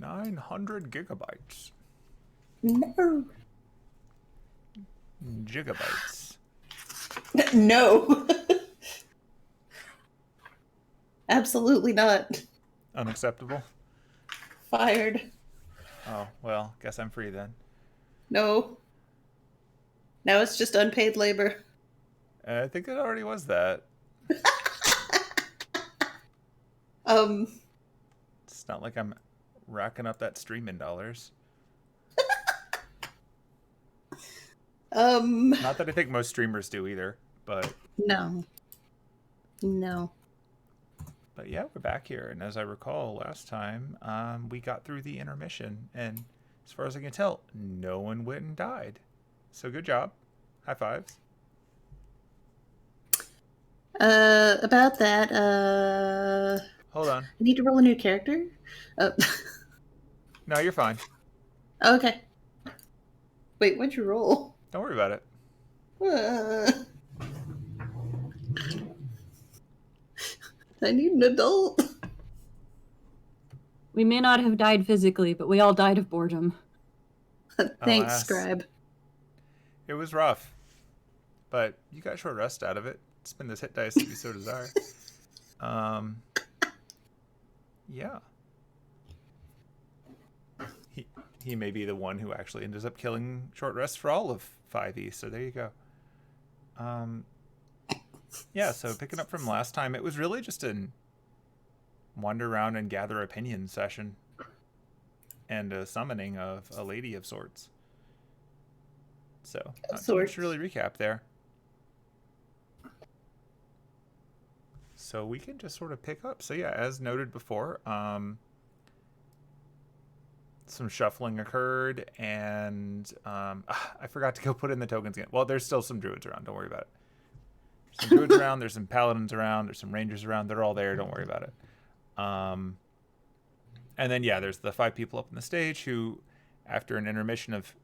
900 gigabytes. No. Gigabytes. No. Absolutely not. Unacceptable? Fired. Oh, well, guess I'm free then. No. Now it's just unpaid labor. I think it already was that. It's not like I'm racking up that streaming dollars. Not that I think most streamers do either, but... No. But yeah, we're back here, and as I recall last time, we got through the intermission, and as far as I can tell, no one went and died. So good job. High fives. About that, Hold on. I need to roll a new character? No, you're fine. Okay. Wait, what'd you roll? Don't worry about it. I need an adult. We may not have died physically, but we all died of boredom. Thanks, Alas. Scribe. It was rough, but you got short rest out of it. Spin this hit dice if you so desire. Yeah. He may be the one who actually ends up killing short rest for all of 5e, so there you go. Yeah, so picking up from last time, it was really just a wander around and gather opinion session. And a summoning of a lady of sorts. So, not too much to really recap there. So we can just sort of pick up. So yeah, as noted before, some shuffling occurred, and I forgot to go put in the tokens again. Well, there's still some druids around. Don't worry about it. There's some druids around. There's some paladins around. There's some rangers around. They're all there. Don't worry about it. And then, yeah, there's the 5 people up on the stage who, after an intermission of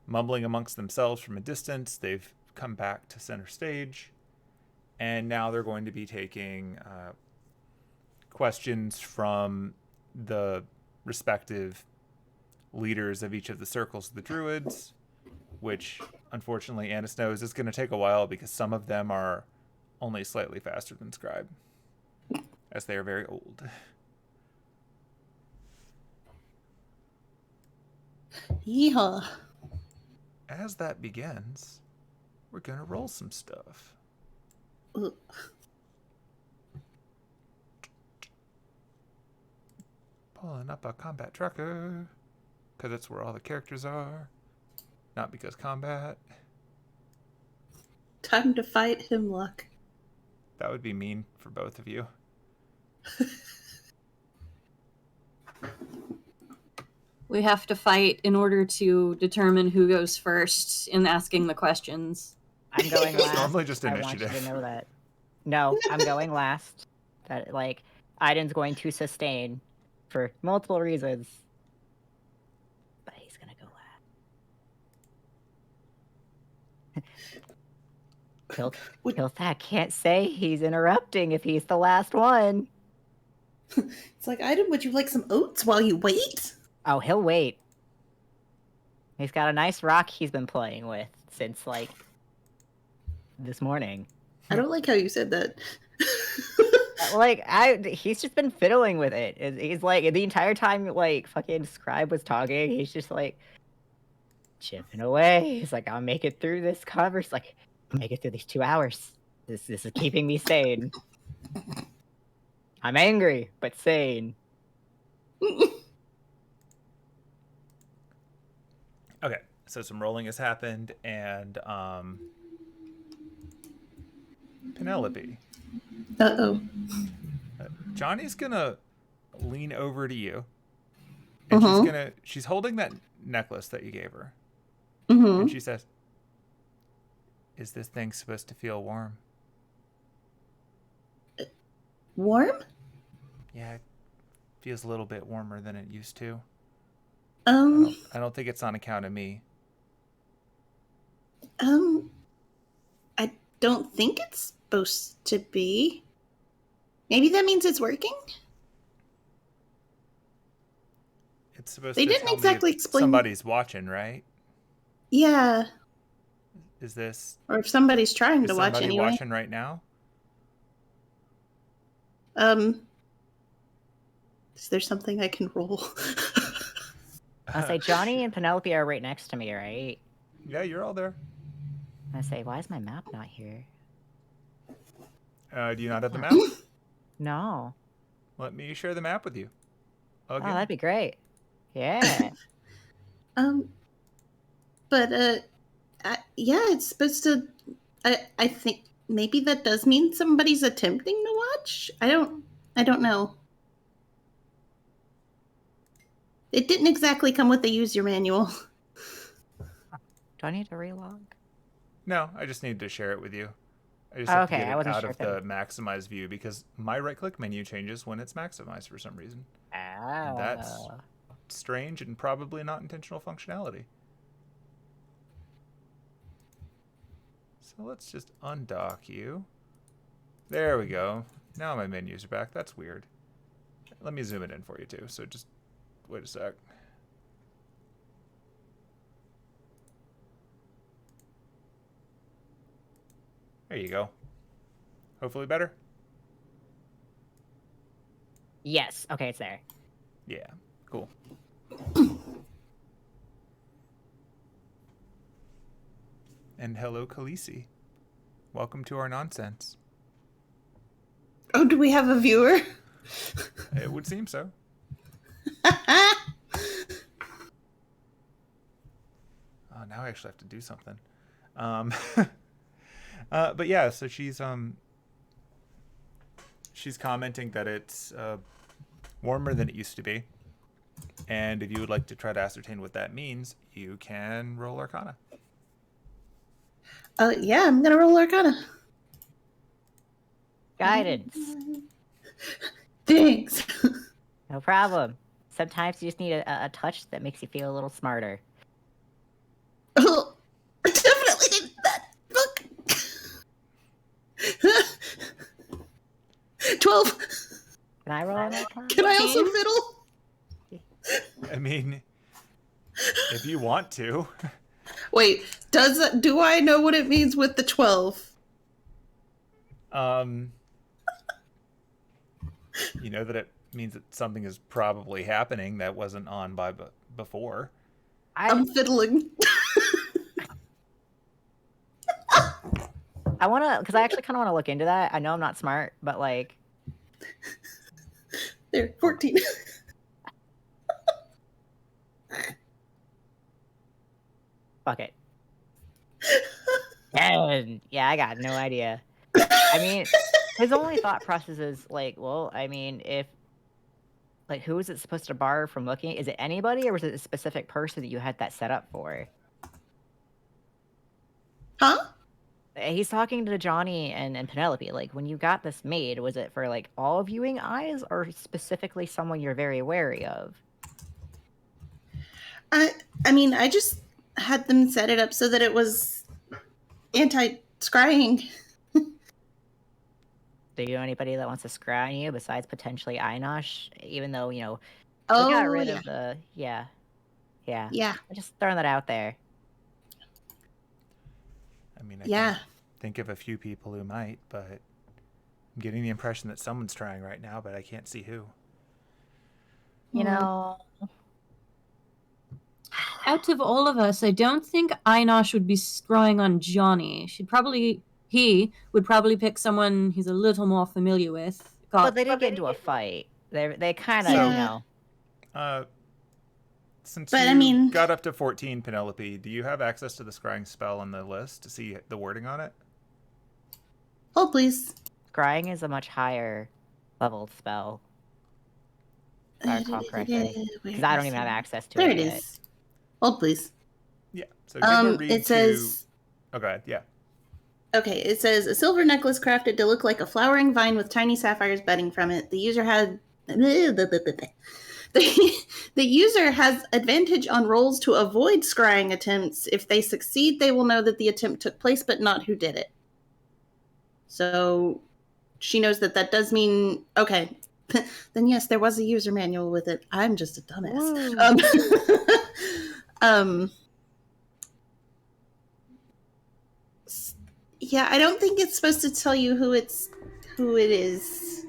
mumbling amongst themselves from a distance, they've come back to center stage. And now they're going to be taking questions from the respective leaders of each of the circles of the druids, which, unfortunately, Annis knows is going to take a while because some of them are only slightly faster than Scribe, as they are very old. Yeehaw. As that begins, we're going to roll some stuff. Ugh. Pulling up a combat tracker, because that's where all the characters are. Not because combat. Time to fight Hemlock. That would be mean for both of you. We have to fight in order to determine who goes first in asking the questions. I'm going last. Normally just I want you initiative. to know that. No, I'm going last. That, like, Aiden's going to sustain for multiple reasons. But he's gonna go last. Kilthak can't say he's interrupting if he's the last one. It's like, Aiden, would you like some oats while you wait? Oh, he'll wait. He's got a nice rock he's been playing with since, like, this morning. I don't like how you said that. Like, he's just been fiddling with it. He's like, the entire time, like, fucking Scribe was talking, he's just like chipping away. He's like, I'll make it through this cover. He's like, I'll make it through these 2 hours. This is keeping me sane. I'm angry, but sane. Okay, so some rolling has happened, and Penelope. Uh-oh. Johni's gonna lean over to you, and she's holding that necklace that you gave her, and she says, "Is this thing supposed to feel warm?" Warm? Yeah, it feels a little bit warmer than it used to. I I don't think it's on account of me. I don't think it's supposed to be. Maybe that means it's working? It's supposed They to didn't tell exactly me if explain- somebody's watching, right? Yeah. Is this... Or if somebody's trying to watch somebody anyway. watching right now? Is there something I can roll? I say Johni and Penelope are right next to me, right? Yeah, you're all there. I say, why is my map not here? Do you not have the map? No. Let me share the map with you. Oh, Again. that'd be great. Yeah. But yeah, it's supposed to. I think maybe that does mean somebody's attempting to watch. I don't know. It didn't exactly come with a user manual. Do I need to relog? No, I just need to share it with you. I just have to Okay, get I it wasn't out sure of if the maximize view because my right-click menu changes when it's maximized for some reason. Ah. That's strange and probably not intentional functionality. So let's just undock you. There we go. Now my menus are back. That's weird. Let me zoom it in for you too. So just wait a sec. There you go. Hopefully better. Yes. Okay, it's there. Yeah, cool. And hello, Khaleesi. Welcome to our nonsense. Oh, do we have a viewer? It would seem so. Oh, now I actually have to do something. But yeah, so she's commenting that it's warmer than it used to be. And if you would like to try to ascertain what that means, you can roll Arcana. Yeah, I'm gonna roll Arcana. Guidance. Thanks. No problem. Sometimes you just need a touch that makes you feel a little smarter. Oh, I definitely did that. Look. 12. Can I roll an Arcana? Can I also fiddle? I mean, if you want to. Wait, do I know what it means with the 12? You know that it means that something is probably happening that wasn't on by before. I'm fiddling. I want to, because I actually kind of want to look into that. I know I'm not smart, but like... There, 14. Fuck it. And yeah, I got no idea. I mean, his only thought process is like, well, I mean, if like, who is it supposed to bar from looking? Is it anybody, or was it a specific person that you had that set up for? Huh? He's talking to Johni and Penelope. Like, when you got this made, was it for like all viewing eyes, or specifically someone you're very wary of? I mean, I just had them set it up so that it was anti-scrying. Do you know anybody that wants to scry on you besides potentially Einosh? Even though, you know, we Oh, got rid yeah. of the... Yeah. Yeah. I'm just throwing that out there. I mean, I Yeah. can think of a few people who might, but I'm getting the impression that someone's trying right now, but I can't see who. You know... Out of all of us, I don't think Einosh would be scrying on Johni. He would probably pick someone he's a little more familiar with. But they didn't get into a fight. They kind of, Yeah. you know... Since But, you I mean- got up to 14, Penelope, do you have access to the scrying spell on the list to see the wording on it? Hold, please. Scrying is a much higher leveled spell. If I recall correctly. Because I don't even have access to There it it yet. is. Hold, please. Yeah. So give a read It says... to... Oh, go ahead. Yeah. Okay, it says, a silver necklace crafted to look like a flowering vine with tiny sapphires budding from it. The user had... The user has advantage on rolls to avoid scrying attempts. If they succeed, they will know that the attempt took place, but not who did it. So she knows that does mean... Okay, then yes, there was a user manual with it. I'm just a dumbass. Yeah, I don't think it's supposed to tell you who it is.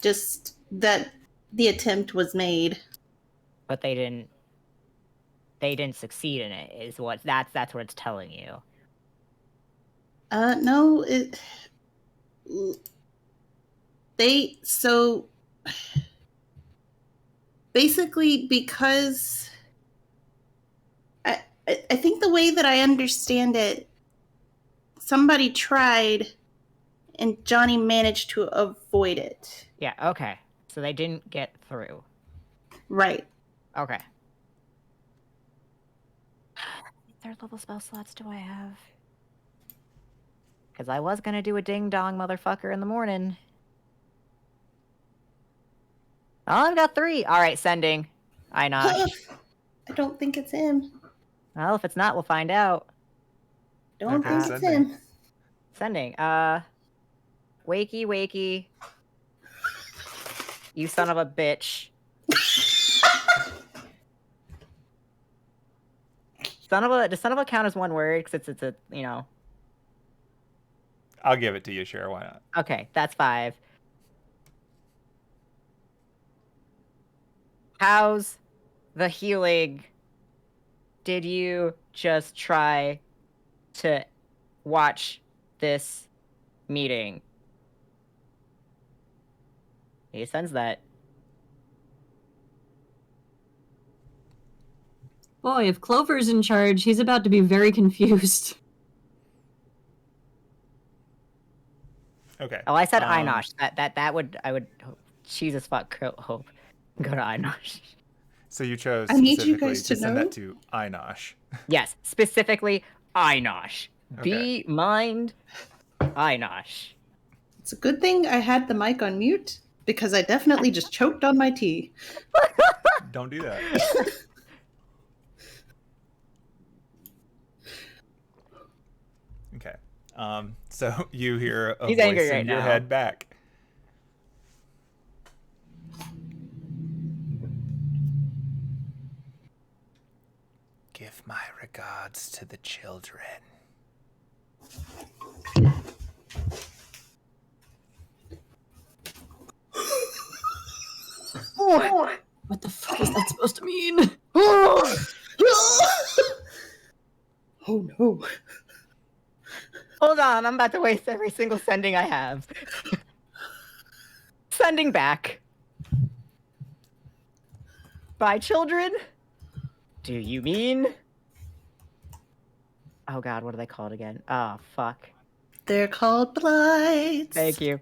Just that the attempt was made. But they didn't succeed in it, is what that's what it's telling you. No, basically, because I think the way that I understand it, somebody tried and Johni managed to avoid it. Yeah, okay. So they didn't get through. Right. Okay. Third level spell slots do I have? Because I was gonna do a ding dong motherfucker in the morning. Oh, I've got 3. All right, sending. Einosh. I don't think it's him. Well, if it's not, we'll find out. Don't Okay, think it's sending. him. Sending. Wakey, wakey. You son of a bitch. Does son of a count as one word? Because it's a, you know. I'll give it to you, sure, why not? Okay, that's 5. How's the healing? Did you just try to watch this meeting? He sends that. Boy, if Clover's in charge, he's about to be very confused. Okay. Oh, I said Einosh. I would Jesus fuck hope go to Einosh. So you chose I need you specifically guys to to send know. that to Einosh. Yes, specifically Einosh. Okay. Be mind Einosh. It's a good thing I had the mic on mute because I definitely just choked on my tea. Don't do that. Okay. So you hear a He's voice angry in right your now. head back. Give my regards to the children. What the fuck is that supposed to mean? Oh no. Hold on, I'm about to waste every single sending I have. Sending back. By children? Do you mean? Oh god, what are they called again? Oh, fuck. They're called blights. Thank you.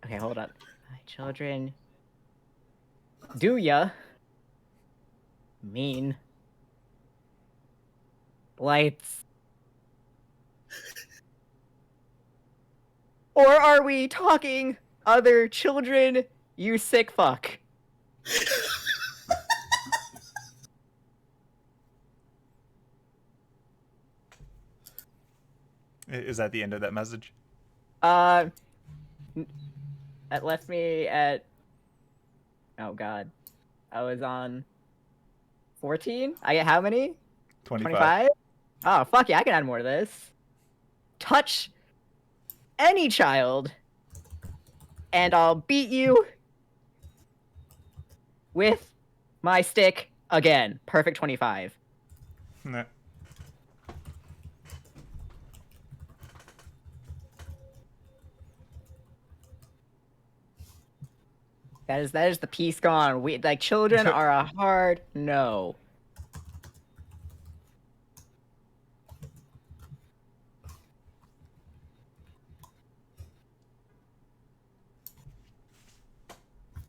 Okay, hold up. By children. Do ya mean blights? Or are we talking other children, you sick fuck? Is that the end of that message? That left me at... Oh god. I was on 14? I get how many? 25. Oh, fuck yeah, I can add more to this. Touch any child, and I'll beat you with my stick again. Perfect 25. Nah. That is the piece gone. Children are a hard no.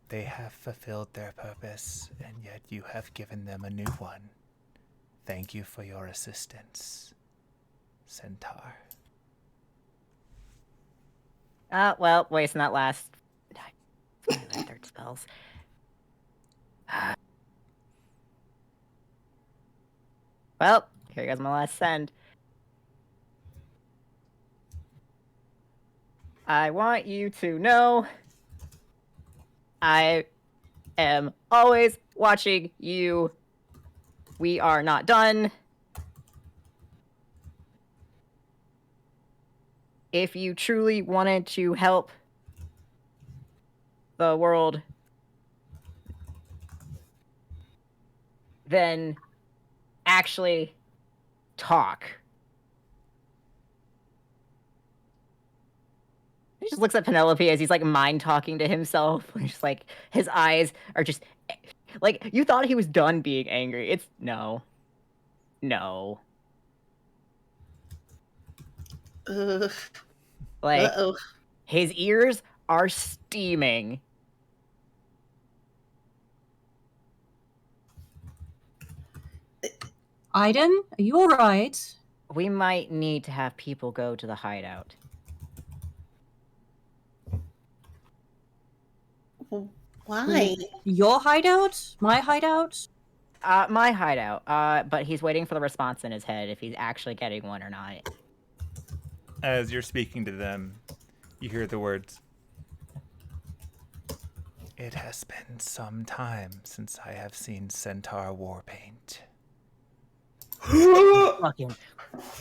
They have fulfilled their purpose, and yet you have given them a new one. Thank you for your assistance, Centaur. Well, wasting that last... my third spells. Well, here goes my last send. I want you to know I am always watching you. We are not done. If you truly wanted to help the world, then actually talk. He just looks at Penelope as he's like mind talking to himself. Just like his eyes are just like, you thought he was done being angry. It's no. Ugh. Like Uh-oh. his ears are steaming. Aiden, are you alright? We might need to have people go to the hideout. Why? Your hideout? My hideout? My hideout. But he's waiting for the response in his head if he's actually getting one or not. As you're speaking to them, you hear the words, "It has been some time since I have seen centaur war paint." Fucking.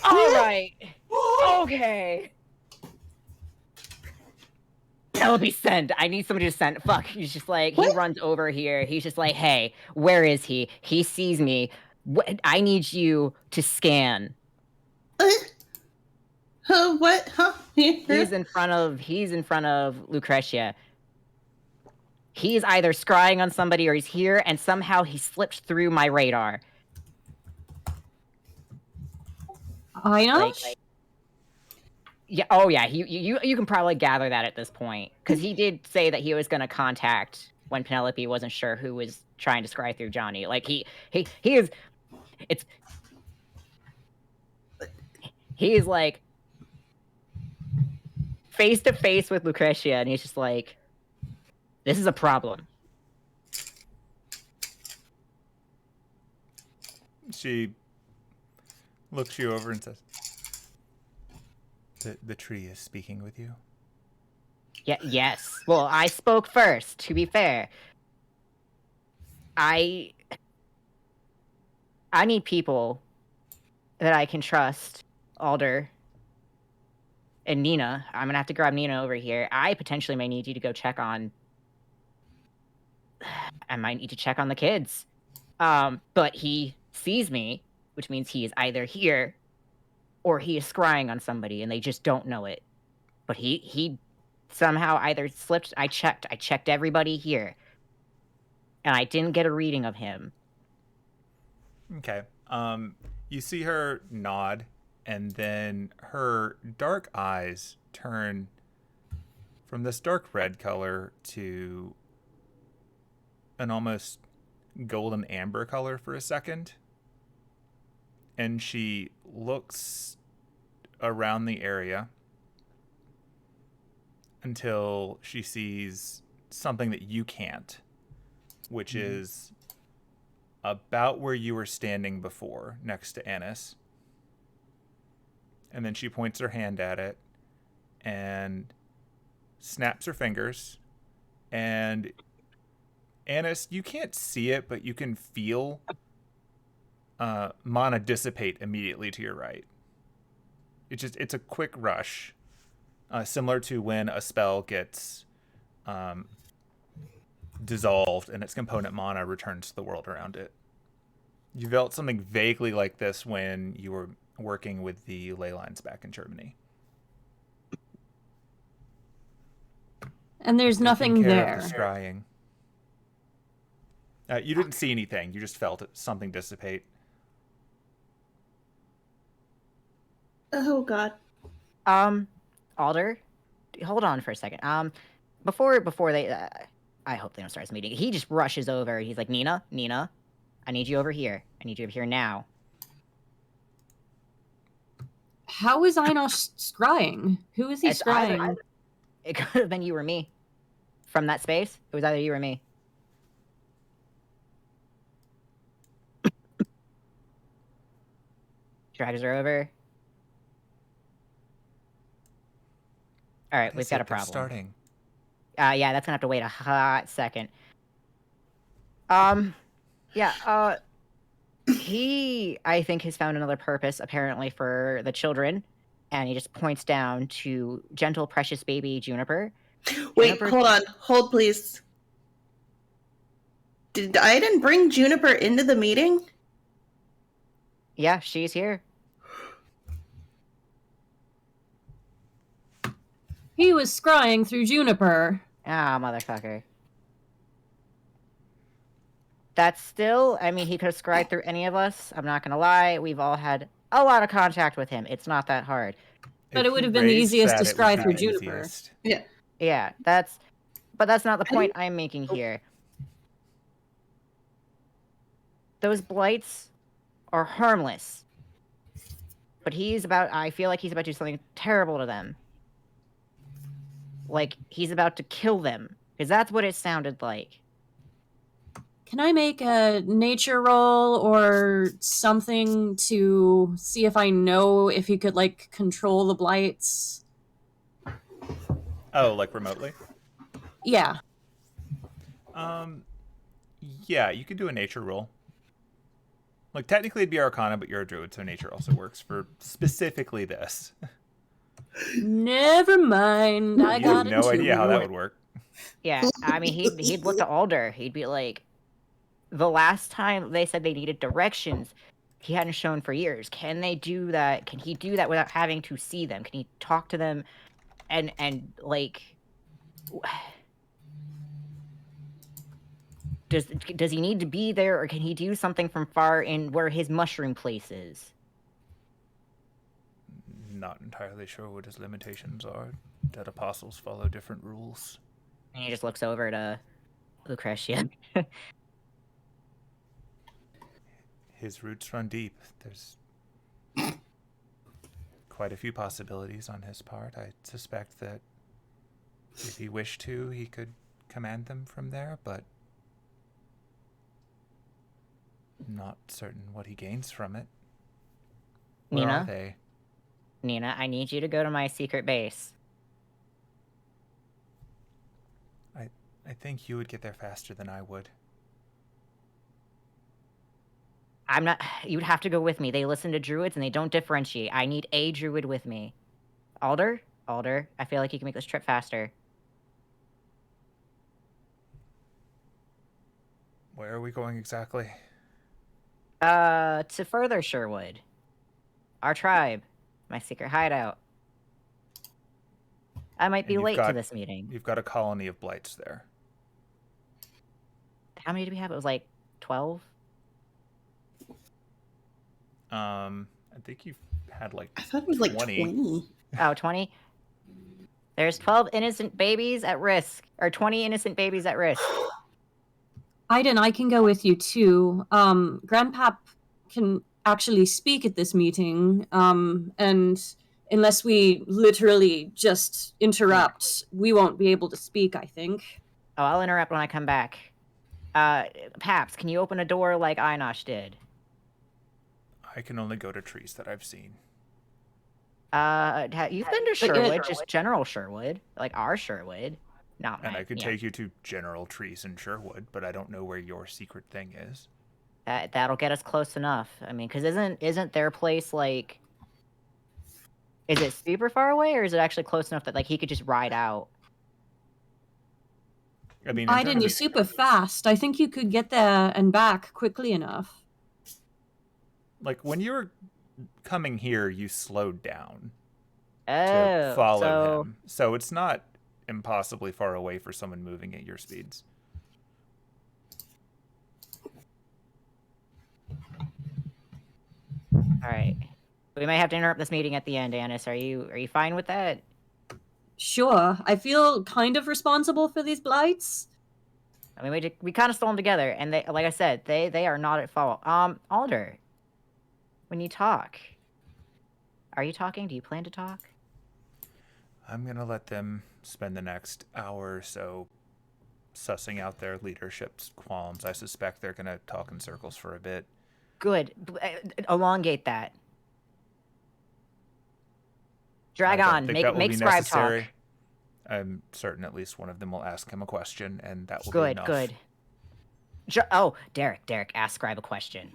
All right. Okay. Penelope, send. I need somebody to send. Fuck. He's just like, he runs over here. He's just like, hey, where is he? He sees me. I need you to scan. What? Huh? He's in front of Lucretia. He's either scrying on somebody or he's here, and somehow he slipped through my radar. Einosh? Yeah. Oh, yeah. You can probably gather that at this point, because he did say that he was going to contact when Penelope wasn't sure who was trying to scry through Johni. Like he is. He is like face to face with Lucretia, and he's just like, "This is a problem." She looks you over and says, The tree is speaking with you? Yeah, yes. Well, I spoke first, to be fair. I need people that I can trust. Alder and Nina. I'm gonna have to grab Nina over here. I potentially may need you to go check on... I might need to check on the kids. But he sees me, which means he is either here or he is scrying on somebody and they just don't know it. But he somehow either slipped... I checked everybody here, and I didn't get a reading of him. Okay. You see her nod, and then her dark eyes turn from this dark red color to an almost golden amber color for a second. And she looks around the area until she sees something that you can't, which is about where you were standing before, next to Amiss. And then she points her hand at it and snaps her fingers. And Amiss, you can't see it, but you can feel mana dissipate immediately to your right. It's a quick rush, similar to when a spell gets dissolved and its component mana returns to the world around it. You felt something vaguely like this when you were working with the ley lines back in Germany. And there's nothing Taking care there. of the scrying. You didn't see anything. You just felt something dissipate. Oh God. Alder, hold on for a second. Before they, I hope they don't start this meeting. He just rushes over. He's like, Nina, I need you over here. I need you over here now. How is Einosh scrying? Who is he scrying? It could have been you or me. From that space, it was either you or me. Drags her over. All right, we've got a problem. Starting. Yeah, that's gonna have to wait a hot second. Yeah, he, I think, has found another purpose, apparently, for the children. And he just points down to gentle, precious baby Juniper. Wait, Juniper- hold on. Hold, please. Did I didn't bring Juniper into the meeting? Yeah, she's here. He was scrying through Juniper. Ah, motherfucker. That's still, I mean, he could have scried through any of us. I'm not gonna lie. We've all had a lot of contact with him. It's not that hard. But If it would he have been the raised easiest to that, it would scry be through the Juniper. easiest. Yeah, but that's not the point I'm making here. Those blights are harmless. But I feel like he's about to do something terrible to them. Like, he's about to kill them. Because that's what it sounded like. Can I make a nature roll or something to see if I know if he could, like, control the blights? Oh, like remotely? Yeah. Yeah, you could do a nature roll. Like, technically it'd be Arcana, but you're a druid, so nature also works for specifically this. Never mind. I You got have no it idea how too. that would work. Yeah, I mean, he'd look to Alder. He'd be like, the last time they said they needed directions, he hadn't shown for years. Can they do that? Can he do that without having to see them? Can he talk to them and like... Does he need to be there, or can he do something from far in where his mushroom place is? Not entirely sure what his limitations are. Dead apostles follow different rules. And he just looks over to Lucretia. His roots run deep. There's quite a few possibilities on his part. I suspect that if he wished to, he could command them from there, but not certain what he gains from it. Where Nina? are they? Nina, I need you to go to my secret base. I think you would get there faster than I would. I'm not... You'd have to go with me. They listen to druids and they don't differentiate. I need a druid with me. Alder? Alder, I feel like you can make this trip faster. Where are we going exactly? To further Sherwood. Our tribe. My secret hideout. I might be And you've late to got- this meeting. You've got a colony of blights there. How many do we have? It was like 12? I think you've had like I thought it was like 20. 20. Oh, 20? There's 12 innocent babies at risk. Or 20 innocent babies at risk. Aiden, I can go with you too. Grandpap can actually speak at this meeting, and unless we literally just interrupt, we won't be able to speak, I think. Oh, I'll interrupt when I come back. Paps, can you open a door like Einosh did? I can only go to trees that I've seen. You've been to But yeah- Sherwood, just general Sherwood. Like our Sherwood. Not And my- I could yeah. take you to general trees in Sherwood, but I don't know where your secret thing is. That'll get us close enough. I mean, because isn't their place like... Is it super far away, or is it actually close enough that like he could just ride out? I mean, in Aiden, terms you're of- super fast. I think you could get there and back quickly enough. like when you were coming here, you slowed down to Oh, follow him. So it's not impossibly far away for someone moving at your speeds. All right. We might have to interrupt this meeting at the end, Anis. Are you fine with that? Sure. I feel kind of responsible for these blights. I mean, we kind of stole them together, and they, like I said, they are not at fault. Alder, when you talk, are you talking? Do you plan to talk? I'm going to let them spend the next hour or so sussing out their leadership's qualms. I suspect they're going to talk in circles for a bit. Good. Elongate that. Drag I don't on. think that will Make be scribe necessary. talk. I'm certain at least one of them will ask him a question, and that will be Good, enough. good. Oh, Derek, ask Scribe a question.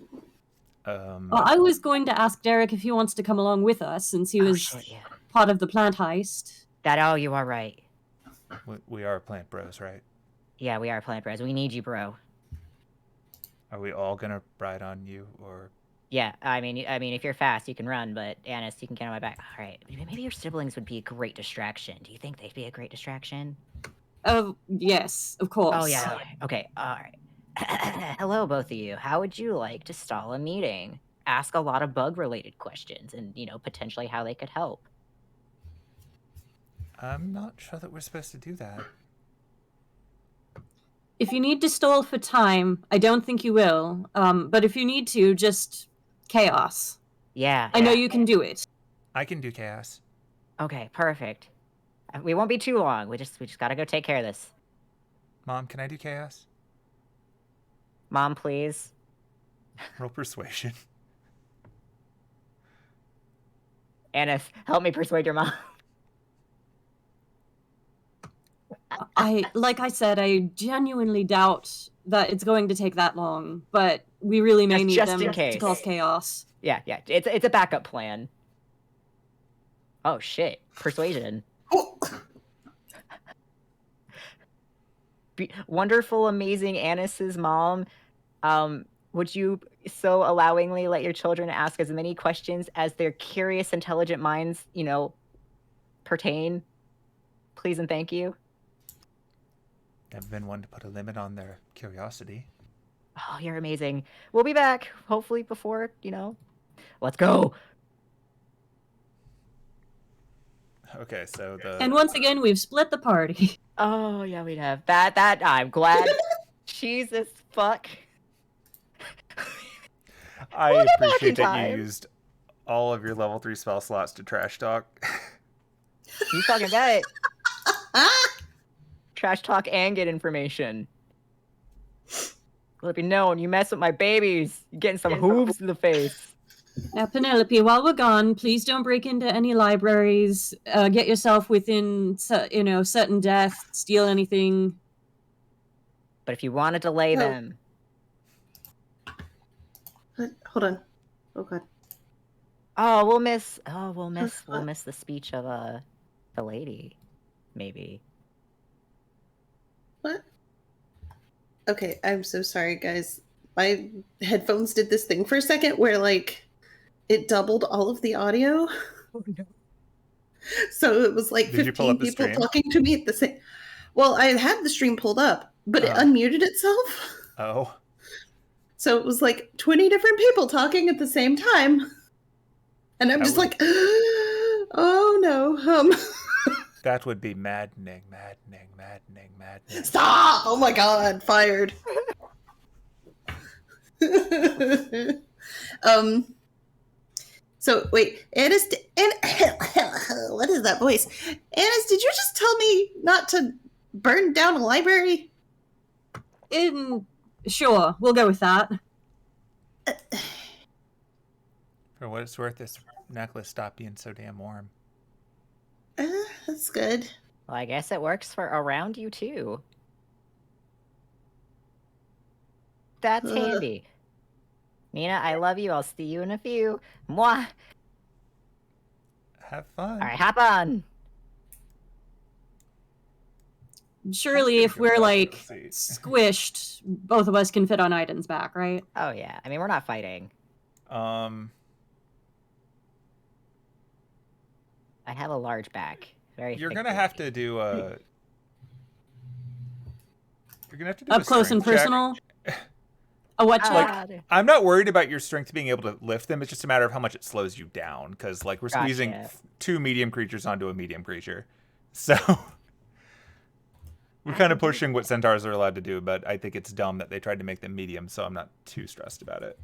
Well, I was going to ask Derek if he wants to come along with us, since he was shit, yeah. part of the plant heist. You are right. We are plant bros, right? Yeah, we are plant bros. We need you, bro. Are we all gonna ride on you, or? Yeah, I mean, if you're fast, you can run, but Annis, you can get on my back. All right, maybe your siblings would be a great distraction. Do you think they'd be a great distraction? Oh, yes, of course. Oh, yeah. Okay, all right. Hello, both of you. How would you like to stall a meeting? Ask a lot of bug-related questions and, potentially how they could help. I'm not sure that we're supposed to do that. If you need to stall for time, I don't think you will. But if you need to, just chaos. Yeah. I know you can do it. I can do chaos. Okay, perfect. We won't be too long. We just gotta go take care of this. Mom, can I do chaos? Mom, please. Roll persuasion. Annis, help me persuade your mom. Like I said, I genuinely doubt that it's going to take that long, but we really may need Just them in case. to cause chaos. Yeah. It's a backup plan. Oh shit. Persuasion. Wonderful, amazing Annis's mom. Would you so allowingly let your children ask as many questions as their curious, intelligent minds, pertain? Please and thank you. Never been one to put a limit on their curiosity. Oh, you're amazing. We'll be back, hopefully before, Let's go. Okay, so the... And once again, we've split the party. Oh, yeah, we'd have. That, I'm glad. Jesus, fuck. I We'll get back appreciate in that time. you used all of your level 3 spell slots to trash talk. You fucking bet. Trash talk and get information. Let it be known, you mess with my babies, you're getting some hooves in the face. Now, Penelope, while we're gone, please don't break into any libraries. Get yourself within, certain death. Steal anything. But if you want to delay No. them, Hold on. Oh god. we'll miss the speech of the lady, maybe. What? Okay, I'm so sorry, guys. My headphones did this thing for a second where, it doubled all of the audio. Oh, no. So it was like Did you pull 15 up the people stream? talking to me at the same... Well, I had the stream pulled up, but it Oh. unmuted itself. Oh. So it was like 20 different people talking at the same time. And I'm That just would- like, oh no. That would be maddening. Stop! Oh my god, fired. So wait, Annis, what is that voice? Annis, did you just tell me not to burn down a library? Sure, we'll go with that. For what it's worth, this necklace stopped being so damn warm. That's good. Well, I guess it works for around you too. That's handy. Nina, I love you. I'll see you in a few. Mwah. Have fun. All right, hop on. Surely, if we're, Let's see. squished, both of us can fit on Iden's back, right? Oh yeah. I mean, we're not fighting. I have a large back. You're thick gonna back. have to do a. You're gonna have to do Up a close and strength check. personal? A what check? I'm not worried about your strength being able to lift them. It's just a matter of how much it slows you down. Because we're squeezing Gotcha. 2 medium creatures onto a medium creature, so we're kind of pushing what centaurs are allowed to do. But I think it's dumb that they tried to make them medium, so I'm not too stressed about it.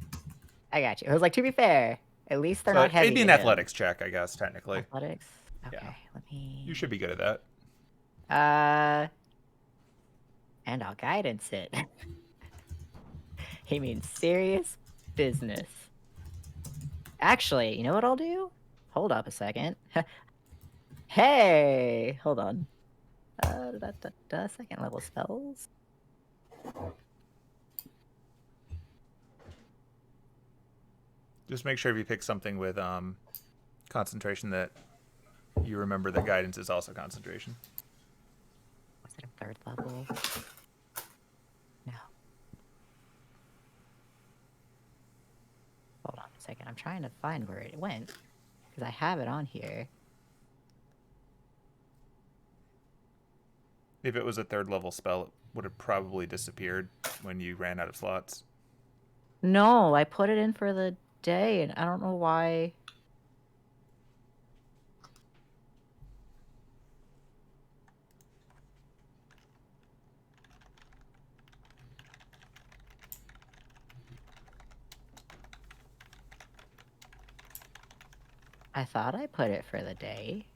I got you. It was like, to be fair, at least they're So not heavy. it'd be an to him. athletics check, I guess, technically. Athletics. Okay. Yeah. Let me. You should be good at that. And I'll guidance it. He means serious business. Actually, you know what I'll do? Hold up a second. Hey, hold on. Second level spells. Just make sure if you pick something with concentration that you remember that guidance is also concentration. Was it a third level? No. Hold on a second. I'm trying to find where it went. Because I have it on here. If it was a third level spell, it would have probably disappeared when you ran out of slots. No, I put it in for the day, and I don't know why. I thought I put it for the day.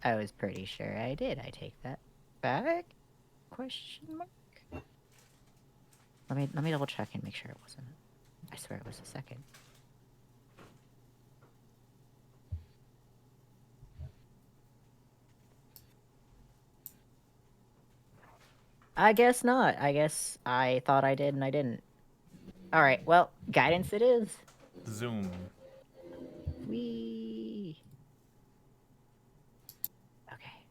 I was pretty sure I did. I take that back? Question mark? Let me double check and make sure it wasn't. I swear it was the second. I guess not. I guess I thought I did and I didn't. Alright, well, guidance it is. Zoom. Whee! Okay.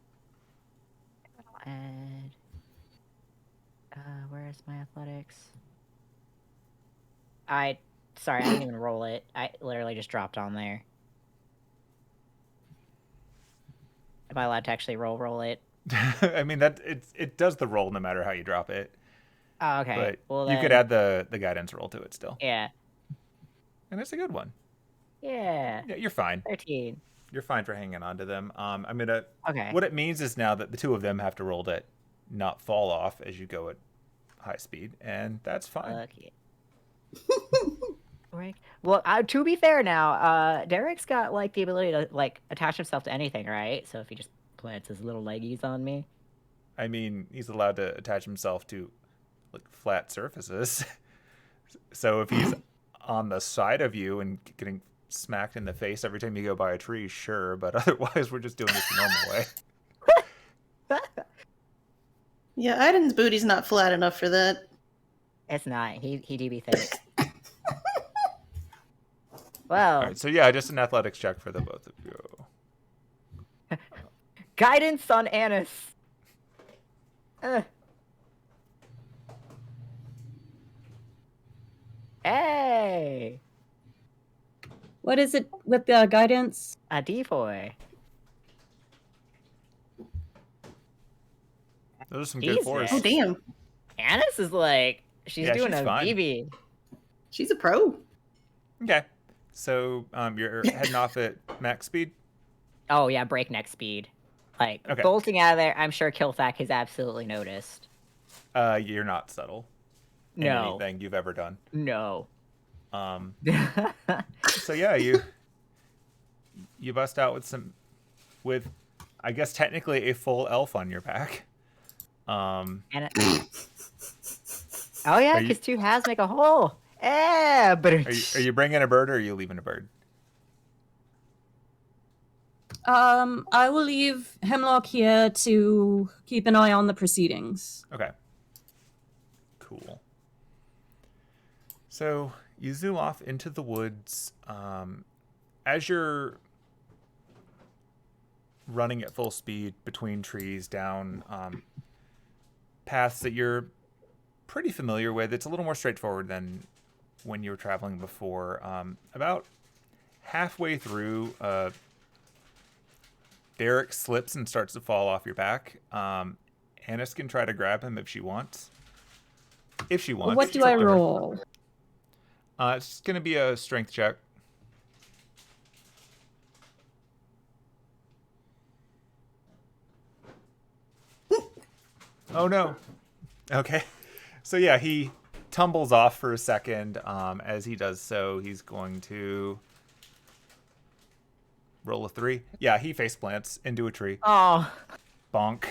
I'll add... where's my athletics? Sorry, I didn't even roll it. I literally just dropped on there. Am I allowed to actually roll it? I mean, that it does the roll no matter how you drop it. Oh, okay. But Well, you could add the guidance roll to it still. Yeah. And it's a good one. Yeah. Yeah, you're fine. 13. You're fine for hanging on to them. I'm gonna. Okay. What it means is now that the two of them have to roll to not fall off as you go at high speed, and that's fine. Okay. Right. Well, to be fair now, Derek's got like the ability to like attach himself to anything, right? So if he just plants his little leggies on me. I mean, he's allowed to attach himself to like flat surfaces. So if he's on the side of you and getting smacked in the face every time you go by a tree, sure. But otherwise, we're just doing this the normal way. Yeah, Aiden's booty's not flat enough for that. It's not. He do be thick. Well. All right, so yeah, just an athletics check for the both of you. Guidance on Amiss. Hey. What is it with the guidance? A D4. Those are some good Jesus. fours. Oh, damn. Amiss is like, she's Yeah, doing she's a fine. BB. She's a pro. Okay. So you're heading off at max speed? Oh yeah, breakneck speed. Like, Okay. bolting out of there, I'm sure Kilthak has absolutely noticed. You're not subtle in No. anything you've ever done. No. So yeah, you bust out with I guess technically a full elf on your back. And oh yeah, Are you- because 2 halves make a whole. Yeah, but Are you bringing a bird or are you leaving a bird? I will leave Hemlock here to keep an eye on the proceedings. Okay. Cool. So you zoom off into the woods. As you're running at full speed between trees down paths that you're pretty familiar with, it's a little more straightforward than when you were traveling before. About halfway through, Derek slips and starts to fall off your back. Annis can try to grab him if she wants. If she wants. What do I roll? It's going to be a strength check. Oh, no. Okay. So, yeah, he tumbles off for a second. As he does so, he's going to roll a 3. Yeah, he face plants into a tree. oh, Bonk.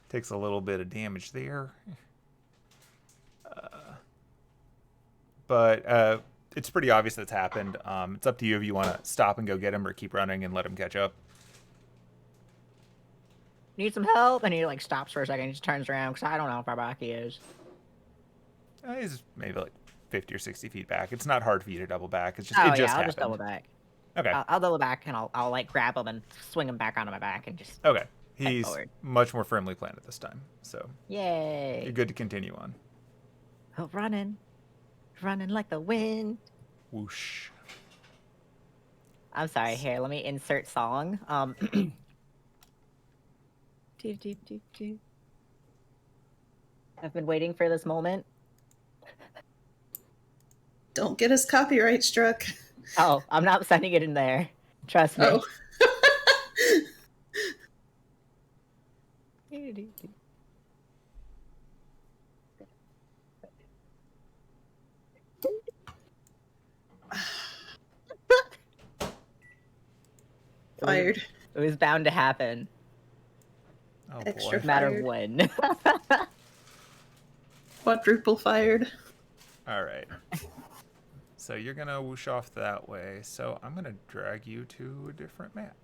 Takes a little bit of damage there. But it's pretty obvious that's happened. It's up to you if you want to stop and go get him or keep running and let him catch up. need some help? And he like stops for a second, he just turns around because I don't know how far back he is. He's maybe like 50 or 60 feet back. It's not hard for you to double back. It's just Oh it yeah, just I'll happened. just double back. Okay. I'll double back and I'll like grab him and swing him back onto my back and just Okay. He's forward. much more firmly planted this time, so Yay! you're good to continue on. Oh, running like the wind. Whoosh. I'm sorry. Here, let me insert song. I've been waiting for this moment. Don't get us copyright struck. Oh, I'm not sending it in there. Trust me. Oh. Fired. It was bound to happen. Oh Extra boy. Matter Fired. of when. Quadruple fired. All right. So you're gonna whoosh off that way. So I'm gonna drag you to a different map.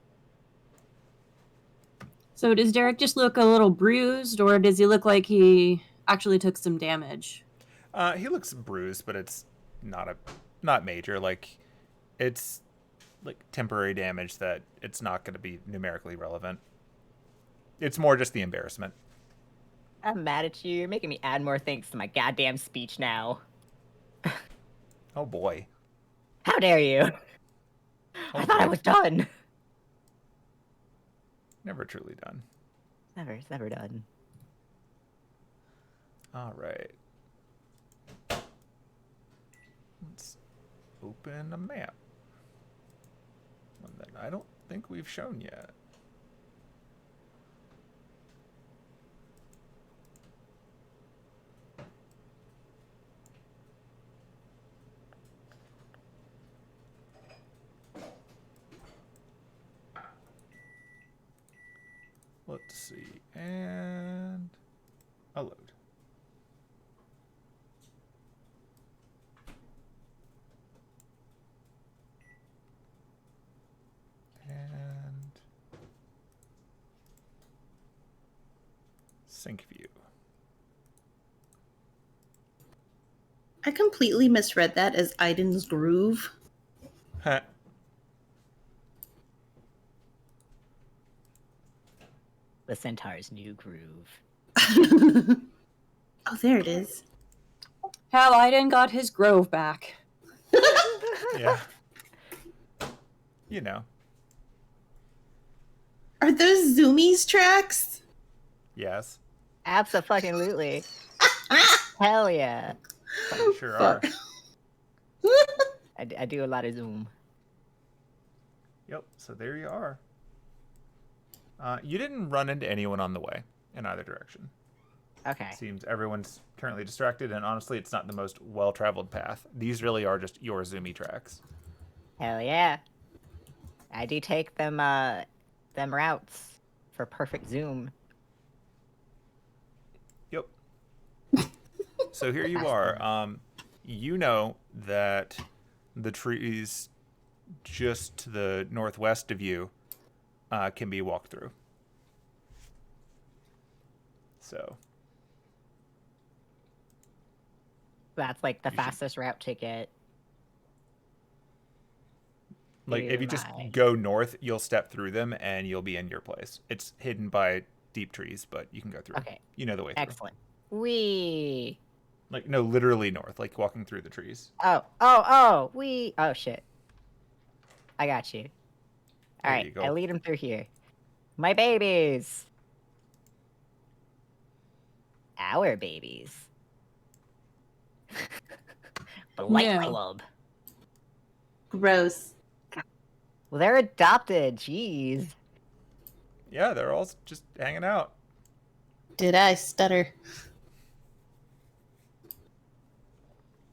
So does Derek just look a little bruised, or does he look like he actually took some damage? He looks bruised, but it's not major. Like it's like temporary damage that it's not gonna be numerically relevant. It's more just the embarrassment. I'm mad at you. You're making me add more things to my goddamn speech now. Oh boy. How dare you? Oh, I thought I boy. was done. Never truly done. It's never done. All right. Let's open a map. One that I don't think we've shown yet. Let's see, and a load. And sync view. I completely misread that as Aiden's groove. Heh. The Centaur's new groove. Oh, there it is. Hell, Aiden got his grove back. Yeah. You know. Are those Zoomies tracks? Yes. Absolutely. Hell yeah. You sure are. Fuck. I do a lot of Zoom. Yep. So there you are. You didn't run into anyone on the way in either direction. Okay. Seems everyone's currently distracted, and honestly, it's not the most well-traveled path. These really are just your zoomy tracks. Hell yeah. I do take them routes for perfect zoom. Yep. So here you are. You know that the trees just to the northwest of you can be walked through. So That's like the You should- fastest route to get. like if you just my- go north, you'll step through them and you'll be in your place. It's hidden by deep trees, but you can go through. Okay. You know the way through. Excellent. Wee. Like no, literally north, like walking through the trees. Wee. Oh shit. I got you. All There right, you go. I lead them through here. My babies. Our babies. The Light Yeah. Club. Gross. Well, they're adopted. Jeez. Yeah, they're all just hanging out. Did I stutter?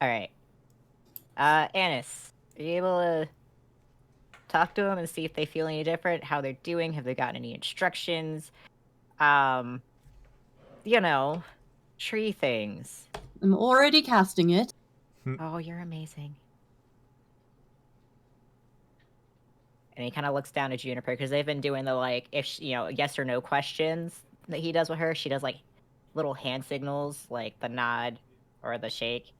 All right. Annis, are you able to talk to them and see if they feel any different? How they're doing? Have they gotten any instructions? You know, tree things. I'm already casting it. Oh, you're amazing. And he kind of looks down at Juniper because they've been doing the like, if she, yes or no questions that he does with her. She does like little hand signals, like the nod or the shake.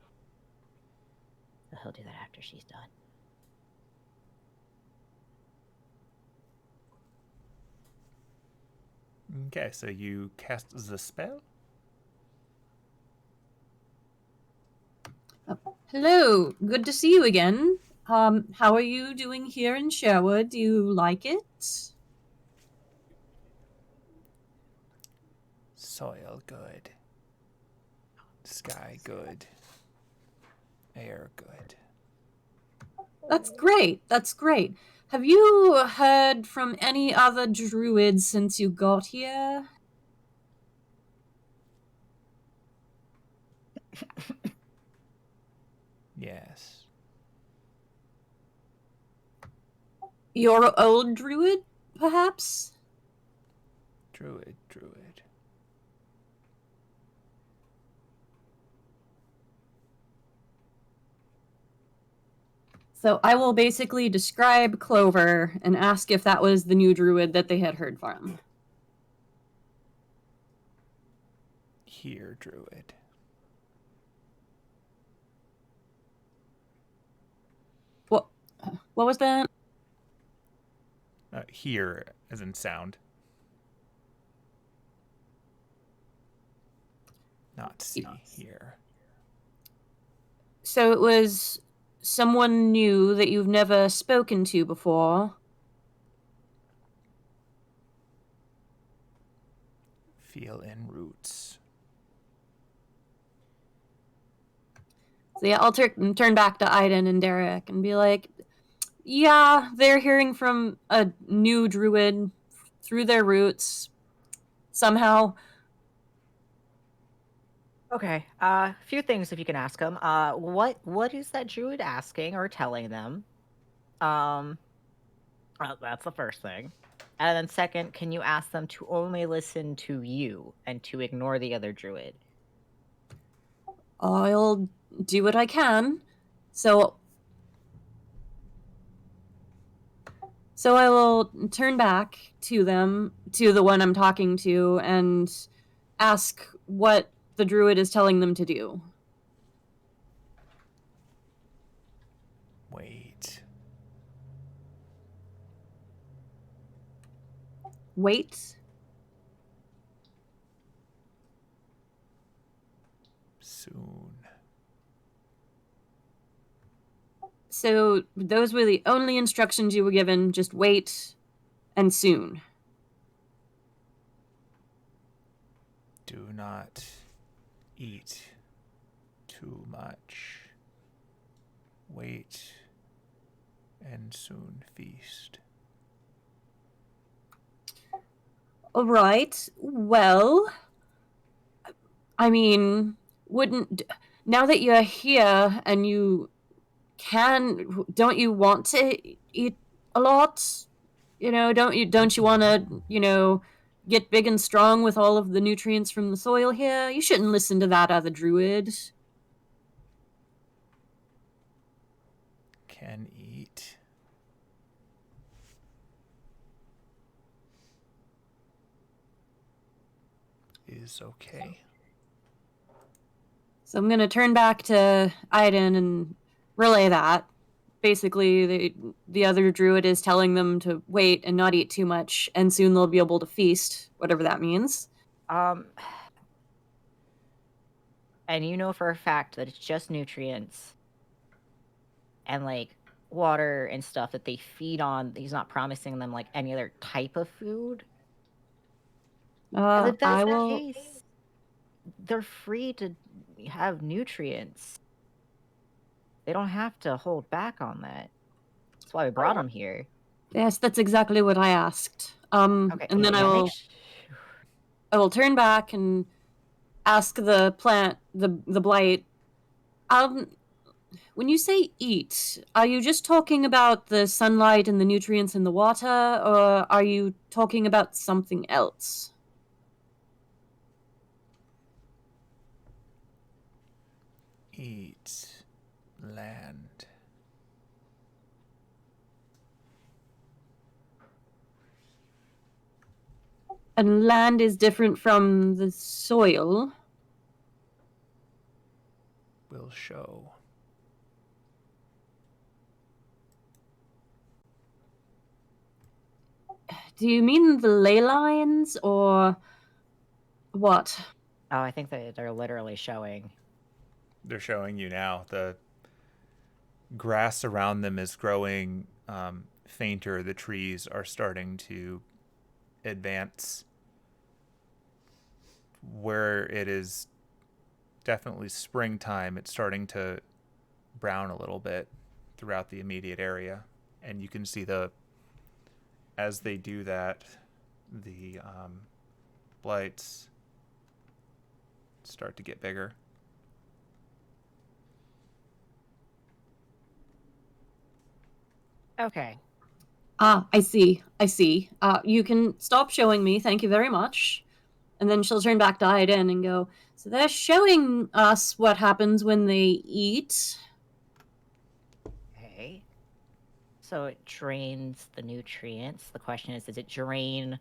So he'll do that after she's done. Okay, so you cast the spell? Hello, good to see you again. How are you doing here in Sherwood? Do you like it? Soil good. Sky good. Air good. That's great. That's great. Have you heard from any other druids since you got here? Yes. Your old druid, perhaps? Druid. So I will basically describe Clover and ask if that was the new druid that they had heard from. Here, druid. What was that? Here, as in sound. Not see, here. So it was someone new that you've never spoken to before. Feel in roots. So yeah, I'll turn back to Aiden and Derek and be like, yeah, they're hearing from a new druid through their roots somehow. Okay. A few things if you can ask him. What is that druid asking or telling them? That's the first thing. And then second, can you ask them to only listen to you and to ignore the other druid? I'll do what I can. So I will turn back to them, to the one I'm talking to, and ask what the druid is telling them to do. Wait? Soon. So those were the only instructions you were given. Just wait and soon. Do not eat too much. Wait and soon feast. All right. Well, I mean, now that you're here and you don't you want to eat a lot? Don't you want to, get big and strong with all of the nutrients from the soil here? You shouldn't listen to that other druid. Can eat. Is okay. So I'm going to turn back to Aiden and relay that. Basically, the other druid is telling them to wait and not eat too much, and soon they'll be able to feast, whatever that means. And you know for a fact that it's just nutrients and like water and stuff that they feed on. He's not promising them like any other type of food. If that's the case, they're free to have nutrients. They don't have to hold back on that. That's why we brought them here. Yes, that's exactly what I asked. Okay, and then I will turn back and ask the plant, the blight. When you say eat, are you just talking about the sunlight and the nutrients in the water, or are you talking about something else? Eat land. And land is different from the soil. Will show. Do you mean the ley lines or what? Oh, I think they're literally showing. They're showing you now. The grass around them is growing fainter. The trees are starting to advance. Where it is definitely springtime, it's starting to brown a little bit throughout the immediate area. And you can see as they do that, the blights start to get bigger. Okay. I see. You can stop showing me. Thank you very much. And then she'll turn back to Aiden and go, so they're showing us what happens when they eat. Okay. So it drains the nutrients. The question is, does it drain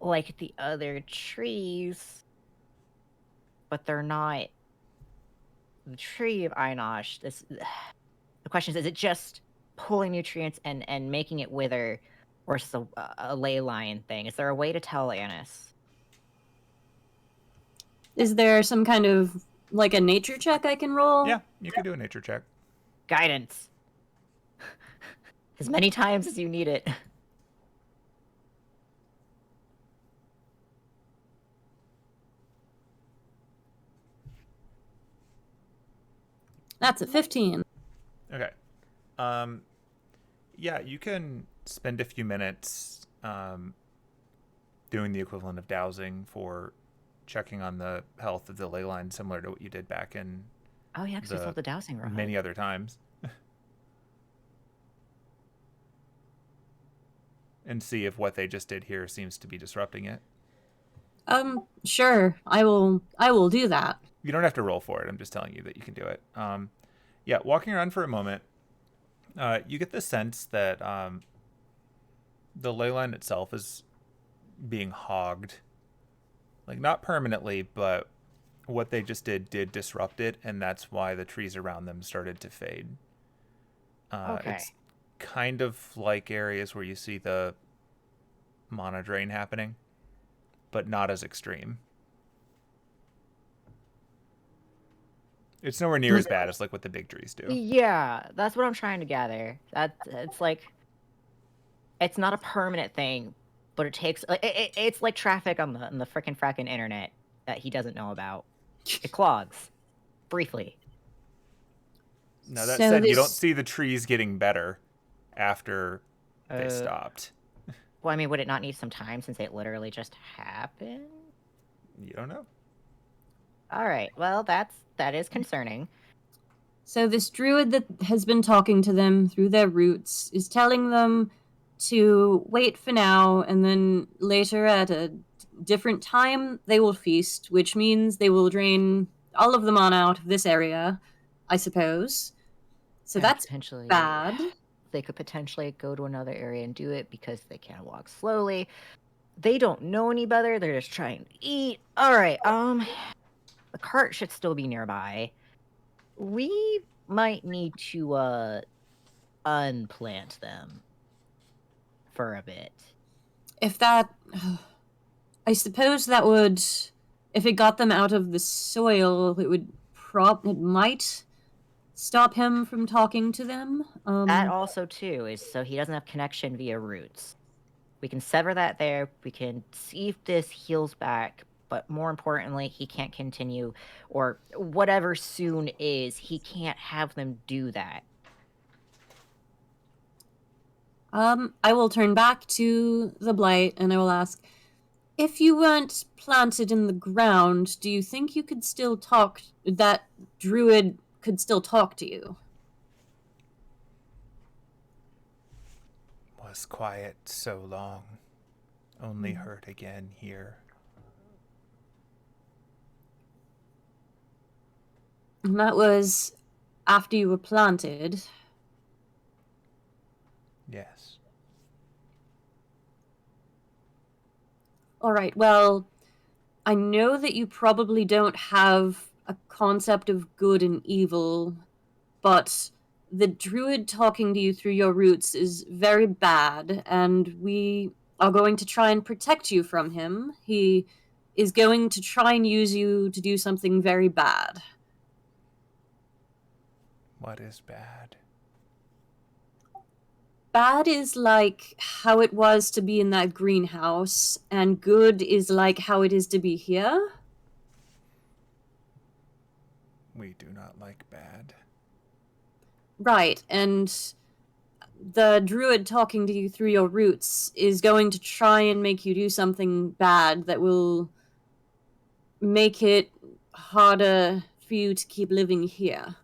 like the other trees? But they're not the tree of Einosh. The question is it just pulling nutrients and making it wither, or is it a ley line thing? Is there a way to tell, Annis? Is there some kind of, like, a nature check I can roll? Yeah, you can do a nature check. Guidance. As many times as you need it. That's a 15. Okay. Yeah, you can spend a few minutes doing the equivalent of dowsing for checking on the health of the ley line, similar to what you did back in Oh yeah, because we saw the dowsing rod. many other times. And see if what they just did here seems to be disrupting it. Sure. I will do that. You don't have to roll for it. I'm just telling you that you can do it. Yeah, walking around for a moment, you get the sense that the ley line itself is being hogged. Like, not permanently, but what they just did disrupt it, and that's why the trees around them started to fade. Okay. It's kind of like areas where you see the mana drain happening, but not as extreme. It's nowhere near as bad as like what the big trees do. Yeah, that's what I'm trying to gather. It's like, it's not a permanent thing, but it takes it's like traffic on the frickin' internet that he doesn't know about. It clogs briefly. Now that So said, you this- don't see the trees getting better after they Uh, stopped. Well, I mean, would it not need some time since it literally just happened? You don't know. All right. Well, that is concerning. So this druid that has been talking to them through their roots is telling them to wait for now, and then later at a different time they will feast, which means they will drain all of the mana out of this area, I suppose. So And that's potentially bad. They could potentially go to another area and do it because they can't walk slowly. They don't know any better. They're just trying to eat. All right. The cart should still be nearby. We might need to unplant them for a bit. If that... I suppose that would... If it got them out of the soil, it might stop him from talking to them. That also too is so he doesn't have connection via roots. We can sever that there. We can see if this heals back. But more importantly, he can't continue, or whatever soon is, he can't have them do that. I will turn back to the blight and I will ask, if you weren't planted in the ground, do you think you could still talk, that druid could still talk to you? Was quiet so long, only heard again here. And that was after you were planted. Yes. All right, well, I know that you probably don't have a concept of good and evil, but the druid talking to you through your roots is very bad, and we are going to try and protect you from him. He is going to try and use you to do something very bad. What is bad? Bad is like how it was to be in that greenhouse, and good is like how it is to be here. We do not like bad. Right, and the druid talking to you through your roots is going to try and make you do something bad that will make it harder for you to keep living here.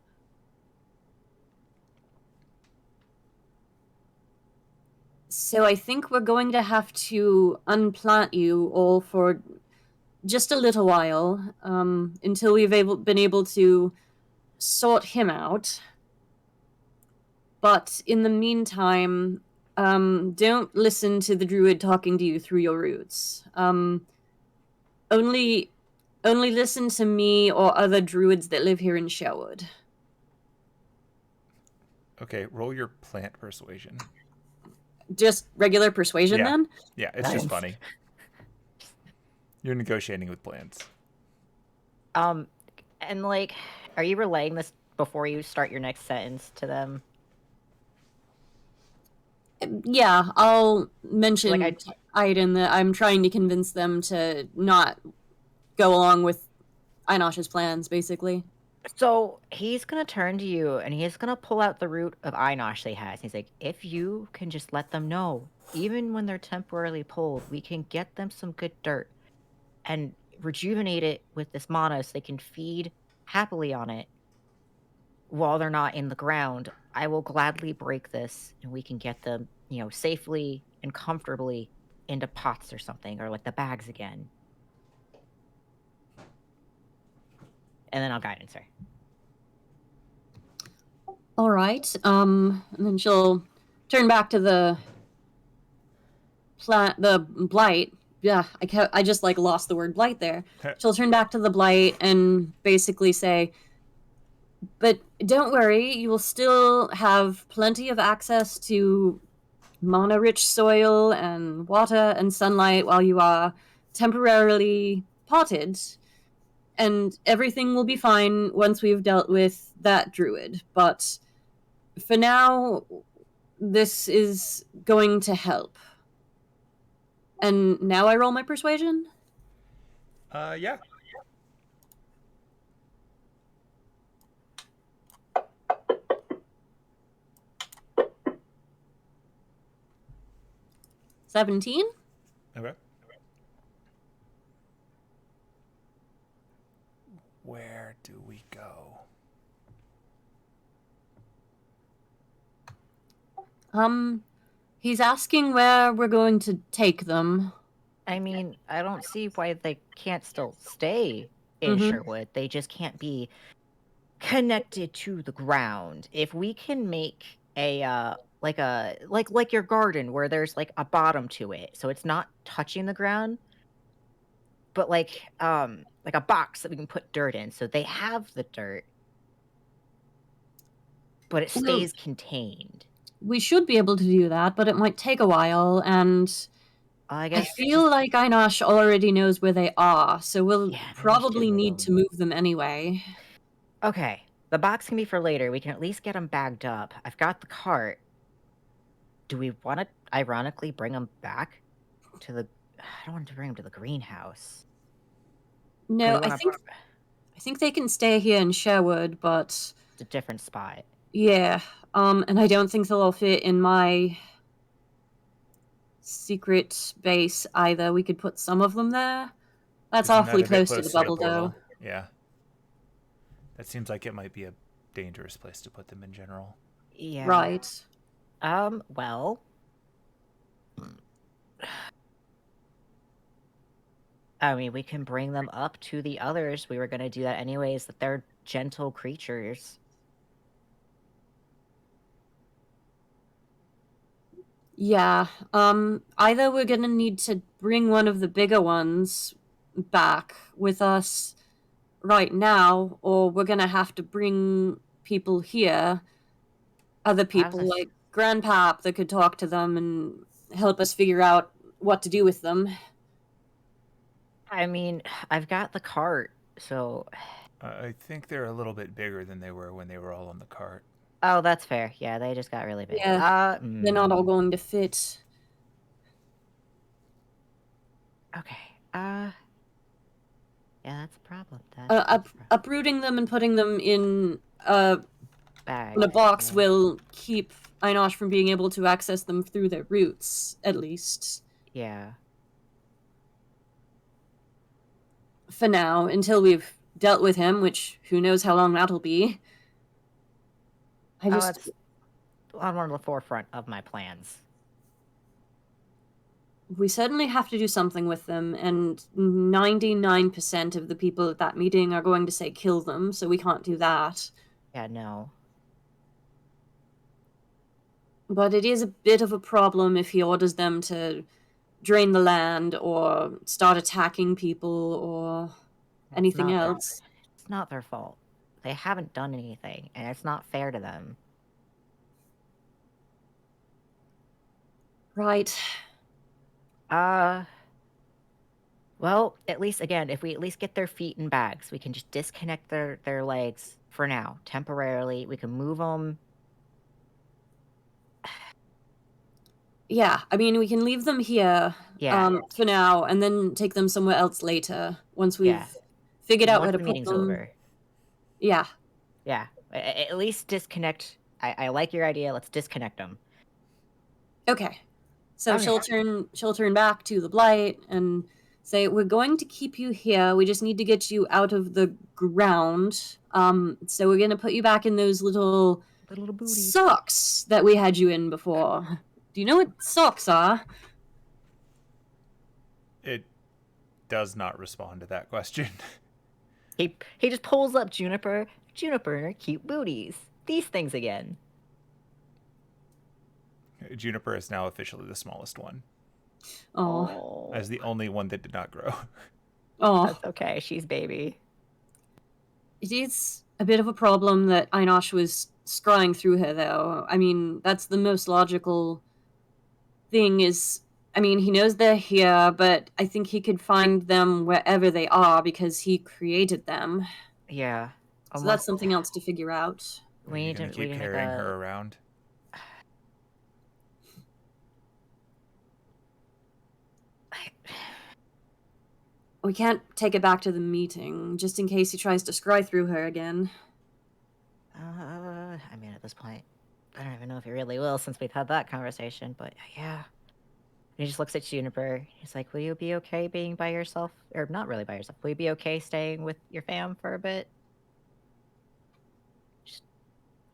So I think we're going to have to unplant you all for just a little while, until we've been able to sort him out. But in the meantime, don't listen to the druid talking to you through your roots. Only listen to me or other druids that live here in Sherwood. Okay, roll your plant persuasion. Just regular persuasion, Yeah. then? Yeah, it's just Nice. funny. You're negotiating with plants. And like, are you relaying this before you start your next sentence to them? Yeah, I'll mention Like, to Aiden that I'm trying to convince them to not go along with Einosh's plans, basically. So he's gonna turn to you and he's gonna pull out the root of Einosh they has. He's like, if you can just let them know, even when they're temporarily pulled, we can get them some good dirt and rejuvenate it with this mana so they can feed happily on it while they're not in the ground. I will gladly break this and we can get them, safely and comfortably into pots or something, or like the bags again. And then I'll guidance her. All right. And then she'll turn back to the blight. Yeah, I just like lost the word blight there. She'll turn back to the blight and basically say, but don't worry, you will still have plenty of access to mana-rich soil and water and sunlight while you are temporarily potted, and everything will be fine once we've dealt with that druid. But for now, this is going to help. And now I roll my persuasion? Yeah. $17? Okay. Where do we go? He's asking where we're going to take them. I mean, I don't see why they can't still stay in Sherwood. They just can't be connected to the ground. If we can make a like your garden where there's like a bottom to it, so it's not touching the ground, but like a box that we can put dirt in, so they have the dirt, but it stays contained. We should be able to do that, but it might take a while, and I I feel like Einosh already knows where they are, so we'll probably need to move them anyway. Okay, the box can be for later. We can at least get them bagged up. I've got the cart. Do we want to ironically bring them back to the... I don't want to bring them to the greenhouse. No, I think they can stay here in Sherwood, but... It's a different spot. Yeah, and I don't think they'll all fit in my secret base either. We could put some of them there. That's awfully close to the bubble, though. Yeah. That seems like it might be a dangerous place to put them in general. Yeah. Right. Well... I mean, we can bring them up to the others. We were going to do that anyways, that they're gentle creatures. Yeah. Either we're gonna need to bring one of the bigger ones back with us right now, or we're gonna have to bring people here, other people like Grandpap that could talk to them and help us figure out what to do with them. I mean, I've got the cart, so... I think they're a little bit bigger than they were when they were all on the cart. Oh, that's fair. Yeah, they just got really big. Yeah, they're not all going to fit. Okay. Yeah, that's a problem. That's Uprooting them and putting them in a box will keep Einosh from being able to access them through their roots, at least. Yeah. For now, until we've dealt with him, which who knows how long that'll be. That's on one of the forefront of my plans. We certainly have to do something with them, and 99% of the people at that meeting are going to say kill them, so we can't do that. Yeah, no. But it is a bit of a problem if he orders them to drain the land or start attacking people or anything else. It's not their fault. They haven't done anything, and it's not fair to them. Right. Well, at least, again, if we at least get their feet in bags, we can just disconnect their legs for now, temporarily. We can move them. Yeah, I mean, we can leave them here for now, and then take them somewhere else later, once we've figured out where to put them. Over. Yeah. Yeah, at least disconnect. I like your idea. Let's disconnect them. Okay. So she'll turn back to the Blight and say, we're going to keep you here. We just need to get you out of the ground. So we're going to put you back in those little socks that we had you in before. Do you know what socks are? It does not respond to that question. He just pulls up Juniper, cute booties. These things again. Juniper is now officially the smallest one. Oh. As the only one that did not grow. Oh. That's okay, she's baby. It is a bit of a problem that Einosh was scrying through her, though. I mean, that's the most logical thing is... I mean, he knows they're here, but I think he could find them wherever they are because he created them. Yeah. So that's something else to figure out. We need to keep carrying her around. We can't take it back to the meeting, just in case he tries to scry through her again. I mean, at this point, I don't even know if he really will since we've had that conversation, but yeah. And he just looks at Juniper. He's like, will you be okay being by yourself? Or not really by yourself. Will you be okay staying with your fam for a bit? Just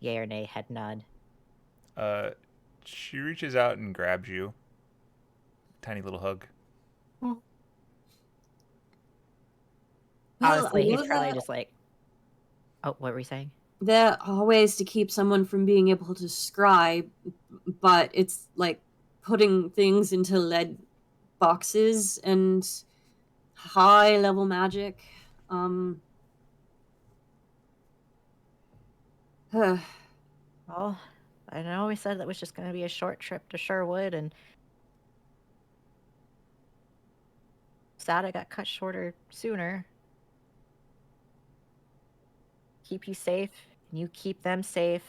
yay or nay, head nod. She reaches out and grabs you. Tiny little hug. Honestly, he's probably just like... Oh, what were you saying? There are ways to keep someone from being able to scry, but it's like putting things into lead boxes and high-level magic. Well, I know we said that was just going to be a short trip to Sherwood, and sad it got cut shorter sooner. Keep you safe, and you keep them safe.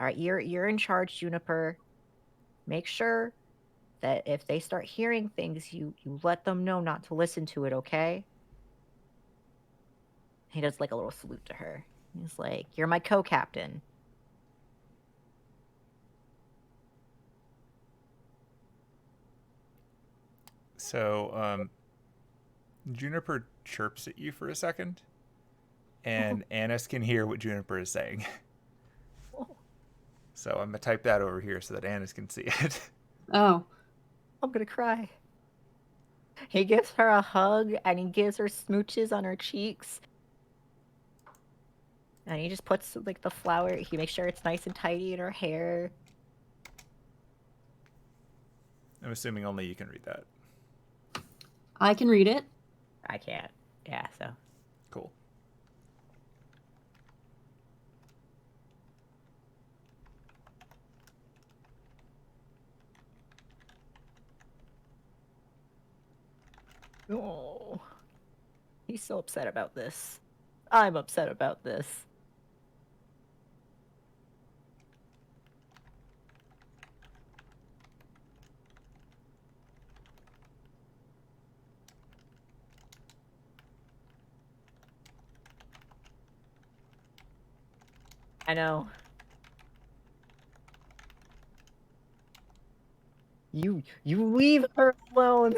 All right, you're in charge, Juniper. Make sure that if they start hearing things, you let them know not to listen to it, okay? He does like a little salute to her. He's like, you're my co-captain. So, Juniper chirps at you for a second, and Annis can hear what Juniper is saying. So I'm going to type that over here so that Annis can see it. Oh. I'm going to cry. He gives her a hug, and he gives her smooches on her cheeks. And he just puts, like, the flower, he makes sure it's nice and tidy in her hair. I'm assuming only you can read that. I can read it. I can't. Yeah, so. Cool. Oh, he's so upset about this. I'm upset about this. I know. You leave her alone.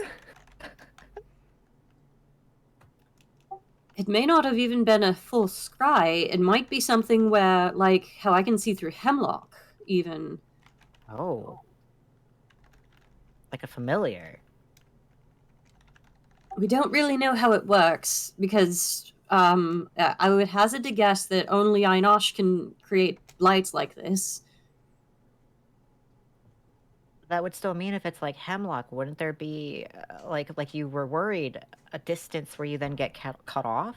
It may not have even been a full scry. It might be something where, like, how I can see through hemlock, even. Oh. Like a familiar. We don't really know how it works, because I would hazard to guess that only Einosh can create lights like this. That would still mean if it's like hemlock, wouldn't there be, like you were worried, a distance where you then get cut off?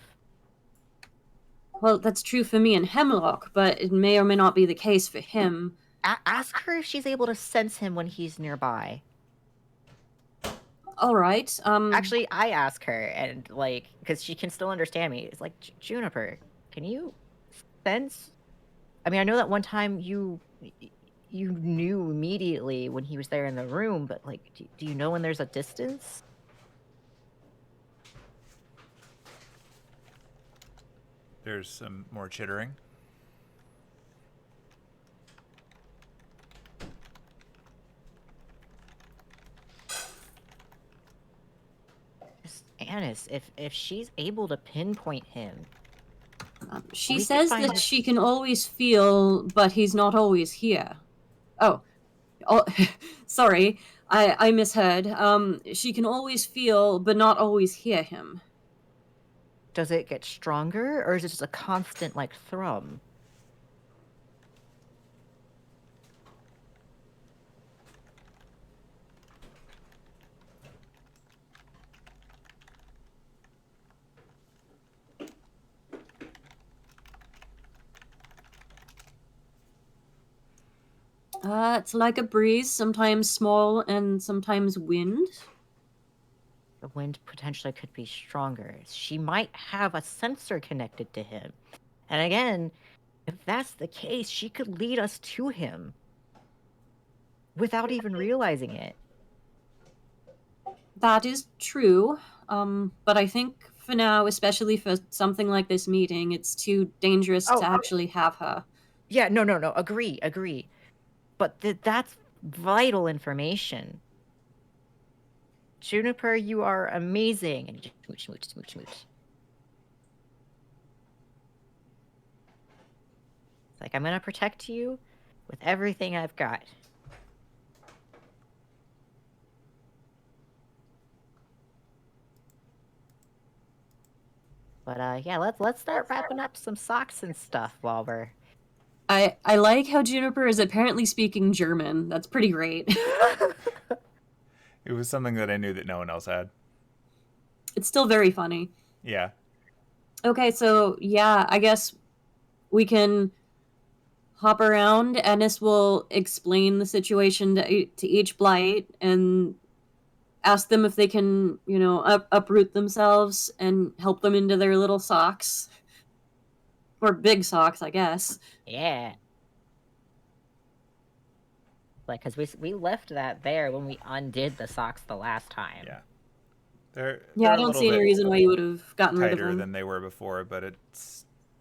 Well, that's true for me in hemlock, but it may or may not be the case for him. Ask her if she's able to sense him when he's nearby. All right. Actually, I ask her, and like, because she can still understand me. It's like, Juniper, can you sense? I mean, I know that one time you knew immediately when he was there in the room, but like, do you know when there's a distance? There's some more chittering. Amiss, if she's able to pinpoint him, she we says could find that she can always feel, but he's not always here. Oh, sorry, I misheard. She can always feel, but not always hear him. does it get stronger, or is it just a constant like thrum? It's like a breeze, sometimes small and sometimes wind. The wind potentially could be stronger. She might have a sensor connected to him. And again, if that's the case, she could lead us to him without even realizing it. That is true, but I think for now, especially for something like this meeting, it's too dangerous to actually have her. Yeah, no, agree. But that's vital information. Juniper, you are amazing. And smooch. It's like, I'm gonna protect you with everything I've got. But yeah, let's start wrapping up some socks and stuff while we're. I like how Juniper is apparently speaking German. That's pretty great. It was something that I knew that no one else had. It's still very funny. Yeah. Okay, so yeah, I guess we can hop around. Ennis will explain the situation to each blight and ask them if they can, uproot themselves and help them into their little socks. Or big socks, I guess. Yeah. Like, because we left that there when we undid the socks the last time. Yeah. They're I don't see any reason why you would have gotten rid of tighter them. than they were before, but it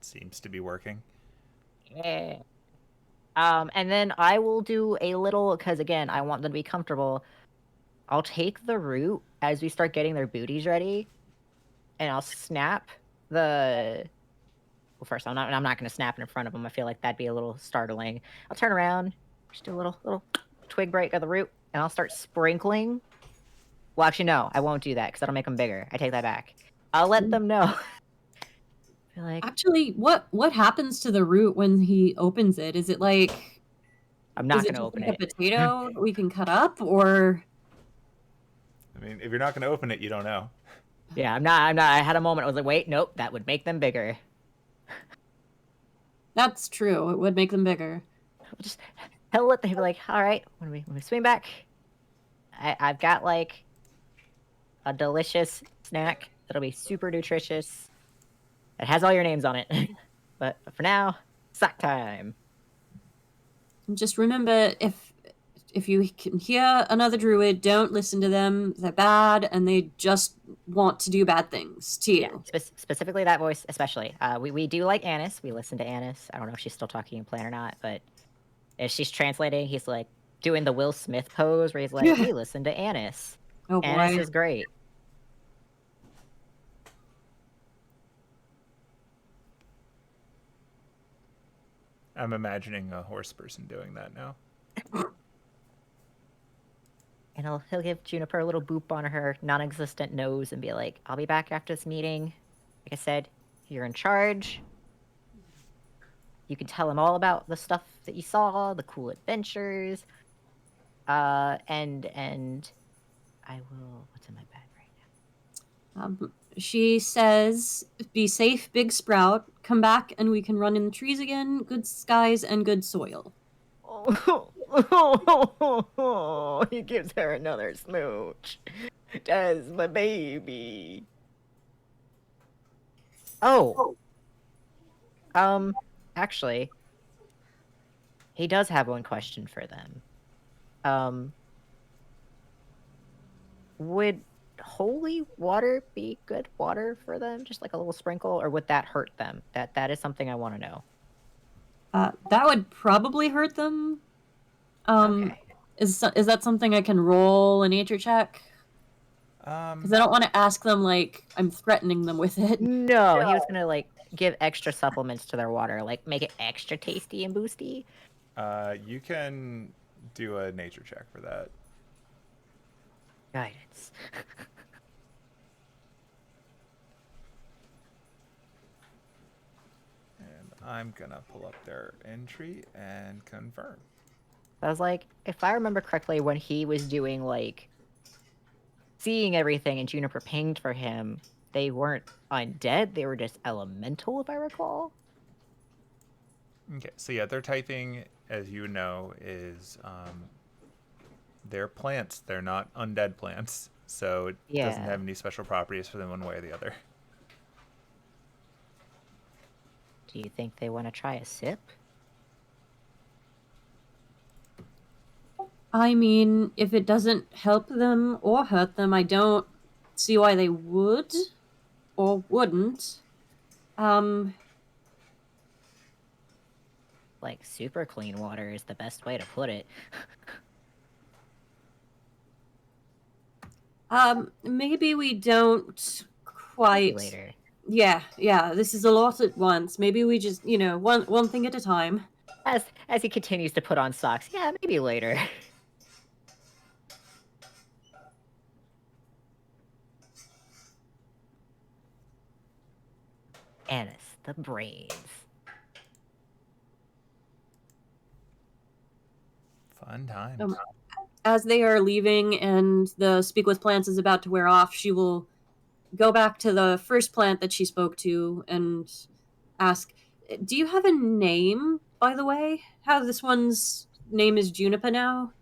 seems to be working. Yeah. And then I will do a little, because again, I want them to be comfortable. I'll take the root as we start getting their booties ready, and I'll snap the. Well, first, I'm not going to snap it in front of them. I feel like that'd be a little startling. I'll turn around, just do a little twig break of the root, and I'll start sprinkling. Well, actually, no, I won't do that because that'll make them bigger. I take that back. I'll let them know. Actually, what happens to the root when he opens it? Is it like I'm not going to open a potato we can cut up, or I mean, if you're not going to open it, you don't know. Yeah, I'm not. I had a moment. I was like, wait, nope, that would make them bigger. That's true. It would make them bigger. Just tell it. They'd be like, all right, when we swing back, I've got like a delicious snack that'll be super nutritious. It has all your names on it. but for now, sock time. And just remember, if you can hear another druid, don't listen to them. They're bad, and they just want to do bad things to you. Yeah, specifically that voice, especially. We do like Annis. We listen to Annis. I don't know if she's still talking in plan or not, but if she's translating, he's like doing the Will Smith pose where he's like, we listen to Annis. Oh boy. Annis is great. I'm imagining a horse person doing that now. And he'll give Juniper a little boop on her non-existent nose and be like, I'll be back after this meeting. Like I said, you're in charge. You can tell him all about the stuff that you saw, the cool adventures. And I will... What's in my bag right now? She says, be safe, Big Sprout. Come back and we can run in the trees again. Good skies and good soil. He gives her another smooch. That's my baby. Oh. Actually, he does have one question for them. Would holy water be good water for them? Just like a little sprinkle, or would that hurt them? That is something I want to know. That would probably hurt them. Okay. Is that something I can roll a nature check? Because I don't want to ask them like I'm threatening them with it. No, he was gonna like give extra supplements to their water, like make it extra tasty and boosty. You can do a nature check for that. Guidance. And I'm gonna pull up their entry and confirm. I was like, if I remember correctly, when he was doing like seeing everything and Juniper pinged for him, they weren't undead, they were just elemental, if I recall. Okay, so yeah, their typing, as you know, is they're plants. They're not undead plants, so it doesn't have any special properties for them one way or the other. Do you think they want to try a sip? I mean, if it doesn't help them or hurt them, I don't see why they would or wouldn't. Like, super clean water is the best way to put it. Maybe we don't quite... Maybe later. Yeah, this is a lot at once. Maybe we just, one thing at a time. As he continues to put on socks, yeah, maybe later. Annis, the brains. Fun times. As they are leaving and the Speak with Plants is about to wear off, she will go back to the first plant that she spoke to and ask, do you have a name, by the way? How this one's name is Juniper now?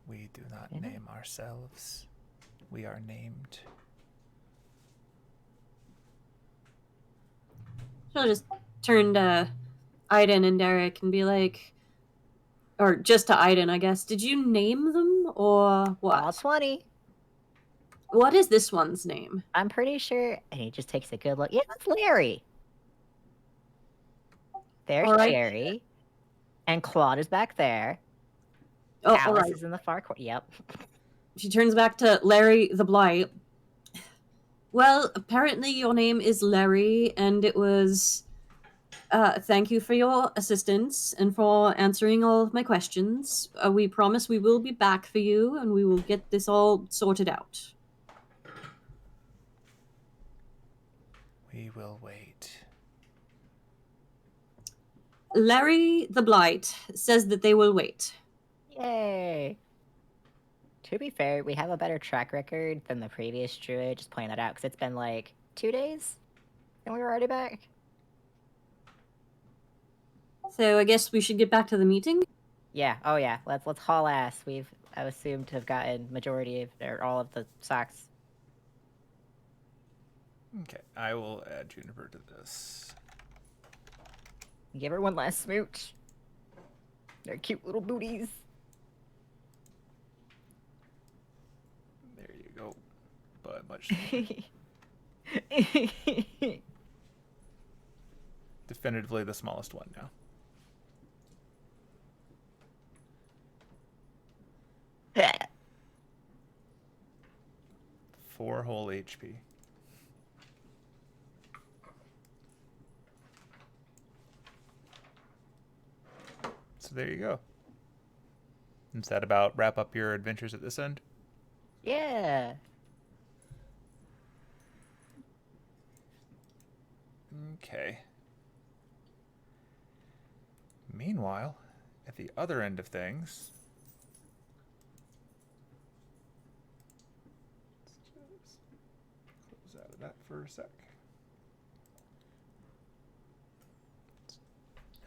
We do not name ourselves. We are named. She'll just turn to Aiden and Derek and be like, or just to Aiden, I guess, did you name them or what? All 20. What is this one's name? I'm pretty sure, and he just takes a good look. Yeah, that's Larry. There's right. Jerry. And Claude is back there. Oh, Alice right. is in the far corner. Yep. She turns back to Larry the Blight. Well, apparently your name is Larry, and it was... thank you for your assistance and for answering all of my questions. We promise we will be back for you, and we will get this all sorted out. We will wait. Larry the Blight says that they will wait. Yay! To be fair, we have a better track record than the previous druid. Just pointing that out because it's been like 2 days, and we were already back. So I guess we should get back to the meeting. Yeah. Oh yeah. Let's haul ass. I assumed to have gotten majority of or all of the socks. Okay, I will add Juniper to this. Give her one last smooch. They're cute little booties. There you go. But much definitively the smallest one now. Four whole HP. So there you go. Does that about wrap up your adventures at this end? Yeah. Okay. Meanwhile, at the other end of things, let's just close out of that for a sec.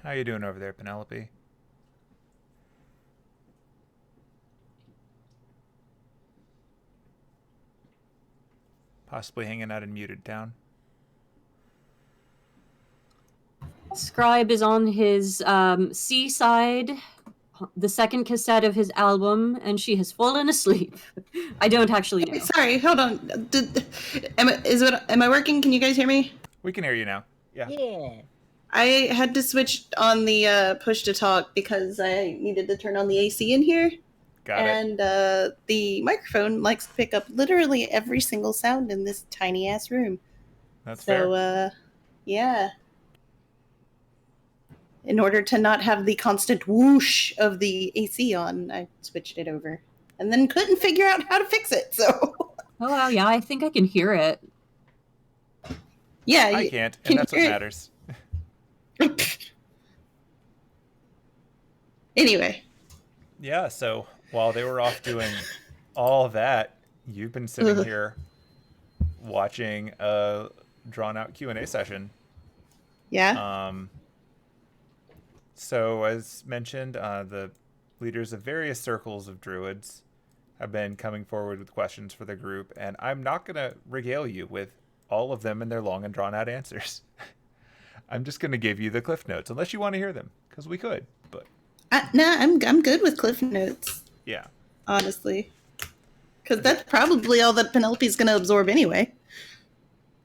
How you doing over there, Penelope? Possibly hanging out in Muted Town. Scribe is on his seaside, the second cassette of his album, and she has fallen asleep. I don't actually know. Sorry, hold on. Am I working? Can you guys hear me? We can hear you now. Yeah. Yeah. I had to switch on the push to talk because I needed to turn on the AC in here. Got it. And the microphone likes to pick up literally every single sound in this tiny ass room. That's fair. So, yeah. In order to not have the constant whoosh of the AC on, I switched it over. And then couldn't figure out how to fix it, so... Oh, wow, yeah, I think I can hear it. Yeah, I can't, and that's what matters. Anyway. Yeah, so while they were off doing all that, you've been sitting here watching a drawn-out Q&A session. Yeah. So as mentioned, the leaders of various circles of druids have been coming forward with questions for the group, and I'm not going to regale you with all of them and their long and drawn-out answers. I'm just going to give you the Cliff Notes, unless you want to hear them, because we could, but... Nah, I'm good with Cliff Notes. Yeah. Honestly. Because that's probably all that Penelope's going to absorb anyway.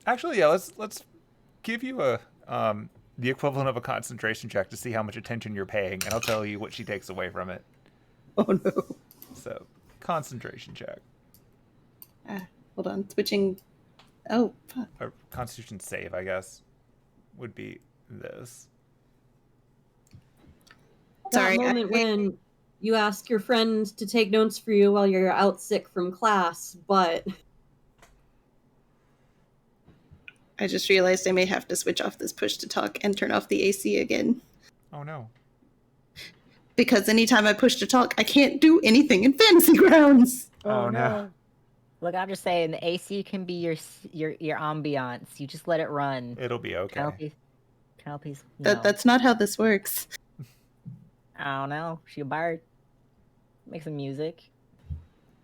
Actually, yeah, let's give you a the equivalent of a concentration check to see how much attention you're paying, and I'll tell you what she takes away from it. Oh, no. So, concentration check. Hold on. Switching... Oh, fuck. Or constitution save, I guess, would be this. Sorry, That moment when you ask your friend to take notes for you while you're out sick from class, but... I just realized I may have to switch off this push to talk and turn off the AC again. Oh, no. Because anytime I push to talk, I can't do anything in Fantasy Grounds. Oh, no. Look, I'm just saying, the AC can be your ambiance. You just let it run. It'll be okay. Penelope's That's not how this works. I don't know. She a bard. Make some music.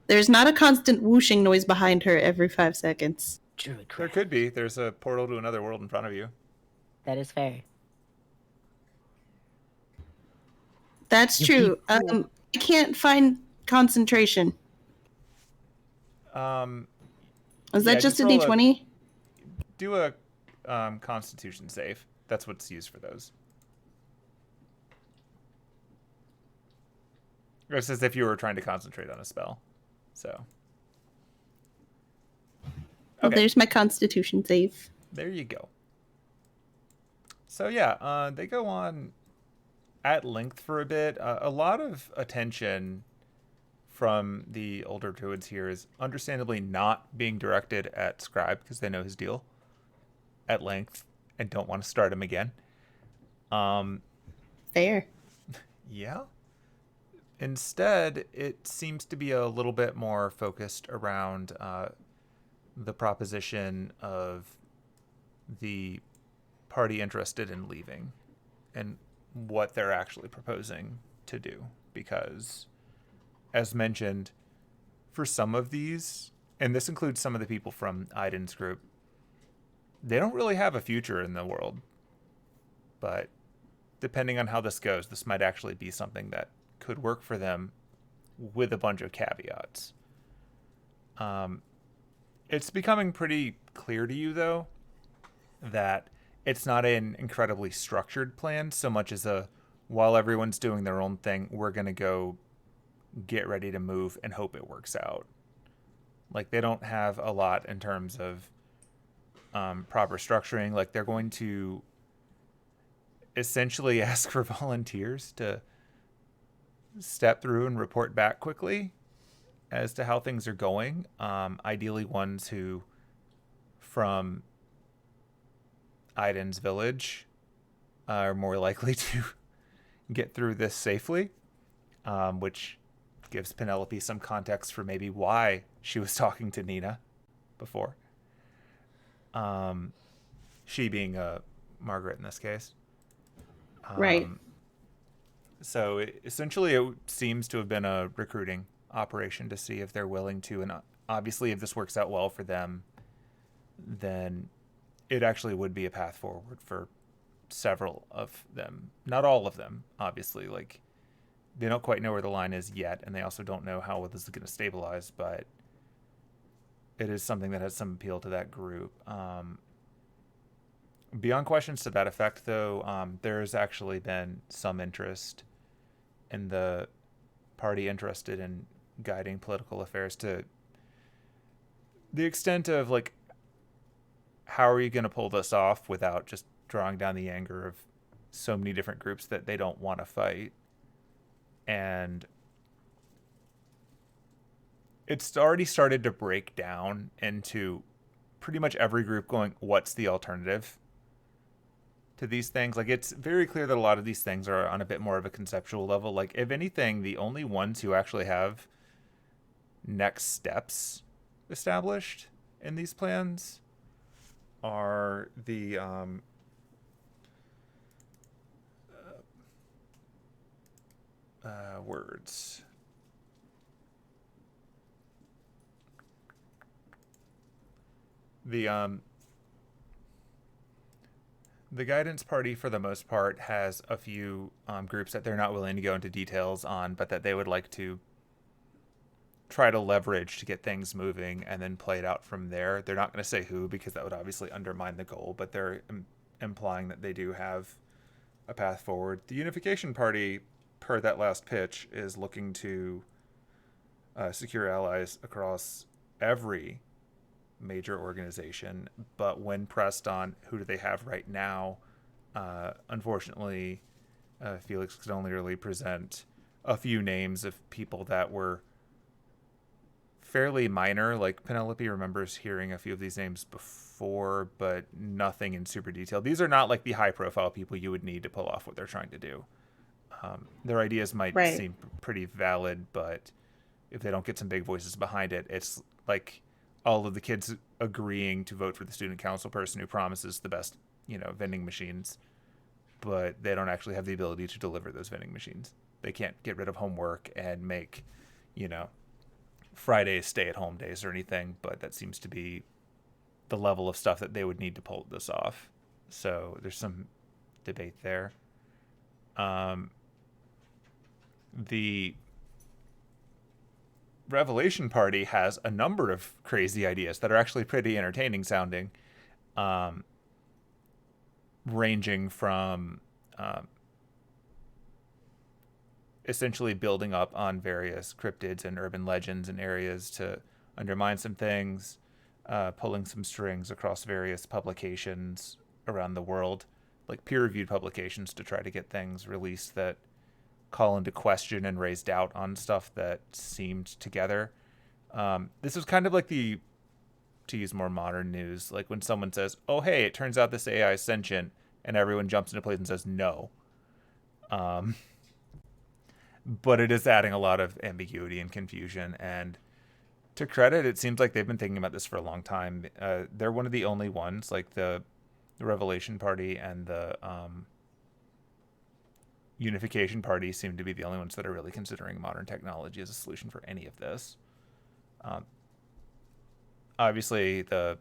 There's not a constant whooshing noise behind her every 5 seconds. Druid There could be. There's a portal to another world in front of you. That is fair. That's true. I can't find concentration. Is that just a D20? Do a constitution save. That's what's used for those. It's as if you were trying to concentrate on a spell. So. Well, Okay. there's my Constitution save. There you go. So yeah, they go on at length for a bit. A lot of attention from the older druids here is understandably not being directed at Scribe because they know his deal at length and don't want to start him again. Fair. Yeah. Instead, it seems to be a little bit more focused around the proposition of the party interested in leaving and what they're actually proposing to do. Because, as mentioned, for some of these, and this includes some of the people from Aiden's group, they don't really have a future in the world. But depending on how this goes, this might actually be something that could work for them with a bunch of caveats. It's becoming pretty clear to you, though, that it's not an incredibly structured plan so much as while everyone's doing their own thing, we're going to go get ready to move and hope it works out. Like, they don't have a lot in terms of proper structuring. Like, they're going to essentially ask for volunteers to step through and report back quickly as to how things are going. Ideally ones who, from Aiden's village, are more likely to get through this safely, which gives Penelope some context for maybe why she was talking to Nina before. She being Margaret in this case. Right. So essentially it seems to have been a recruiting operation to see if they're willing to, and obviously if this works out well for them, then it actually would be a path forward for several of them. Not all of them, obviously. Like, they don't quite know where the line is yet, and they also don't know how this is going to stabilize, but it is something that has some appeal to that group. Beyond questions to that effect, though, there's actually been some interest in the party interested in guiding political affairs to the extent of, like, how are you going to pull this off without just drawing down the anger of so many different groups that they don't want to fight? And it's already started to break down into pretty much every group going, what's the alternative to these things? Like, it's very clear that a lot of these things are on a bit more of a conceptual level. Like, if anything, the only ones who actually have next steps established in these plans are the words. The guidance party, for the most part, has a few groups that they're not willing to go into details on, but that they would like to try to leverage to get things moving and then play it out from there. They're not going to say who, because that would obviously undermine the goal, but they're implying that they do have a path forward. The unification party, per that last pitch, is looking to secure allies across every major organization, but when pressed on who do they have right now, unfortunately, Felix could only really present a few names of people that were fairly minor. Like, Penelope remembers hearing a few of these names before, but nothing in super detail. These are not like the high profile people you would need to pull off what they're trying to do. Their ideas might seem pretty valid, but if they don't get some big voices behind it, it's like all of the kids agreeing to vote for the student council person who promises the best, vending machines, but they don't actually have the ability to deliver those vending machines. They can't get rid of homework and make, Fridays stay-at-home days or anything, but that seems to be the level of stuff that they would need to pull this off. So there's some debate there. The Revelation Party has a number of crazy ideas that are actually pretty entertaining sounding, ranging from essentially building up on various cryptids and urban legends and areas to undermine some things, pulling some strings across various publications around the world, like peer-reviewed publications, to try to get things released that call into question and raise doubt on stuff that seemed together. This is kind of like to use more modern news, like when someone says, oh, hey, it turns out this AI is sentient, and everyone jumps into place and says no. but it is adding a lot of ambiguity and confusion. And to credit, it seems like they've been thinking about this for a long time. They're one of the only ones, like the Revelation Party and the Unification Party seem to be the only ones that are really considering modern technology as a solution for any of this. Obviously, the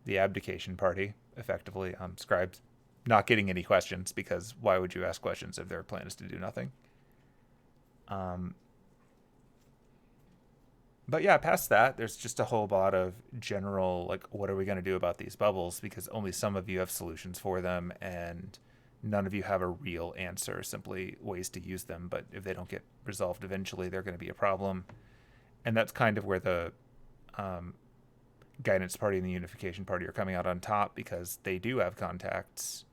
Abdication Party, effectively, Scribes not getting any questions, because why would you ask questions if their plan is to do nothing? But yeah, past that, there's just a whole lot of general, like, what are we going to do about these bubbles? Because only some of you have solutions for them, and none of you have a real answer, simply ways to use them. But if they don't get resolved eventually, they're going to be a problem. And that's kind of where the Guidance Party and the Unification Party are coming out on top, because they do have contacts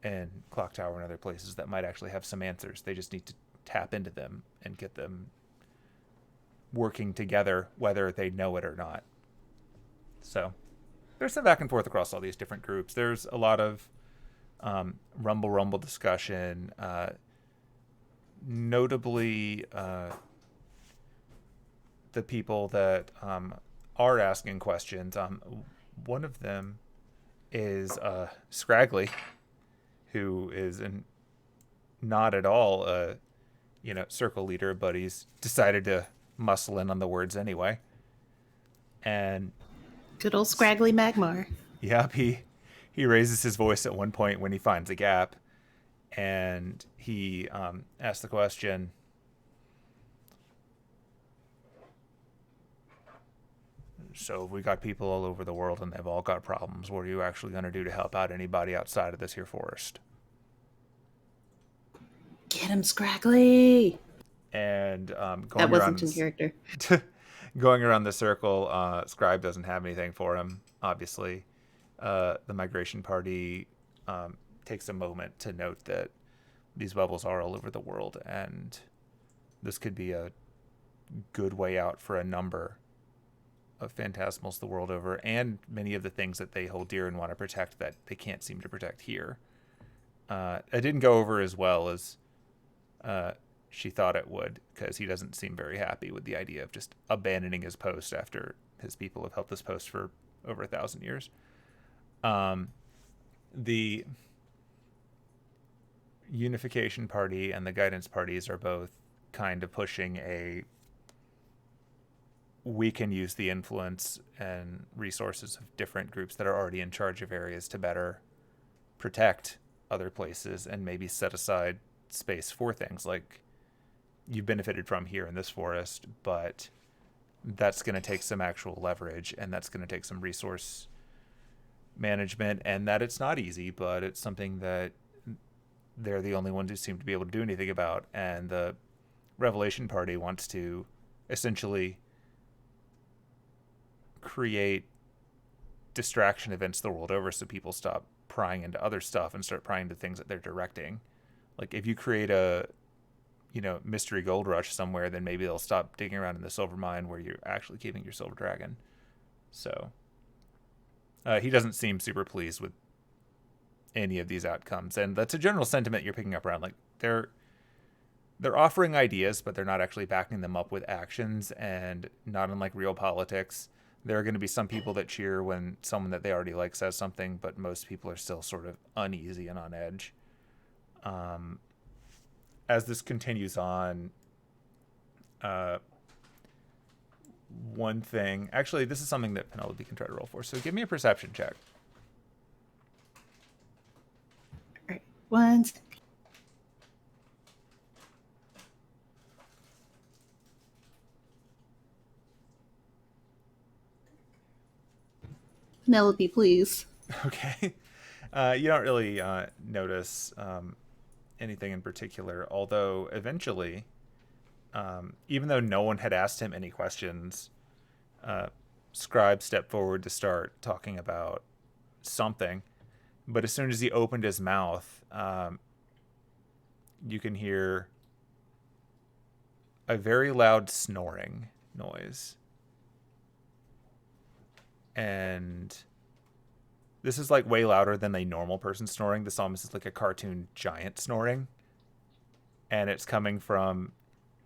in Clock Tower and other places that might actually have some answers. They just need to tap into them and get them working together, whether they know it or not. So there's some back and forth across all these different groups. There's a lot of rumble discussion, notably the people that are asking questions. One of them is Scraggly, who is not at all a circle leader, but he's decided to muscle in on the words anyway. And Good old Scraggly Magmar. Yep, he raises his voice at one point when he finds a gap, and he asks the question, so we got people all over the world and they've all got problems. What are you actually going to do to help out anybody outside of this here forest? Get him, Scraggly! And That wasn't in character. Going around the circle, Scribe doesn't have anything for him, obviously. The Migration Party takes a moment to note that these bubbles are all over the world, and this could be a good way out for a number of phantasmals the world over, and many of the things that they hold dear and want to protect that they can't seem to protect here. It didn't go over as well as she thought it would, because he doesn't seem very happy with the idea of just abandoning his post after his people have held this post for over 1,000 years. The Unification Party and the Guidance Parties are both kind of pushing we can use the influence and resources of different groups that are already in charge of areas to better protect other places, and maybe set aside space for things like you benefited from here in this forest, but that's going to take some actual leverage, and that's going to take some resource management, and that it's not easy, but it's something that they're the only ones who seem to be able to do anything about. And the Revelation Party wants to essentially create distraction events the world over, so people stop prying into other stuff and start prying into things that they're directing. Like, if you create a mystery gold rush somewhere, then maybe they'll stop digging around in the silver mine where you're actually keeping your silver dragon. So he doesn't seem super pleased with any of these outcomes, and that's a general sentiment you're picking up around. Like, they're offering ideas, but they're not actually backing them up with actions. And not unlike real politics, there are going to be some people that cheer when someone that they already like says something, but most people are still sort of uneasy and on edge. As this continues on, one thing... Actually, this is something that Penelope can try to roll for, so give me a perception check. All right, 1 second. Penelope, please. Okay. You don't really notice anything in particular, although eventually, even though no one had asked him any questions, Scribe stepped forward to start talking about something. But as soon as he opened his mouth, you can hear a very loud snoring noise. And this is like way louder than a normal person snoring. This almost is like a cartoon giant snoring. and it's coming from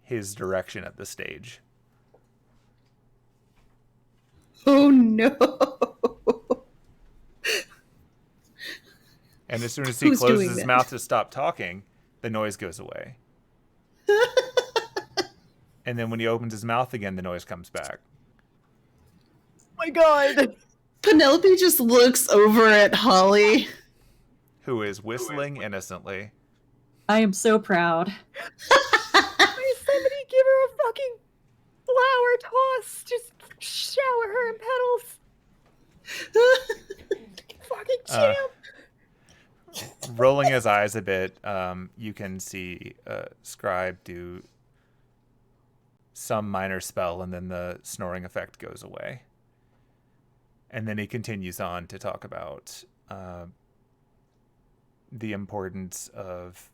his direction at the stage. Oh no. And as soon as he Who's closes doing his that? mouth to stop talking, the noise goes away. And then when he opens his mouth again, the noise comes back. Oh my god! Penelope just looks over at Holly. Who is whistling innocently. I am so proud. Please, somebody give her a fucking flower toss. Just shower her in petals. Fucking champ. Rolling his eyes a bit, you can see Scribe do some minor spell, and then the snoring effect goes away. And then he continues on to talk about the importance of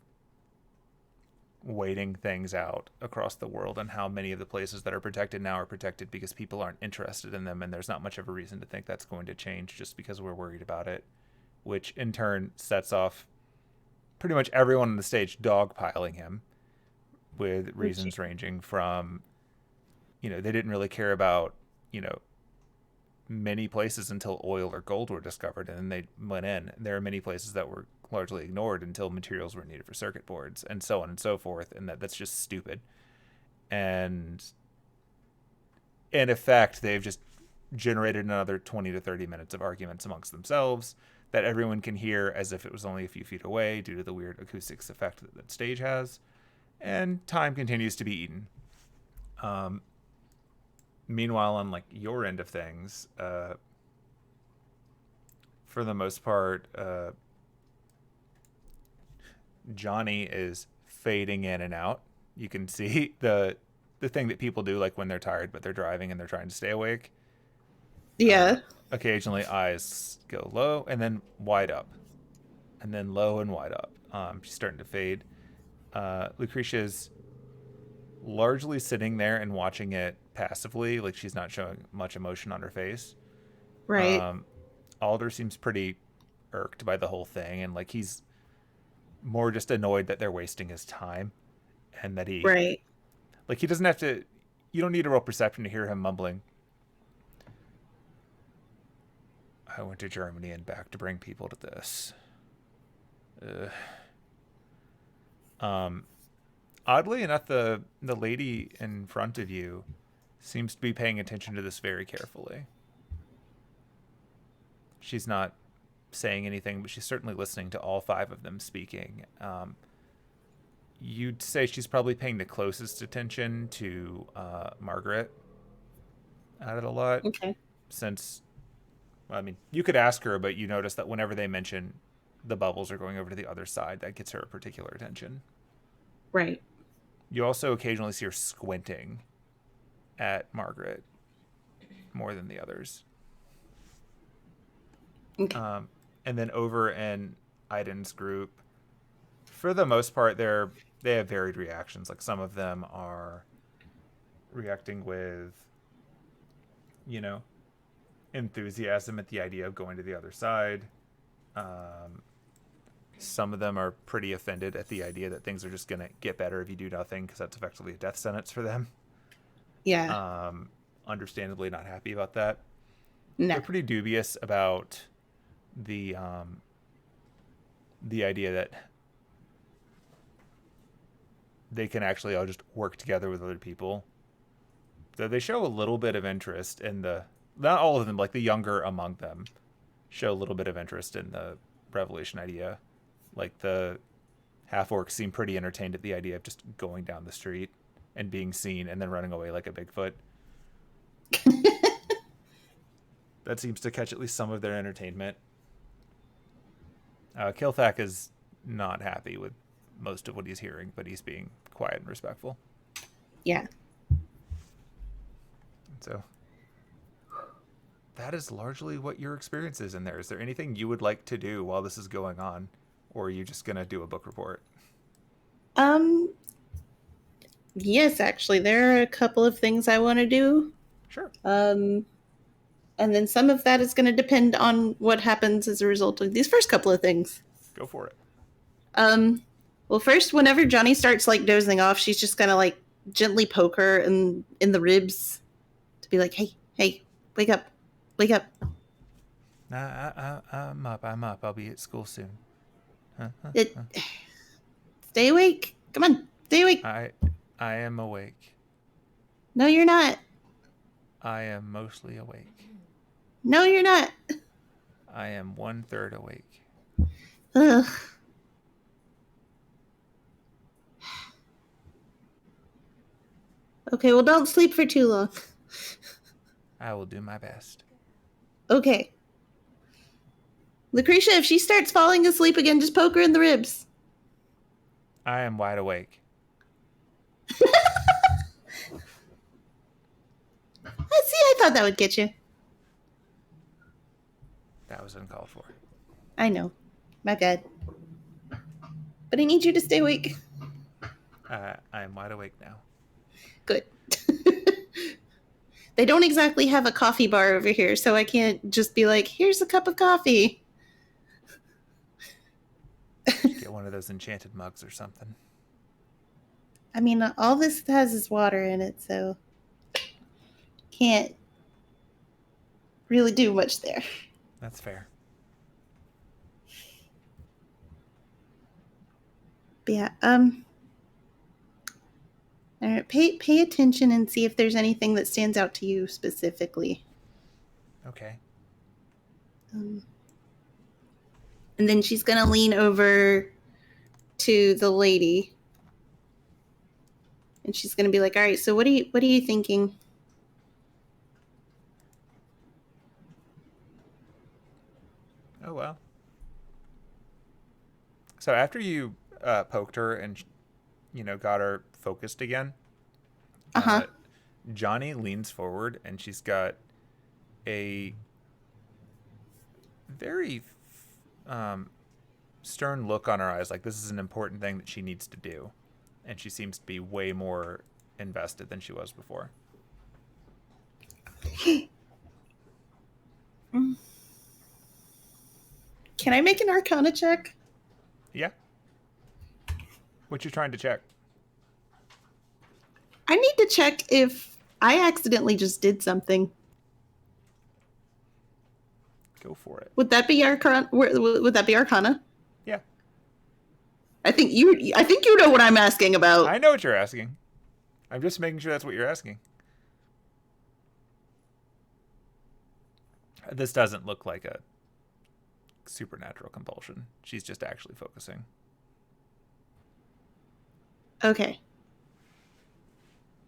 waiting things out across the world, and how many of the places that are protected now are protected because people aren't interested in them, and there's not much of a reason to think that's going to change just because we're worried about it, which in turn sets off pretty much everyone on the stage dogpiling him with reasons ranging from, they didn't really care about, many places until oil or gold were discovered, and then they went in. There are many places that were largely ignored until materials were needed for circuit boards, and so on and so forth, and that's just stupid. And in effect, they've just generated another 20 to 30 minutes of arguments amongst themselves that everyone can hear as if it was only a few feet away due to the weird acoustics effect that the stage has, and time continues to be eaten. Meanwhile, on your end of things, for the most part, Johni is fading in and out. You can see the thing that people do when they're tired but they're driving and they're trying to stay awake. Yeah. Occasionally eyes go low and then wide up, and then low and wide up. She's starting to fade. Lucretia's largely sitting there and watching it passively, she's not showing much emotion on her face. Right. Alder seems pretty irked by the whole thing, and he's more just annoyed that they're wasting his time, and that he Right. he doesn't have to. You don't need a real perception to hear him mumbling, "I went to Germany and back to bring people to this." Oddly enough, the lady in front of you seems to be paying attention to this very carefully. She's not saying anything, but she's certainly listening to all five of them speaking. You'd say she's probably paying the closest attention to Margaret out of the lot. Okay. Since, you could ask her, but you notice that whenever they mention the bubbles are going over to the other side, that gets her particular attention. Right. You also occasionally see her squinting at Margaret more than the others. Okay. And then over in Aiden's group, for the most part, they have varied reactions. Some of them are reacting with, enthusiasm at the idea of going to the other side. Some of them are pretty offended at the idea that things are just going to get better if you do nothing, because that's effectively a death sentence for them. Yeah. Understandably not happy about that. No. They're pretty dubious about the idea that they can actually all just work together with other people. So they show a little bit of interest in not all of them, the younger among them show a little bit of interest in the revelation idea. The half-orcs seem pretty entertained at the idea of just going down the street and being seen and then running away like a Bigfoot. That seems to catch at least some of their entertainment. Kilthak is not happy with most of what he's hearing, but he's being quiet and respectful. Yeah. So that is largely what your experience is in there. Is there anything you would like to do while this is going on? Or are you just going to do a book report? Yes, actually, there are a couple of things I want to do. Sure. And then some of that is going to depend on what happens as a result of these first couple of things. Go for it. Well, first, whenever Johni starts like dozing off, she's just gonna like gently poke her in the ribs to be like, hey, wake up. I'm up. I'll be at school soon. Stay awake. Come on, stay awake. I am awake. No, you're not. I am mostly awake. No, you're not. I am 1/3 awake. Ugh. Okay, well, don't sleep for too long. I will do my best. Okay. Lucretia, if she starts falling asleep again, just poke her in the ribs. I am wide awake. See, I thought that would get you. That was uncalled for. I know. My bad. But I need you to stay awake. I am wide awake now. Good. They don't exactly have a coffee bar over here, so I can't just be like, here's a cup of coffee. Get one of those enchanted mugs or something. I mean, all this has is water in it, so can't really do much there. That's fair. But yeah, all right, pay attention and see if there's anything that stands out to you specifically. Okay. And then she's gonna lean over to the lady, and she's gonna be like, "All right, so what are you thinking?" Oh, well. So after you poked her and, got her focused again, Johni leans forward and she's got a very stern look on her eyes, like this is an important thing that she needs to do. And she seems to be way more invested than she was before. Can I make an Arcana check? Yeah. What you trying to check? I need to check if I accidentally just did something. Go for it. Would that be Arcana? Would that be Arcana? Yeah. I think you know what I'm asking about. I know what you're asking. I'm just making sure that's what you're asking. This doesn't look like a supernatural compulsion. She's just actually focusing. Okay.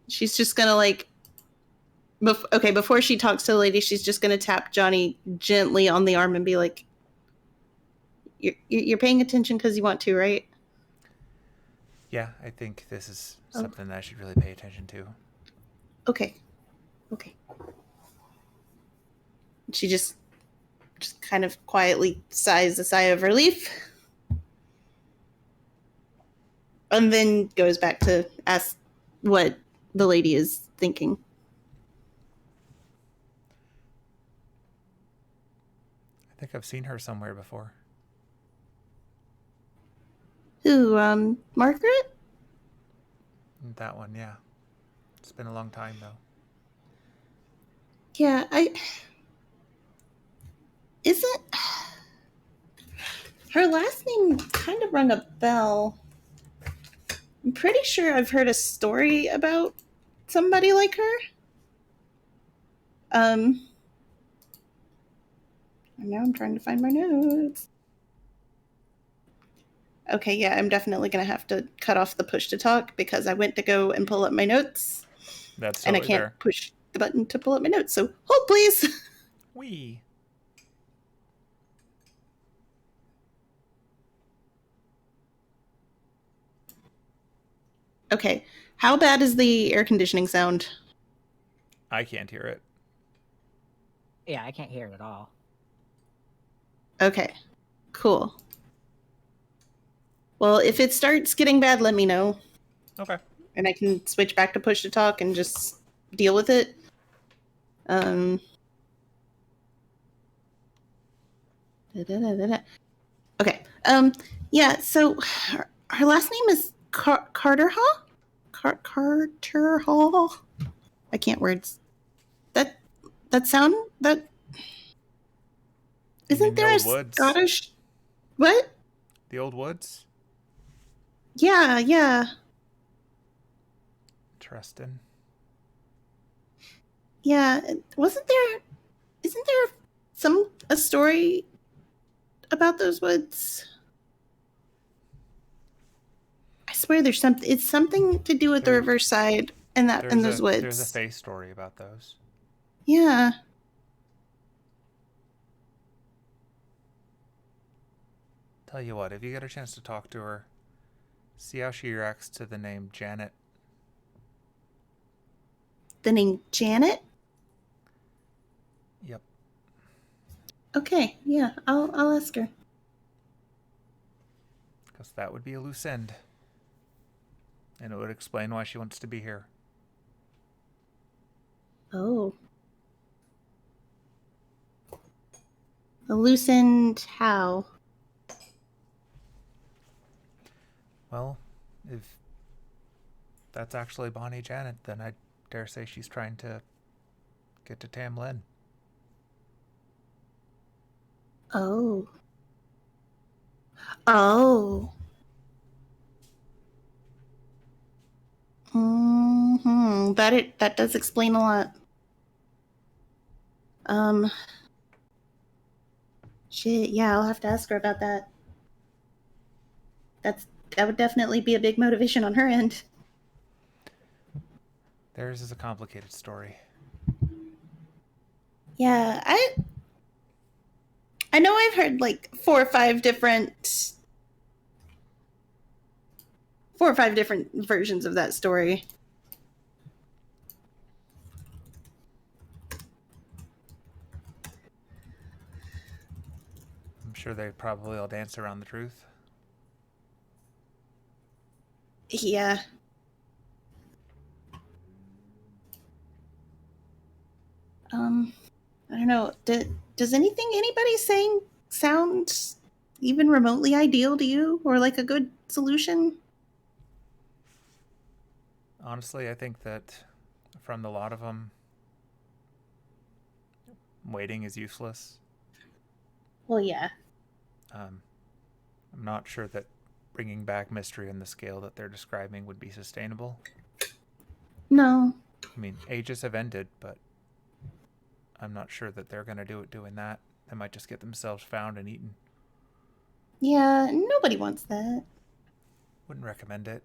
She's just gonna before she talks to the lady, she's just gonna tap Johni gently on the arm and be like, "You're paying attention because you want to, right?" Yeah, I think this is something that I should really pay attention to. Okay. She just kind of quietly sighs a sigh of relief. And then goes back to ask what the lady is thinking. I think I've seen her somewhere before. Who, Margaret? That one, yeah. It's been a long time, though. Yeah, isn't... Her last name kind of rung a bell. I'm pretty sure I've heard a story about somebody like her. Now I'm trying to find my notes. Okay, yeah, I'm definitely going to have to cut off the push to talk because I went to go and pull up my notes. That's and I totally can't push the button to pull up my notes. So hold, please. Wee. Okay, how bad is the air conditioning sound? I can't hear it. Yeah, I can't hear it at all. Okay, cool. Well, if it starts getting bad, let me know. Okay. And I can switch back to push to talk and just deal with it. Okay. Yeah, so Her last name is Carter Hall? Carter Hall? I can't words. That sound... That... Isn't there a Scottish... What? The Old Woods? Yeah. Interesting. Yeah, isn't there a story about those woods? I swear there's something. It's something to do with the reverse side and those woods. There's a face story about those. Yeah. Tell you what, if you get a chance to talk to her, see how she reacts to the name Janet. The name Janet? Yep. Okay, yeah, I'll ask her. Because that would be a loose end. And it would explain why she wants to be here. Oh. A loose end how? Well, if that's actually Bonnie Janet, then I dare say she's trying to get to Tam Lin. Oh. That does explain a lot. Shit, yeah, I'll have to ask her about that. That would definitely be a big motivation on her end. Theirs is a complicated story. Yeah, I know I've heard like 4 or 5 different versions of that story. I'm sure they probably all dance around the truth. Yeah. I don't know. Does anybody saying sound even remotely ideal to you, or like a good solution? Honestly, I think that from the lot of them, waiting is useless. Well, yeah. I'm not sure that bringing back mystery on the scale that they're describing would be sustainable. No. I mean, ages have ended, but I'm not sure that they're going to do it doing that. They might just get themselves found and eaten. Yeah, nobody wants that. Wouldn't recommend it.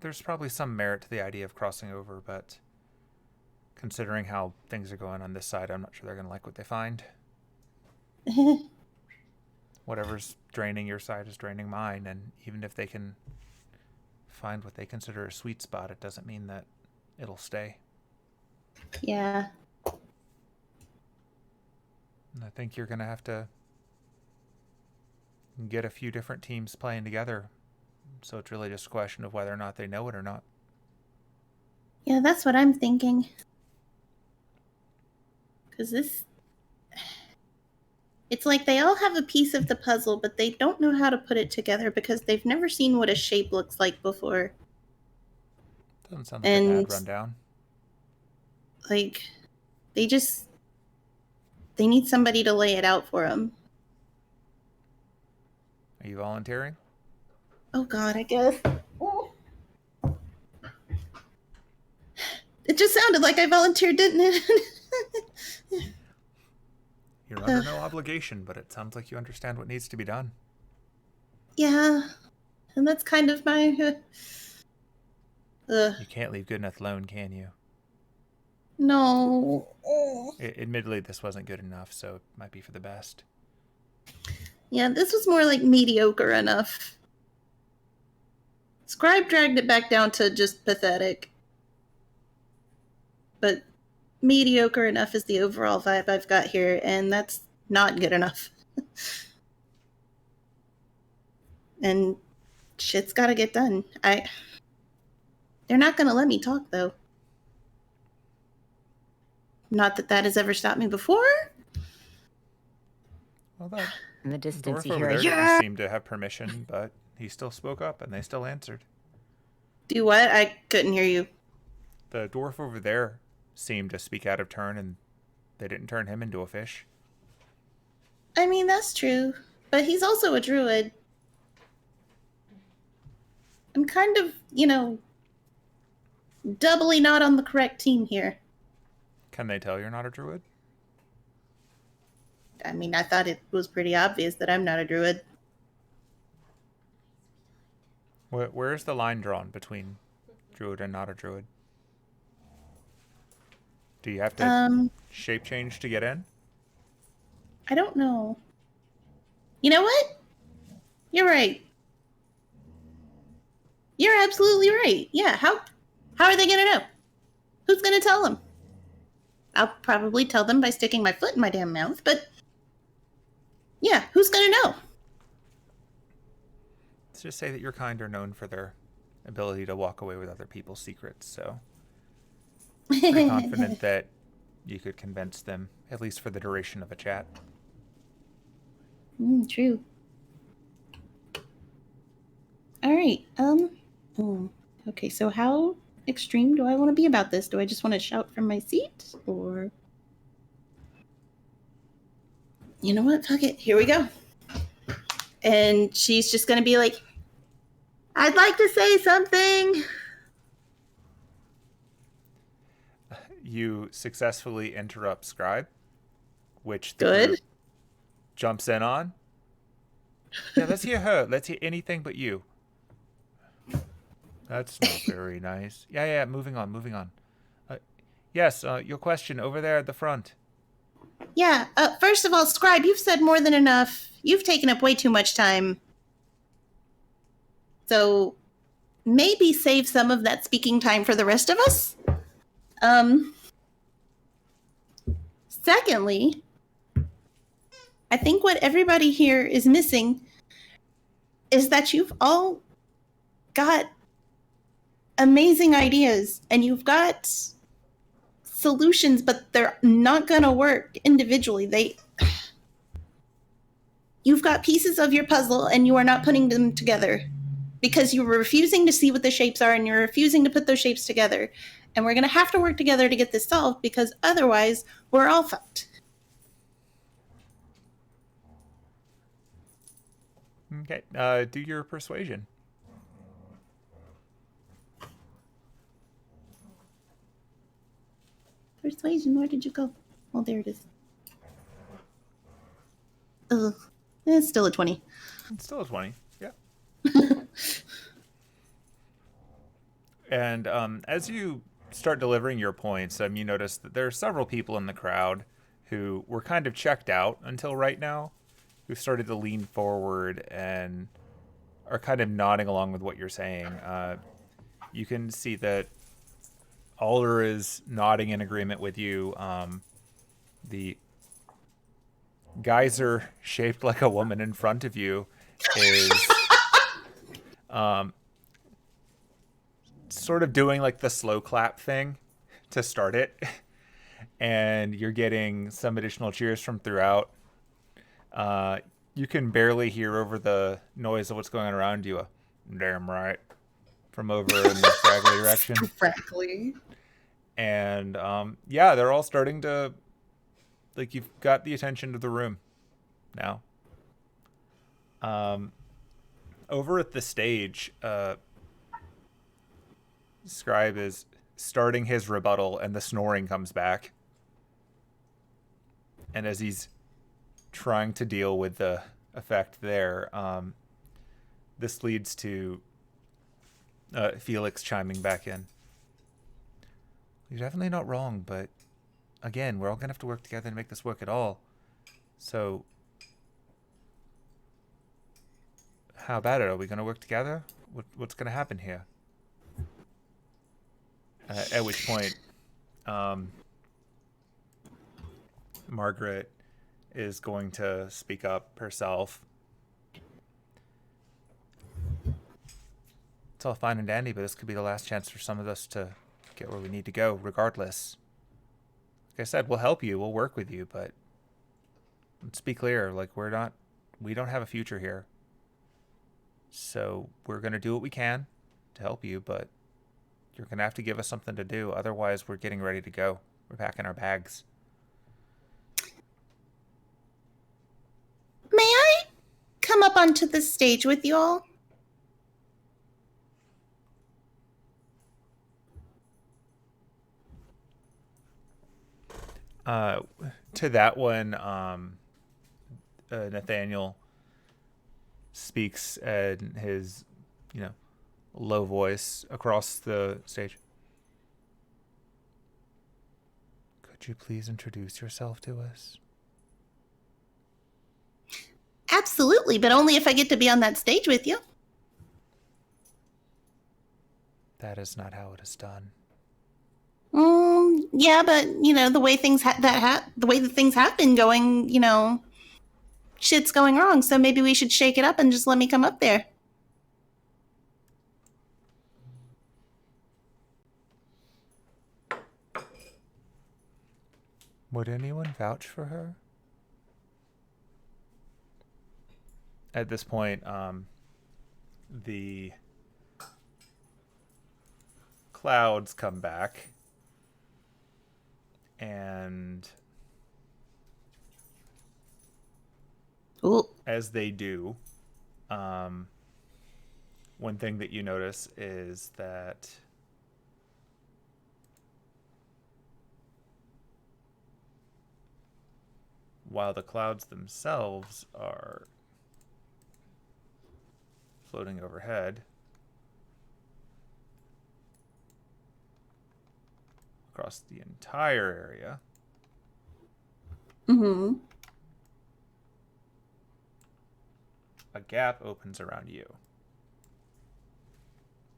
There's probably some merit to the idea of crossing over, but considering how things are going on this side, I'm not sure they're going to like what they find. Whatever's draining your side is draining mine, and even if they can find what they consider a sweet spot, it doesn't mean that it'll stay. Yeah. And I think you're going to have to get a few different teams playing together. So it's really just a question of whether or not they know it or not. Yeah, that's what I'm thinking. Because it's like they all have a piece of the puzzle, but they don't know how to put it together because they've never seen what a shape looks like before. Doesn't sound like a bad rundown. Like, they need somebody to lay it out for them. Are you volunteering? Oh God, I guess. Oh. It just sounded like I volunteered, didn't it? You're under no obligation, but it sounds like you understand what needs to be done. Yeah, and that's kind of my... You can't leave Goodenough alone, can you? No. Admittedly, this wasn't good enough, so it might be for the best. Yeah, this was more like mediocre enough. Scribe dragged it back down to just pathetic. But mediocre enough is the overall vibe I've got here, and that's not good enough. And shit's gotta get done. They're not gonna let me talk, though. Not that has ever stopped me before. Well, that In the The distance, dwarf you over hear there a didn't yeah. seem to have permission, but he still spoke up, and they still answered. Do what? I couldn't hear you. The dwarf over there seemed to speak out of turn, and they didn't turn him into a fish. I mean, that's true. But he's also a druid. I'm kind of, doubly not on the correct team here. Can they tell you're not a druid? I mean, I thought it was pretty obvious that I'm not a druid. Where's the line drawn between druid and not a druid? Do you have to shape change to get in? I don't know. You know what? You're right. You're absolutely right. Yeah, how are they gonna know? Who's gonna tell them? I'll probably tell them by sticking my foot in my damn mouth, but yeah, who's gonna know? Let's just say that your kind are known for their ability to walk away with other people's secrets, so pretty confident that you could convince them, at least for the duration of a chat. True. All right. Okay, so how extreme do I want to be about this? Do I just want to shout from my seat, or you know what? Fuck it. Here we go. And she's just gonna be like, "I'd like to say something." You successfully interrupt Scribe, which the Good. group jumps in on. Yeah, let's hear her. Let's hear anything but you. That's not very nice. Yeah, moving on. Yes, your question over there at the front. Yeah. First of all, Scribe, you've said more than enough. You've taken up way too much time. So maybe save some of that speaking time for the rest of us. Secondly, I think what everybody here is missing is that you've all got amazing ideas and you've got solutions, but they're not gonna work individually. You've got pieces of your puzzle and you are not putting them together because you're refusing to see what the shapes are and you're refusing to put those shapes together. And we're gonna have to work together to get this solved because otherwise we're all fucked. Okay, do your persuasion. Persuasion, where did you go? Oh, there it is. Ugh. It's still a 20. It's still a 20, yeah. And as you start delivering your points, you notice that there are several people in the crowd who were kind of checked out until right now, who started to lean forward and are kind of nodding along with what you're saying. You can see that Alder is nodding in agreement with you. The geyser shaped like a woman in front of you is sort of doing like the slow clap thing to start it. And you're getting some additional cheers from throughout. You can barely hear over the noise of what's going on around you. Damn right. From over in the Fragley direction. Frankly. And yeah, they're all starting to, like, you've got the attention of the room now. Over at the stage, Scribe is starting his rebuttal and the snoring comes back. And as he's trying to deal with the effect there, this leads to Felix chiming back in. You're definitely not wrong, but again, we're all going to have to work together to make this work at all. So, how about it? Are we going to work together? What's going to happen here? At which point, Margaret is going to speak up herself. It's all fine and dandy, but this could be the last chance for some of us to get where we need to go, regardless. Like I said, we'll help you, we'll work with you, but let's be clear, like, we're not we don't have a future here. So we're going to do what we can to help you, but you're going to have to give us something to do. Otherwise, we're getting ready to go. We're packing our bags. May I come up onto the stage with you all? To that one, Nathaniel speaks in his, low voice across the stage. Could you please introduce yourself to us? Absolutely, but only if I get to be on that stage with you. That is not how it is done. Yeah, but the way things the way that things have been going, shit's going wrong. So maybe we should shake it up and just let me come up there. Would anyone vouch for her? At this point, the clouds come back, and as they do, one thing that you notice is that while the clouds themselves are floating overhead, across the entire area, a gap opens around you.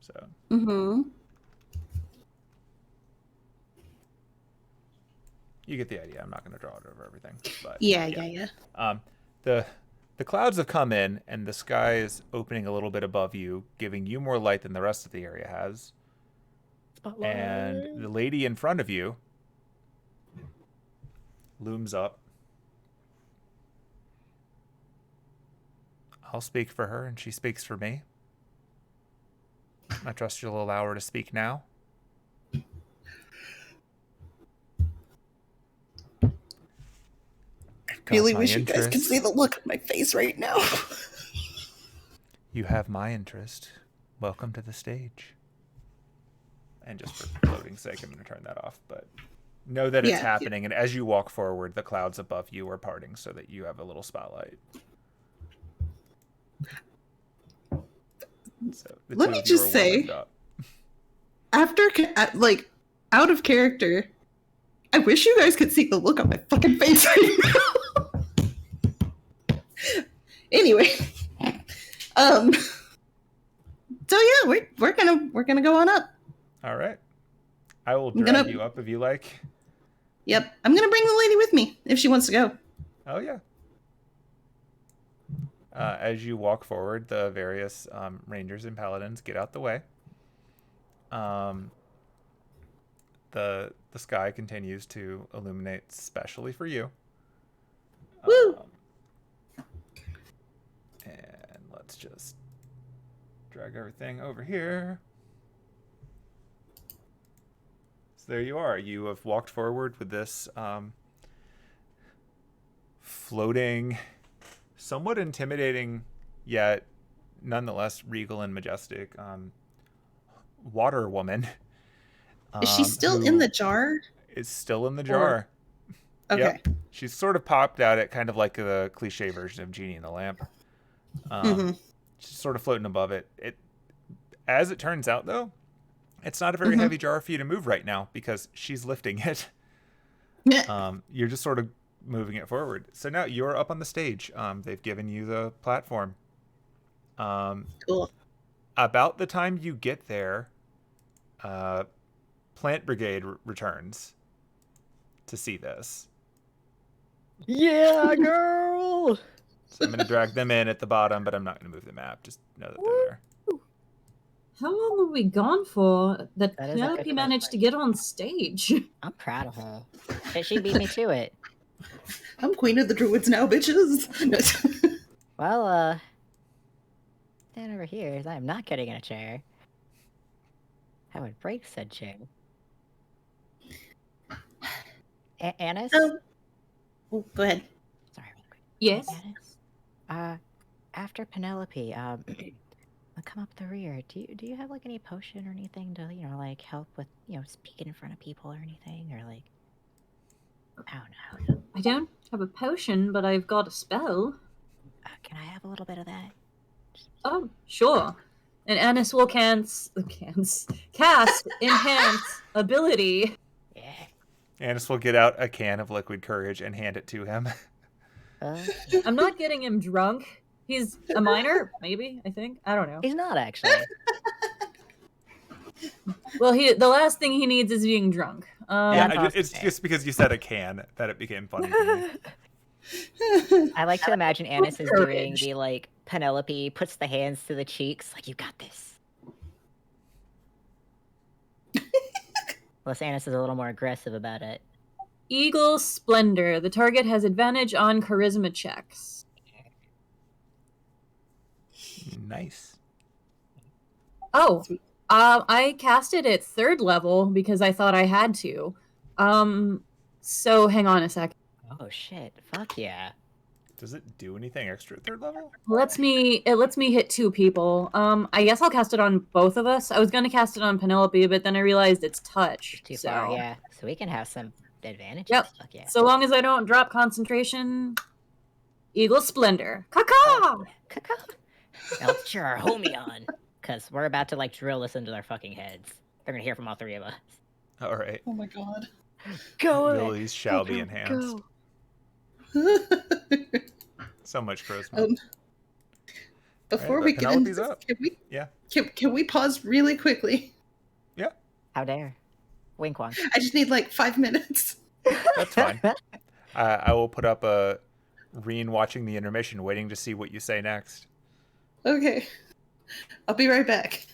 So you get the idea. I'm not going to draw it over everything, but Yeah. The clouds have come in, and the sky is opening a little bit above you, giving you more light than the rest of the area has. Spotlight. And the lady in front of you looms up. I'll speak for her, and she speaks for me. I trust you'll allow her to speak now. Really wish you guys could see the look on my face right now. You have my interest. Welcome to the stage. And just for floating's sake, I'm going to turn that off. But know that it's happening. And as you walk forward, the clouds above you are parting so that you have a little spotlight. So let me just say, after out of character, I wish you guys could see the look on my fucking face right now. Anyway, so yeah, we're gonna go on up. All right, I will drag you up if you like. Yep, I'm gonna bring the lady with me if she wants to go. Oh yeah. As you walk forward, the various rangers and paladins get out the way. The sky continues to illuminate specially for you. Woo! And let's just drag everything over here. So there you are. You have walked forward with this floating, somewhat intimidating, yet nonetheless regal and majestic water woman. Is she still in the jar? Is still in the jar. Okay. Yep. She's sort of popped out at kind of like the cliche version of Genie in the Lamp. She's sort of floating above it. As it turns out, though, it's not a very heavy jar for you to move right now because she's lifting it. You're just sort of moving it forward. So now you're up on the stage. They've given you the platform. Cool. About the time you get there, Plant Brigade returns to see this. Yeah, girl! So I'm going to drag them in at the bottom, but I'm not going to move the map. Just know that they're there. How long were we gone for that That is a Penelope good managed to question. get on stage? I'm proud of her. She beat me to it. I'm queen of the druids now, bitches. Well, stand over here, as I am not getting in a chair. I would break said chair. Annis? Oh, go ahead. Sorry, real quick. Yes. Annis? After Penelope, I'll come up the rear. Do you have like any potion or anything to, like help with, speaking in front of people or anything? Or like, I don't know. I don't have a potion, but I've got a spell. Can I have a little bit of that? Oh, sure. And Annis will cast enhance ability. Yeah. Annis will get out a can of liquid courage and hand it to him. I'm not getting him drunk. He's a minor, maybe, I think. I don't know. He's not actually. Well, the last thing he needs is being drunk. It's just because you said a can that it became funny to me. I like to imagine Annis is doing the like Penelope puts the hands to the cheeks, like you got this. Unless Annis is a little more aggressive about it. Eagle Splendor. The target has advantage on charisma checks. Nice. Oh, I cast it at 3rd level because I thought I had to. So hang on a sec. Oh shit! Fuck yeah! Does it do anything extra at 3rd level? It lets me hit 2 people. I guess I'll cast it on both of us. I was gonna cast it on Penelope, but then I realized it's touch. Too far, yeah. So we can have some advantages. Yep. Fuck yeah. So long as I don't drop concentration. Eagle Splendor. Caw-caw! Caw-caw. Now let's cheer our homie on, cause we're about to like drill this into their fucking heads. They're gonna hear from all 3 of us. All right. Oh my god. Go Abilities shall be enhanced. So much charisma. Before Right, we get into Penelope's this, up. can we pause really quickly? Yeah. How dare? Wink wonk. I just need like 5 minutes. That's fine. I will put up a Reen watching the intermission, waiting to see what you say next. Okay. I'll be right back.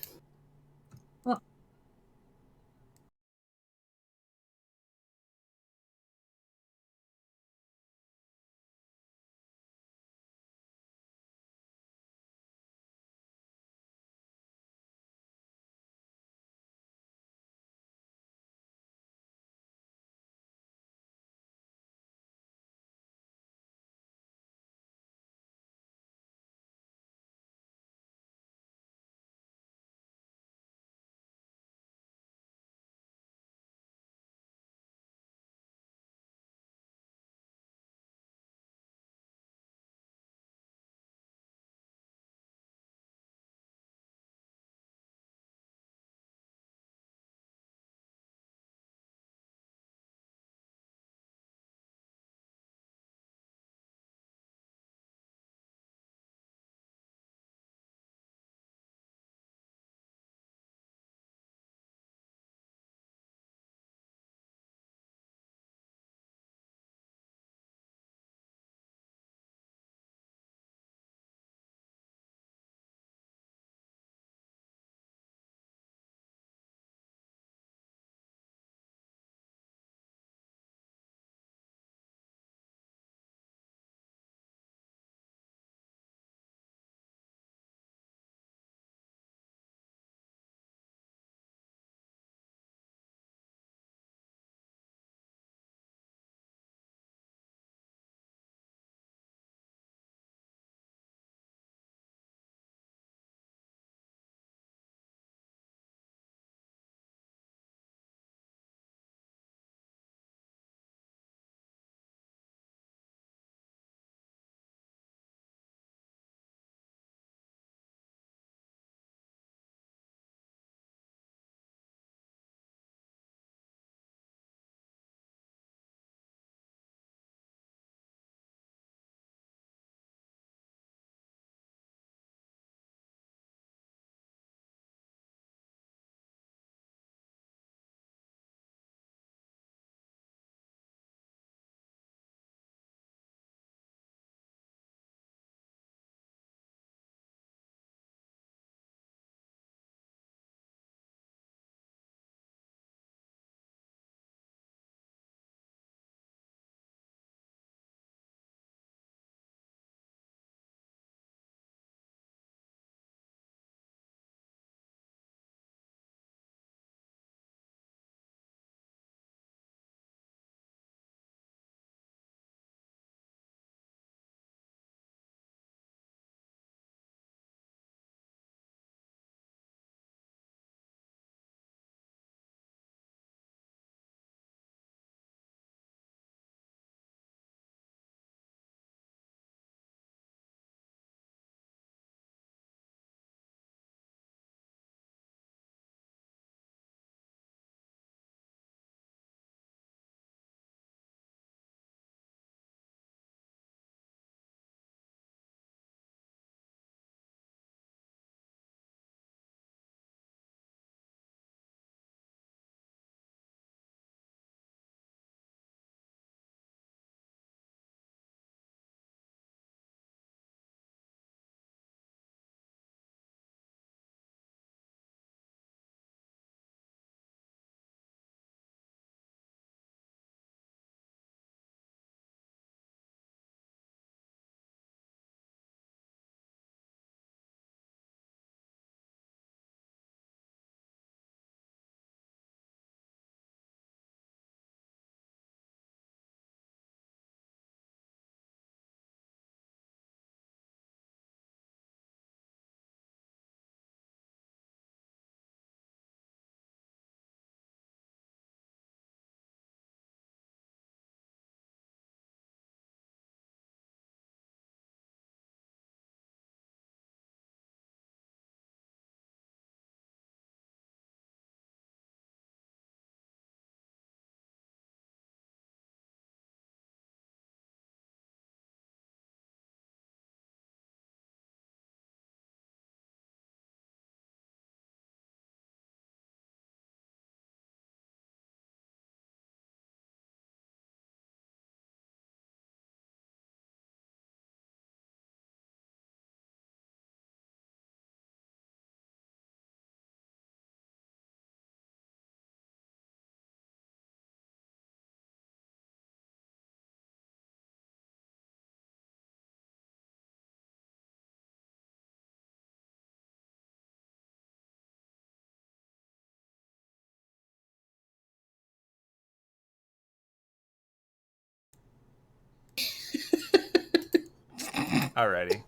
Alrighty.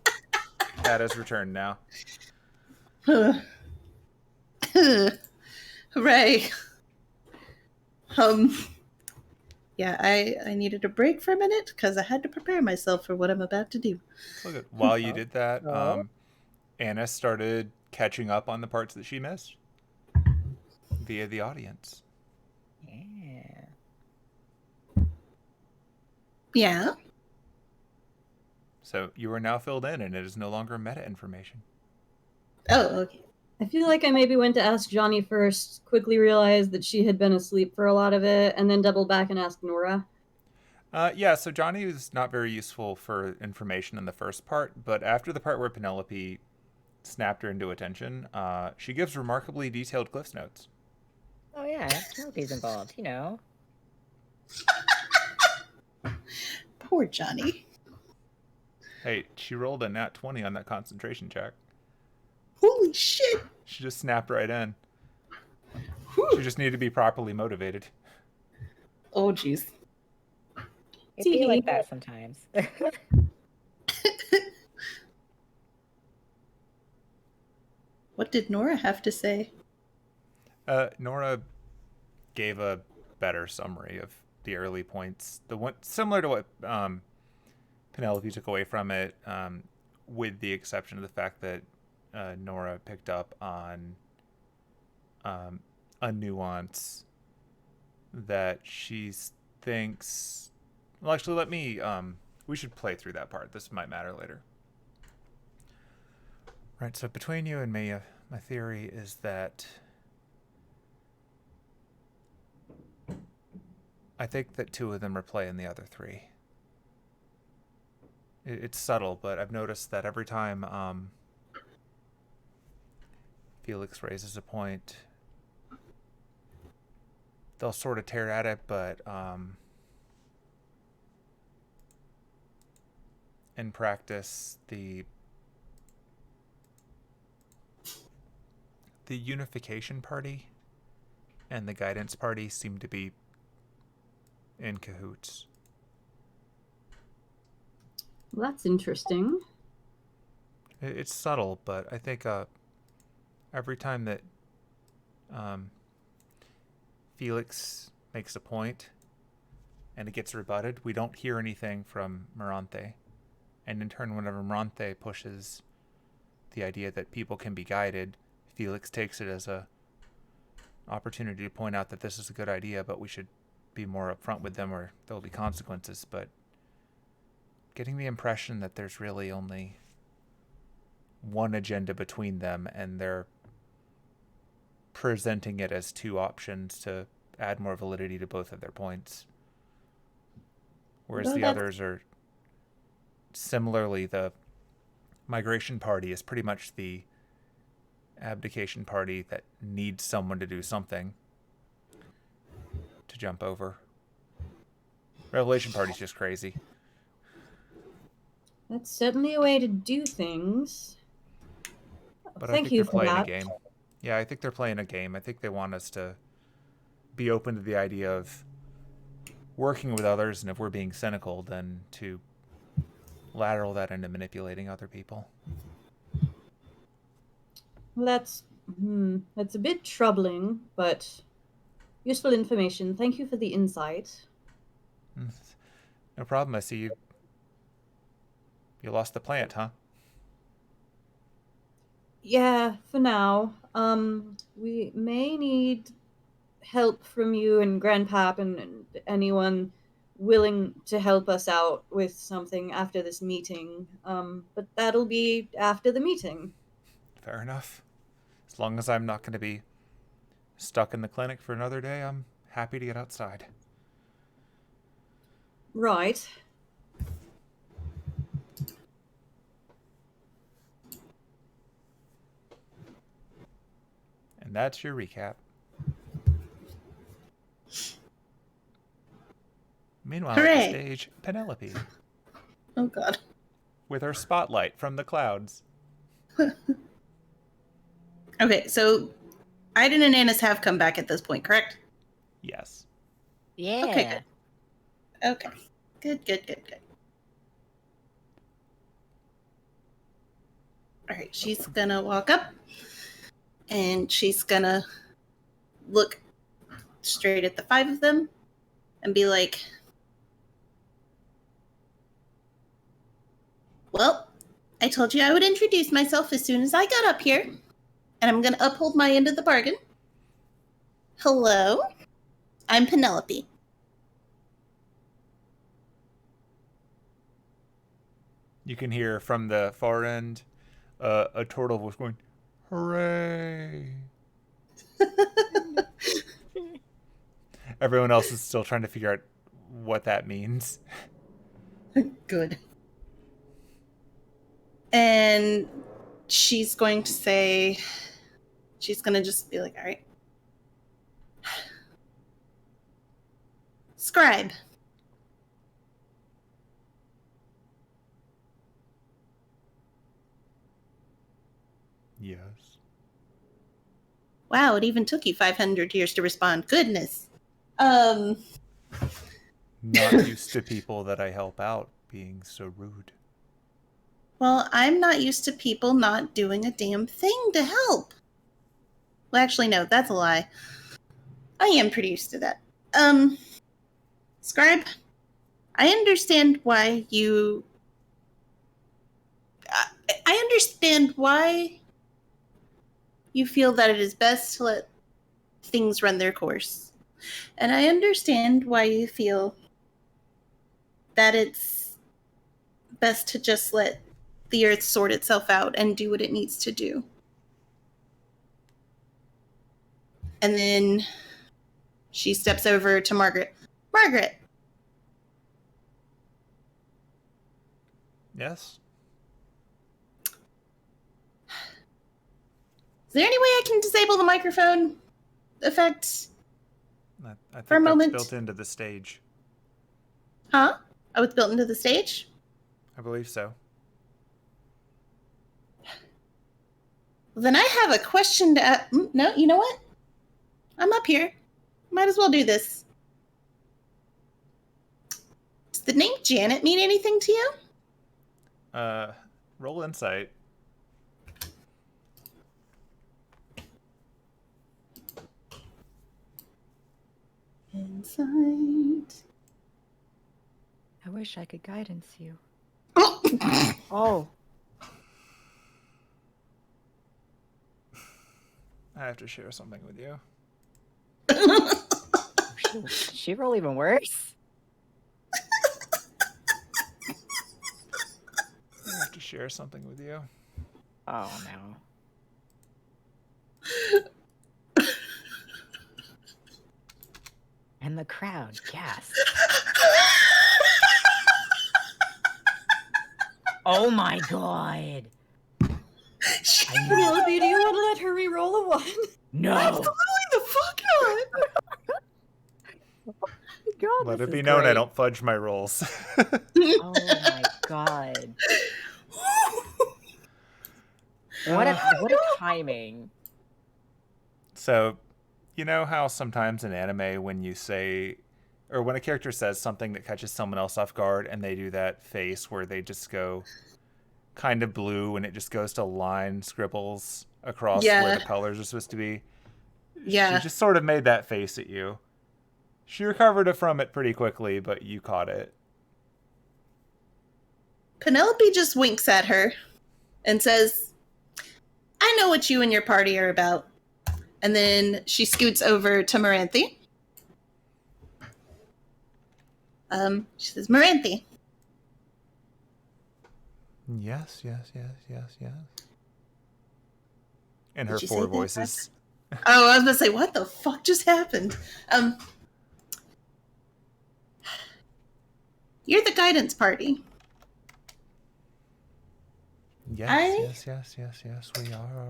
Cat has returned now. Hooray. Yeah, I needed a break for a minute because I had to prepare myself for what I'm about to do. Look at while you did that, Oh. Anna started catching up on the parts that she missed via the audience. Yeah. Yeah. So you are now filled in, and it is no longer meta information. Oh, okay. I feel like I maybe went to ask Johni first, quickly realized that she had been asleep for a lot of it, and then double back and ask Nora. Yeah, so Johni was not very useful for information in the first part, but after the part where Penelope snapped her into attention, she gives remarkably detailed Cliff's Notes. Oh yeah, Penelope's involved, you know. Poor Johnny. Hey, she rolled a nat 20 on that concentration check. Holy shit. She just snapped right in. Whew. She just needed to be properly motivated. Oh, jeez. It'd be like that sometimes. What did Nora have to say? Nora gave a better summary of the early points. The one similar to what Penelope took away from it, with the exception of the fact that Nora picked up on a nuance that she thinks. Well, actually, let me. We should play through that part. This might matter later. Right. So between you and me, my theory is that I think that two of them are playing the other three. It's subtle, but I've noticed that every time Felix raises a point, they'll sort of tear at it, but in practice, the unification party and the guidance party seem to be in cahoots. Well, that's interesting. It's subtle, but I think every time that Felix makes a point and it gets rebutted, we don't hear anything from Moranthe. And in turn, whenever Moranthe pushes the idea that people can be guided, Felix takes it as a opportunity to point out that this is a good idea, but we should be more upfront with them or there'll be consequences. But getting the impression that there's really only one agenda between them and they're presenting it as two options to add more validity to both of their points. Whereas the others are similarly, the migration party is pretty much the abdication party that needs someone to do something to jump over. Revelation party's just crazy. That's certainly a way to do things. But Thank I think you they're for playing that. a game. Yeah, I think they're playing a game. I think they want us to be open to the idea of working with others, and if we're being cynical, then to lateral that into manipulating other people. Well, that's a bit troubling, but useful information. Thank you for the insight. No problem. I see you lost the plant, huh? Yeah, for now. We may need help from you and Grandpap and anyone willing to help us out with something after this meeting. But that'll be after the meeting. Fair enough. As long as I'm not going to be stuck in the clinic for another day, I'm happy to get outside. Right. And that's your recap. Meanwhile, Hooray. on the stage, Penelope, Oh, God. with her spotlight from the clouds. Okay, so Aiden and Annis have come back at this point, correct? Yes. Yeah. Okay, good. Okay. Good. right, she's gonna walk up and she's gonna look straight at the 5 of them and be like, well, I told you I would introduce myself as soon as I got up here, and I'm gonna uphold my end of the bargain. Hello, I'm Penelope. You can hear from the far end a turtle voice going, "Hooray!" Everyone else is still trying to figure out what that means. Good. And she's going to say, she's going to just be like, all right. Scribe. Yes. Wow, it even took you 500 years to respond. Goodness. Not used to people that I help out being so rude. Well, I'm not used to people not doing a damn thing to help. Well, actually, no, that's a lie. I am pretty used to that. Scribe, I understand why you... I understand why you feel that it is best to let things run their course. And I understand why you feel that it's best to just let the earth sort itself out and do what it needs to do. And then she steps over to Margaret. Margaret! Yes? Is there any way I can disable the microphone effect? I think For a that's moment. built into the stage. Huh? Oh, it's built into the stage? I believe so. Then I have a question to ask. No, you know what? I'm up here. Might as well do this. Does the name Janet mean anything to you? Roll insight. Insight. I wish I could guidance you. Oh! Oh. I have to share something with you. She roll even worse? I have to share something with you. Oh no. And the crowd gasped. Oh my god. Penelope, do you want to let her re-roll a 1? No. Absolutely the fuck God, Let this it be is known I great. don't fudge my rolls. Oh my god. What a timing. So, you know how sometimes in anime when you say, or when a character says something that catches someone else off guard and they do that face where they just go kind of blue and it just goes to line scribbles across where the colors are supposed to be? Yeah. She just sort of made that face at you. She recovered from it pretty quickly, but you caught it. Penelope just winks at her and says, I know what you and your party are about. And then she scoots over to Maranthe. She says, Maranthe. Yes. In her Did you say 4 that voices. Oh, I was going to say, what the fuck just happened? You're the guidance party. Yes, we are.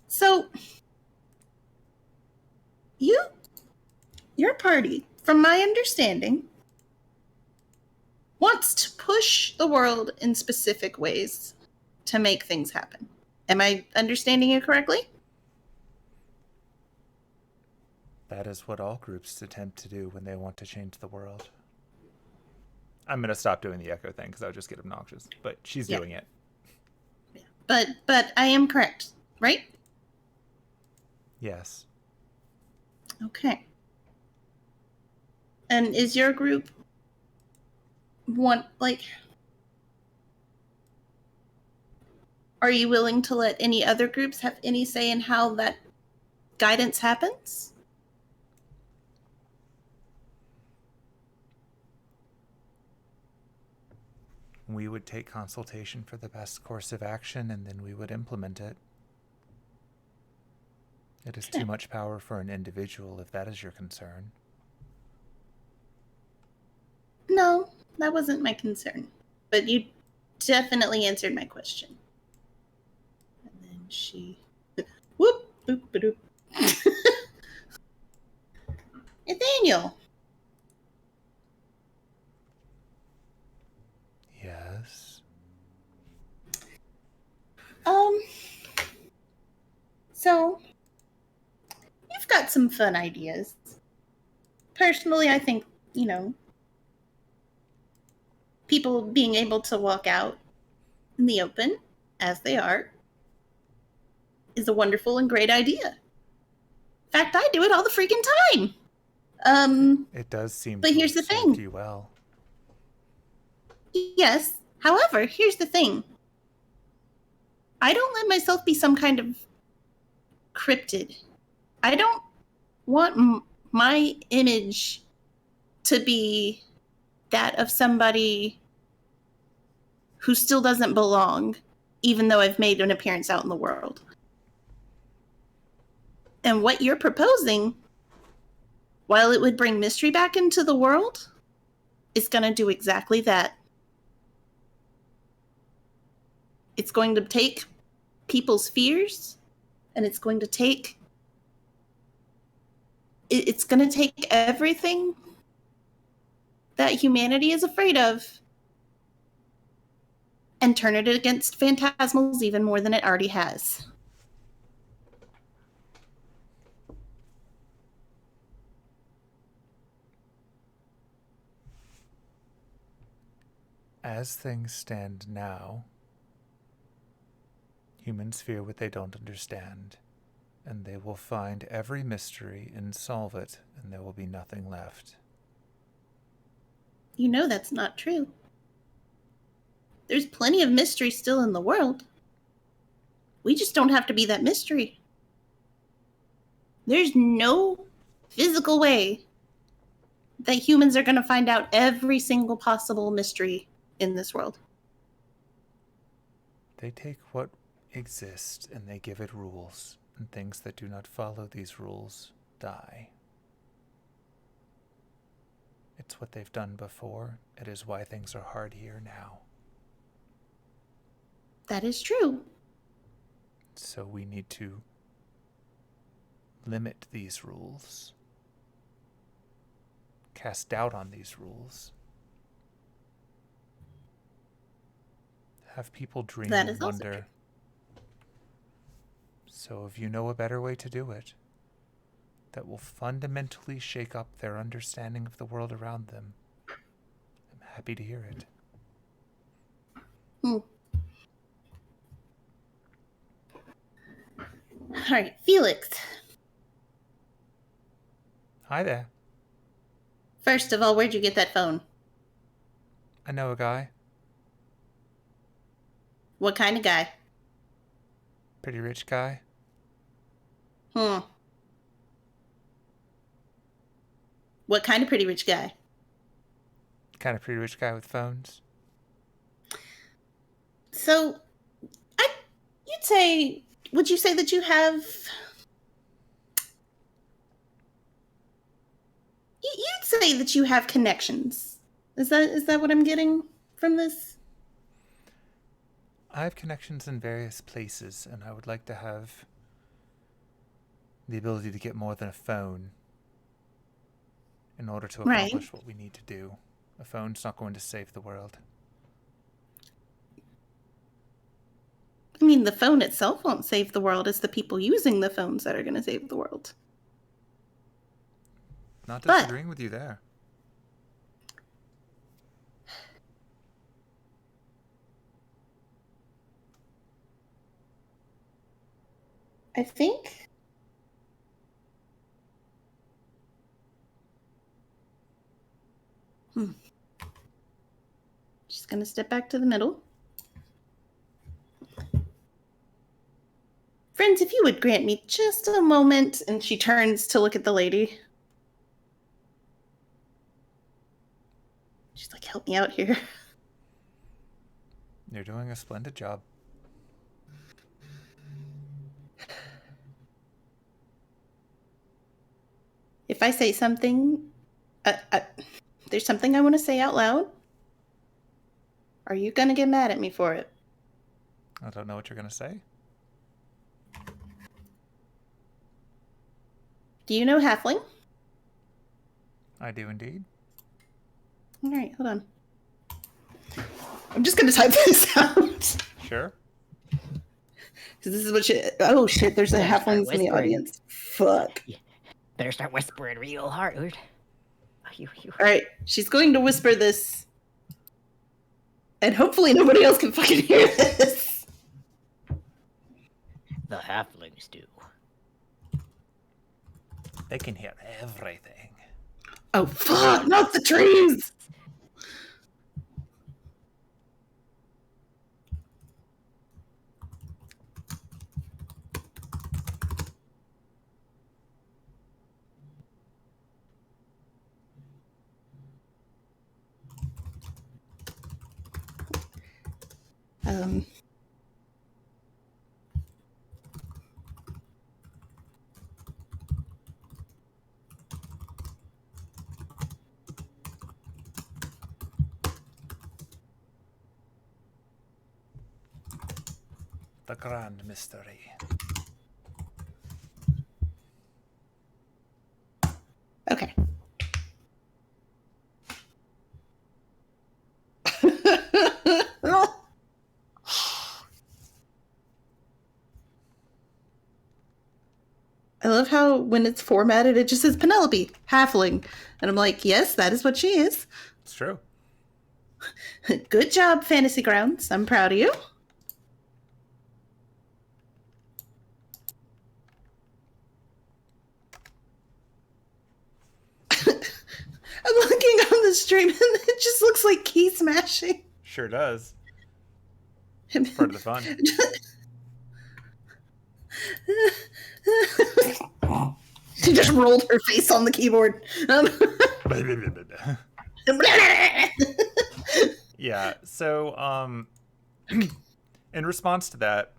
So, your party, from my understanding, wants to push the world in specific ways to make things happen. Am I understanding you correctly? That is what all groups attempt to do when they want to change the world. I'm going to stop doing the echo thing because that would just get obnoxious. But she's doing it. But I am correct, right? Yes. Okay. And is your group are you willing to let any other groups have any say in how that guidance happens? We would take consultation for the best course of action, and then we would implement it. It is too much power for an individual, if that is your concern. No, that wasn't my concern. But you definitely answered my question. And then she... Whoop! Boop, ba-doop. Nathaniel! Yes? So... You've got some fun ideas. Personally, I think, people being able to walk out in the open, as they are, is a wonderful and great idea. In fact, I do it all the freaking time. It does seem but to here's have the served thing. you well. Yes. However, here's the thing. I don't let myself be some kind of cryptid. I don't want my image to be that of somebody who still doesn't belong, even though I've made an appearance out in the world. And what you're proposing, while it would bring mystery back into the world, is going to do exactly that. It's going to take people's fears, and it's going to take everything that humanity is afraid of and turn it against phantasmals even more than it already has. As things stand now, humans fear what they don't understand, and they will find every mystery and solve it, and there will be nothing left. You know that's not true. There's plenty of mystery still in the world. We just don't have to be that mystery. There's no physical way that humans are going to find out every single possible mystery in this world. They take what exists and they give it rules, and things that do not follow these rules die. It's what they've done before. It is why things are hard here now. That is true. So we need to limit these rules, cast doubt on these rules, have people dream That and is also wonder. true. So if you know a better way to do it, that will fundamentally shake up their understanding of the world around them, I'm happy to hear it. All right, Felix. Hi there. First of all, where'd you get that phone? I know a guy. What kind of guy? Pretty rich guy. What kind of pretty rich guy? Kind of pretty rich guy with phones. So, would you say that you have... You'd say that you have connections. Is that what I'm getting from this? I have connections in various places, and I would like to have the ability to get more than a phone in order to accomplish what we need to do. A phone's not going to save the world. I mean, the phone itself won't save the world. It's the people using the phones that are going to save the world. Not But- disagreeing with you there. I think She's going to step back to the middle. Friends, if you would grant me just a moment. And she turns to look at the lady. She's like, help me out here. You're doing a splendid job. If I say something, there's something I want to say out loud. Are you going to get mad at me for it? I don't know what you're going to say. Do you know Halfling? I do indeed. All right, hold on. I'm just going to type this out. Sure. Because this is what she... Oh, shit, there's a Better start Halflings in the whispering. audience. Fuck. Better start whispering real hard. All right, she's going to whisper this. And hopefully nobody else can fucking hear this. The halflings do. They can hear everything. Oh, fuck, not the trees! Um... The grand mystery. Okay. I love how when it's formatted, it just says Penelope, halfling. And I'm like, yes, that is what she is. It's true. Good job, Fantasy Grounds. I'm proud of you. I'm looking on the stream and it just looks like key smashing. Sure does. It's part of the fun. She just rolled her face on the keyboard. Yeah, so in response to that,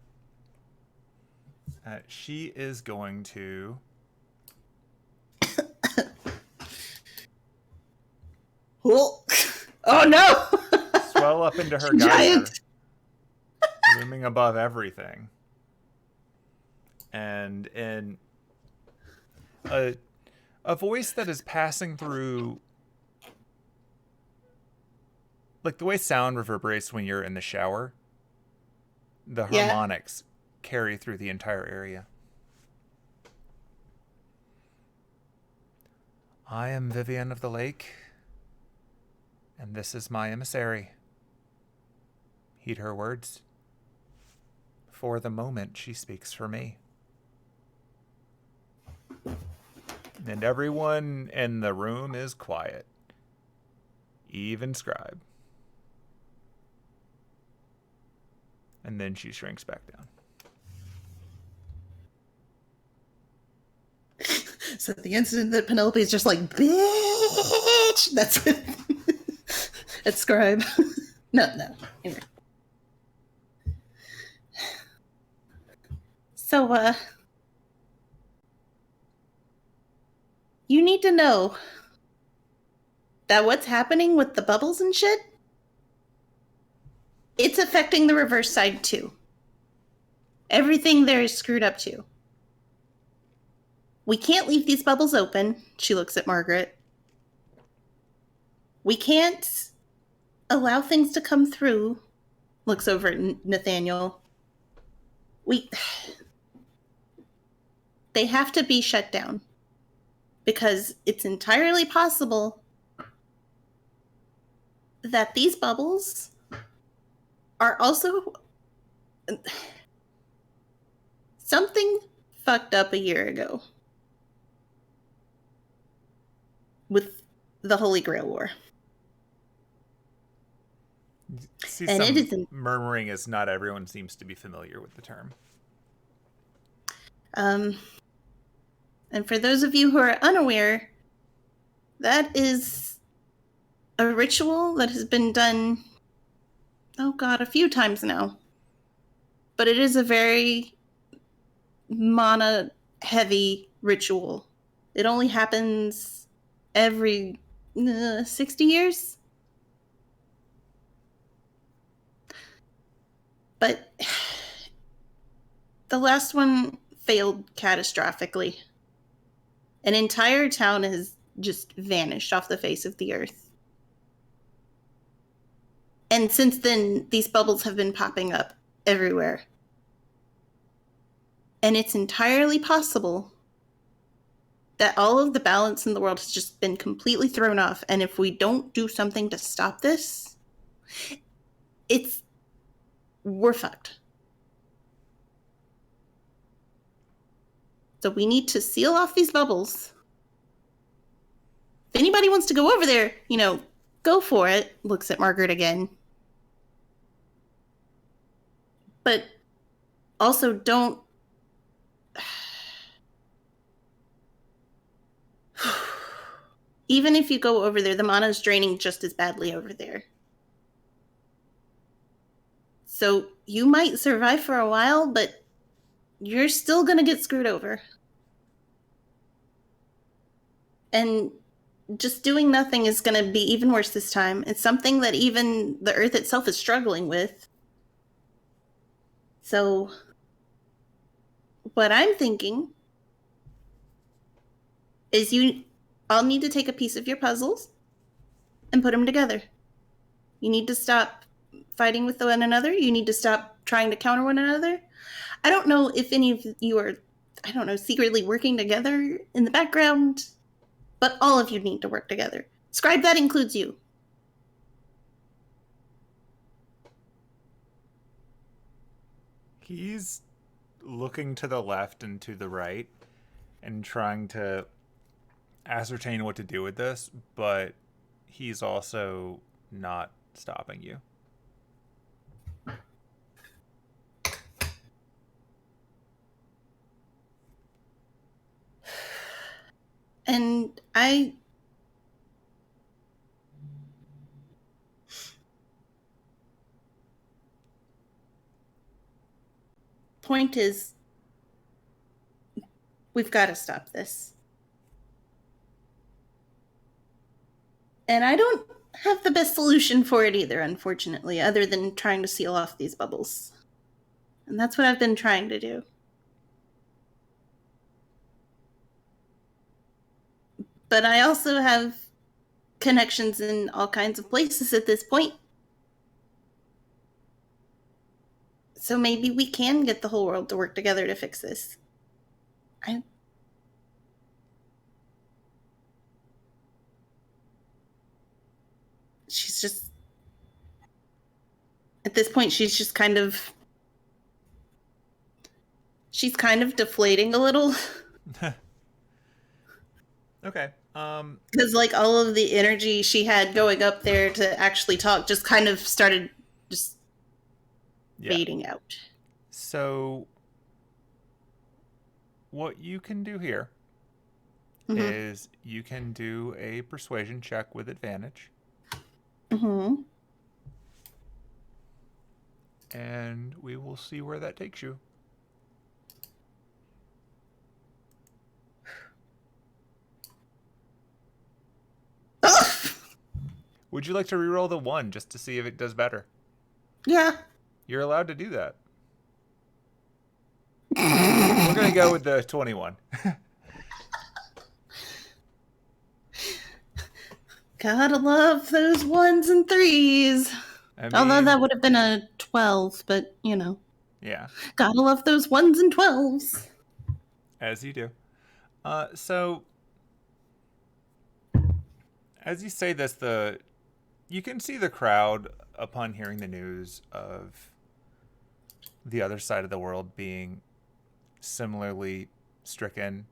she is going to Oh no! swell up into her Giant. geyser, looming above everything. And in a voice that is passing through, like the way sound reverberates when you're in the shower, the Yeah. harmonics carry through the entire area. I am Vivian of the Lake, and this is my emissary. Heed her words. For the moment, she speaks for me. And everyone in the room is quiet. Even Scribe. And then she shrinks back down. So the incident that Penelope is just like, bitch! That's it. That's Scribe. No. Anyway. So, you need to know that what's happening with the bubbles and shit, it's affecting the reverse side too. Everything there is screwed up too. We can't leave these bubbles open. She looks at Margaret. We can't allow things to come through. Looks over at Nathaniel. They have to be shut down. because it's entirely possible that these bubbles are also something fucked up a year ago with the Holy Grail War. See And some it isn't. murmuring as not everyone seems to be familiar with the term. And for those of you who are unaware, that is a ritual that has been done, oh god, a few times now. But it is a very mana-heavy ritual. It only happens every 60 years? But the last one failed catastrophically. An entire town has just vanished off the face of the earth. And since then, these bubbles have been popping up everywhere. And it's entirely possible that all of the balance in the world has just been completely thrown off. And if we don't do something to stop this, we're fucked. So we need to seal off these bubbles. If anybody wants to go over there, go for it. Looks at Margaret again. But also don't... Even if you go over there, the mana is draining just as badly over there. So you might survive for a while, but you're still going to get screwed over. And just doing nothing is going to be even worse this time. It's something that even the Earth itself is struggling with. So what I'm thinking is you all need to take a piece of your puzzles and put them together. You need to stop fighting with one another. You need to stop trying to counter one another. I don't know if any of you are, secretly working together in the background, but all of you need to work together. Scribe, that includes you. He's looking to the left and to the right and trying to ascertain what to do with this, but he's also not stopping you. And point is, we've got to stop this. And I don't have the best solution for it either, unfortunately, other than trying to seal off these bubbles. And that's what I've been trying to do. But I also have connections in all kinds of places at this point. So maybe we can get the whole world to work together to fix this. She's just... At this point, she's just kind of... She's kind of deflating a little. Okay. Because all of the energy she had going up there to actually talk just kind of started just fading out. So what you can do here is you can do a persuasion check with advantage. And we will see where that takes you. Would you like to reroll the 1 just to see if it does better? Yeah. You're allowed to do that. We're going to go with the 21. Gotta love those 1s and 3s. Although that would have been a 12, but, Yeah. Gotta love those 1s and 12s. As you do. So As you say this, you can see the crowd, upon hearing the news of the other side of the world being similarly stricken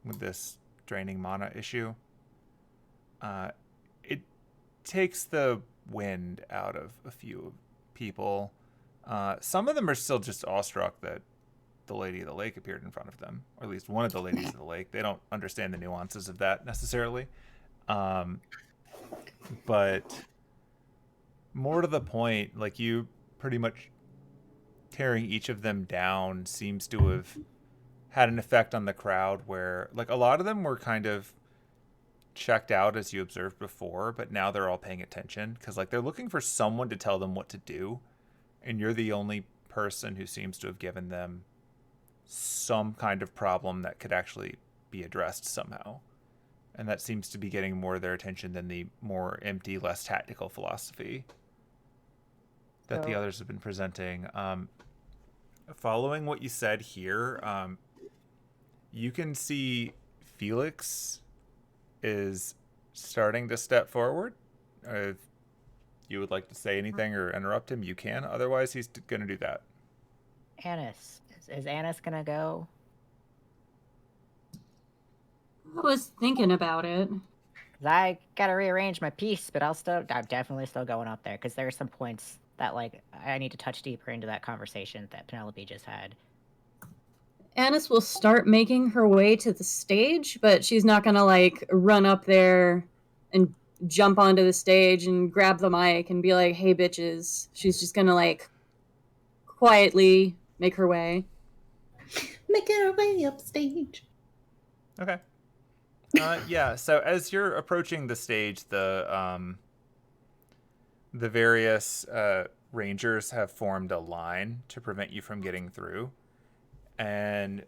with this draining mana issue, it takes the wind out of a few people. Some of them are still just awestruck that the Lady of the Lake appeared in front of them, or at least one of the Ladies of the Lake. They don't understand the nuances of that necessarily. But more to the point, like, you pretty much tearing each of them down seems to have had an effect on the crowd where, like, a lot of them were kind of checked out as you observed before, but now they're all paying attention because, like, they're looking for someone to tell them what to do, and you're the only person who seems to have given them some kind of problem that could actually be addressed somehow. And that seems to be getting more of their attention than the more empty, less tactical philosophy that the others have been presenting. Following what you said here, you can see Felix is starting to step forward. If you would like to say anything or interrupt him, you can. Otherwise, he's going to do that. Annis. Is Annis gonna go? I was thinking about it. 'Cause I gotta rearrange my piece, but I'm definitely still going up there because there are some points that, like, I need to touch deeper into that conversation that Penelope just had. Annis will start making her way to the stage, but she's not gonna, like, run up there and jump onto the stage and grab the mic and be like, hey, bitches. She's just gonna, like, quietly make her way. Making her way upstage. Okay. Yeah, so as you're approaching the stage, the various rangers have formed a line to prevent you from getting through. And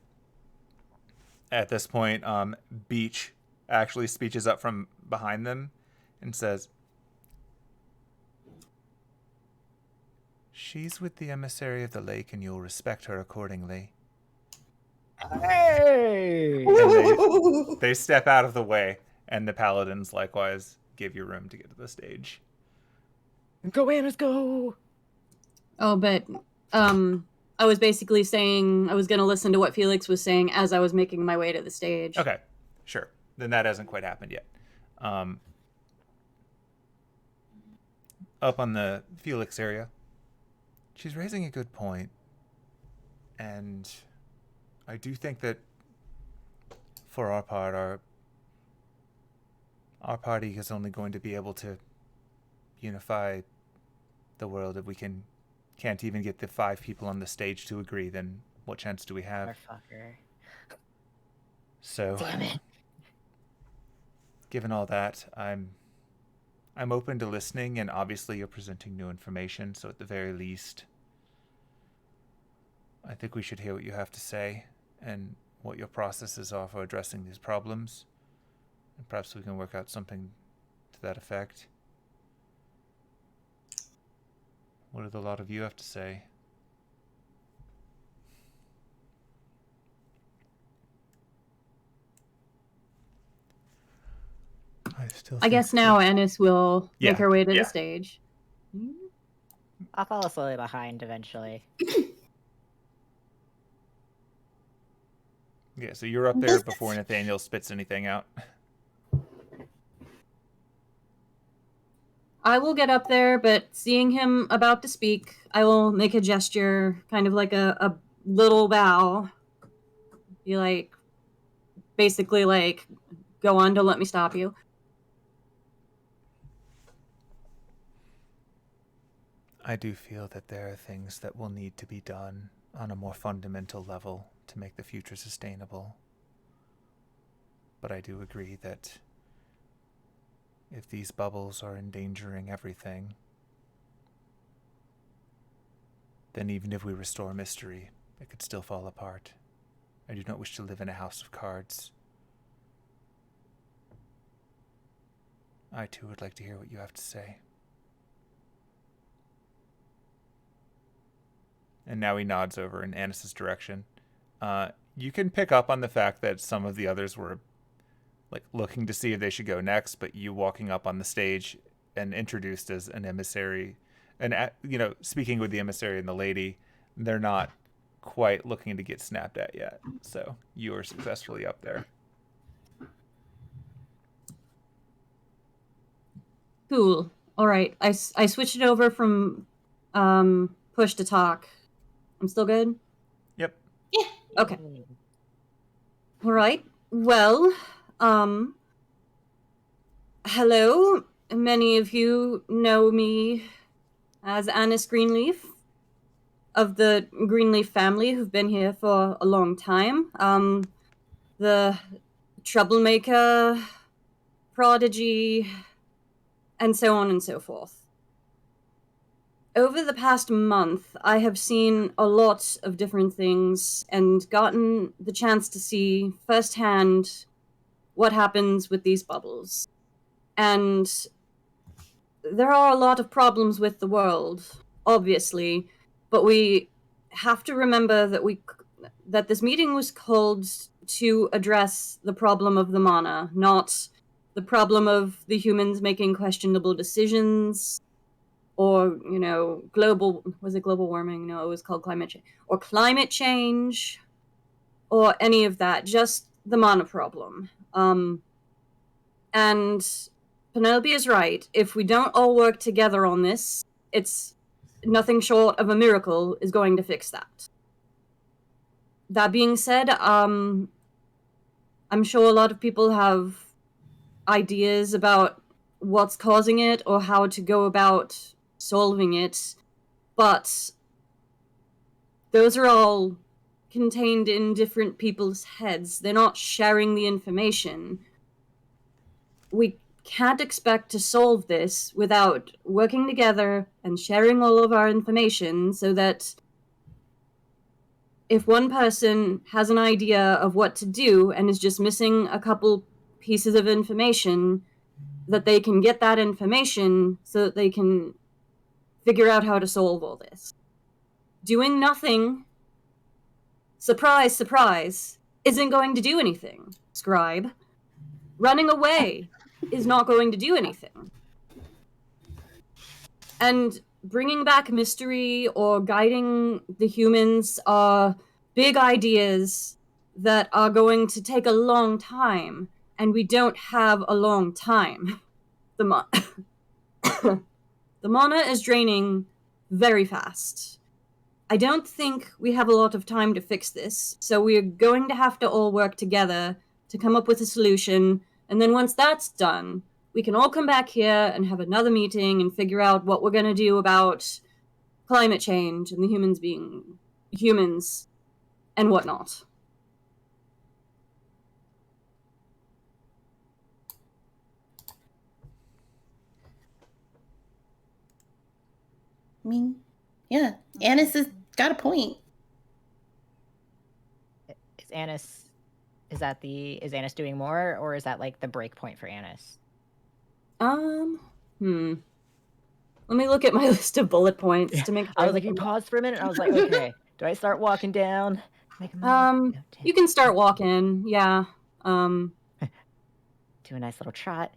at this point, Beach actually speeches up from behind them and says, she's with the Emissary of the Lake, and you'll respect her accordingly. Hey! And they step out of the way, and the paladins likewise give you room to get to the stage. Go, Annis, go! Oh, but I was basically saying I was going to listen to what Felix was saying as I was making my way to the stage. Okay, sure. Then that hasn't quite happened yet. Up on the Felix area, she's raising a good point, and I do think that for our part, our party is only going to be able to unify the world if we can't even get the 5 people on the stage to agree. Then what chance do we have? Motherfucker. So, Damn it. Given all that, I'm open to listening, and obviously you're presenting new information, so at the very least, I think we should hear what you have to say and what your processes are for addressing these problems. And perhaps we can work out something to that effect. What do the lot of you have to say? I guess now Annis will make her way to the stage. I'll follow slowly behind eventually. Yeah, so you're up there before Nathaniel spits anything out. I will get up there, but seeing him about to speak, I will make a gesture, kind of like a little bow. Be like, basically like, go on, don't let me stop you. I do feel that there are things that will need to be done on a more fundamental level to make the future sustainable. But I do agree that if these bubbles are endangering everything, then even if we restore mystery, it could still fall apart. I do not wish to live in a house of cards. I too would like to hear what you have to say. And now he nods over in Annis's direction. You can pick up on the fact that some of the others were like looking to see if they should go next, but you walking up on the stage and introduced as an emissary, and speaking with the emissary and the lady, they're not quite looking to get snapped at yet. So you are successfully up there. Cool. All right. I switched it over from push to talk. I'm still good? Yep. Yeah. Okay. All right. Well, hello. Many of you know me as Amiss Greenleaf of the Greenleaf family who've been here for a long time. The troublemaker, prodigy, and so on and so forth. Over the past month, I have seen a lot of different things and gotten the chance to see firsthand what happens with these bubbles. And there are a lot of problems with the world, obviously, but we have to remember that this meeting was called to address the problem of the mana, not the problem of the humans making questionable decisions, or, global warming? No, it was called climate change. Or climate change, or any of that, just the mana problem. And Penelope is right. If we don't all work together on this, it's nothing short of a miracle is going to fix that. That being said, I'm sure a lot of people have ideas about what's causing it or how to go about solving it, but those are all contained in different people's heads. They're not sharing the information. We can't expect to solve this without working together and sharing all of our information, so that if one person has an idea of what to do and is just missing a couple pieces of information, that they can get that information so that they can figure out how to solve all this. Doing nothing, surprise, surprise, isn't going to do anything, scribe. Running away is not going to do anything. And bringing back mystery or guiding the humans are big ideas that are going to take a long time, and we don't have a long time. The mana is draining very fast. I don't think we have a lot of time to fix this, so we're going to have to all work together to come up with a solution, and then once that's done, we can all come back here and have another meeting and figure out what we're going to do about climate change and the humans being humans and whatnot. I mean, yeah, Amiss has got a point. Is Amiss doing more, or is that like the break point for Amiss? Let me look at my list of bullet points to make sure. I was like, you paused for a minute, and I was like, okay, do I start walking down? You can start walking, yeah. Do a nice little trot.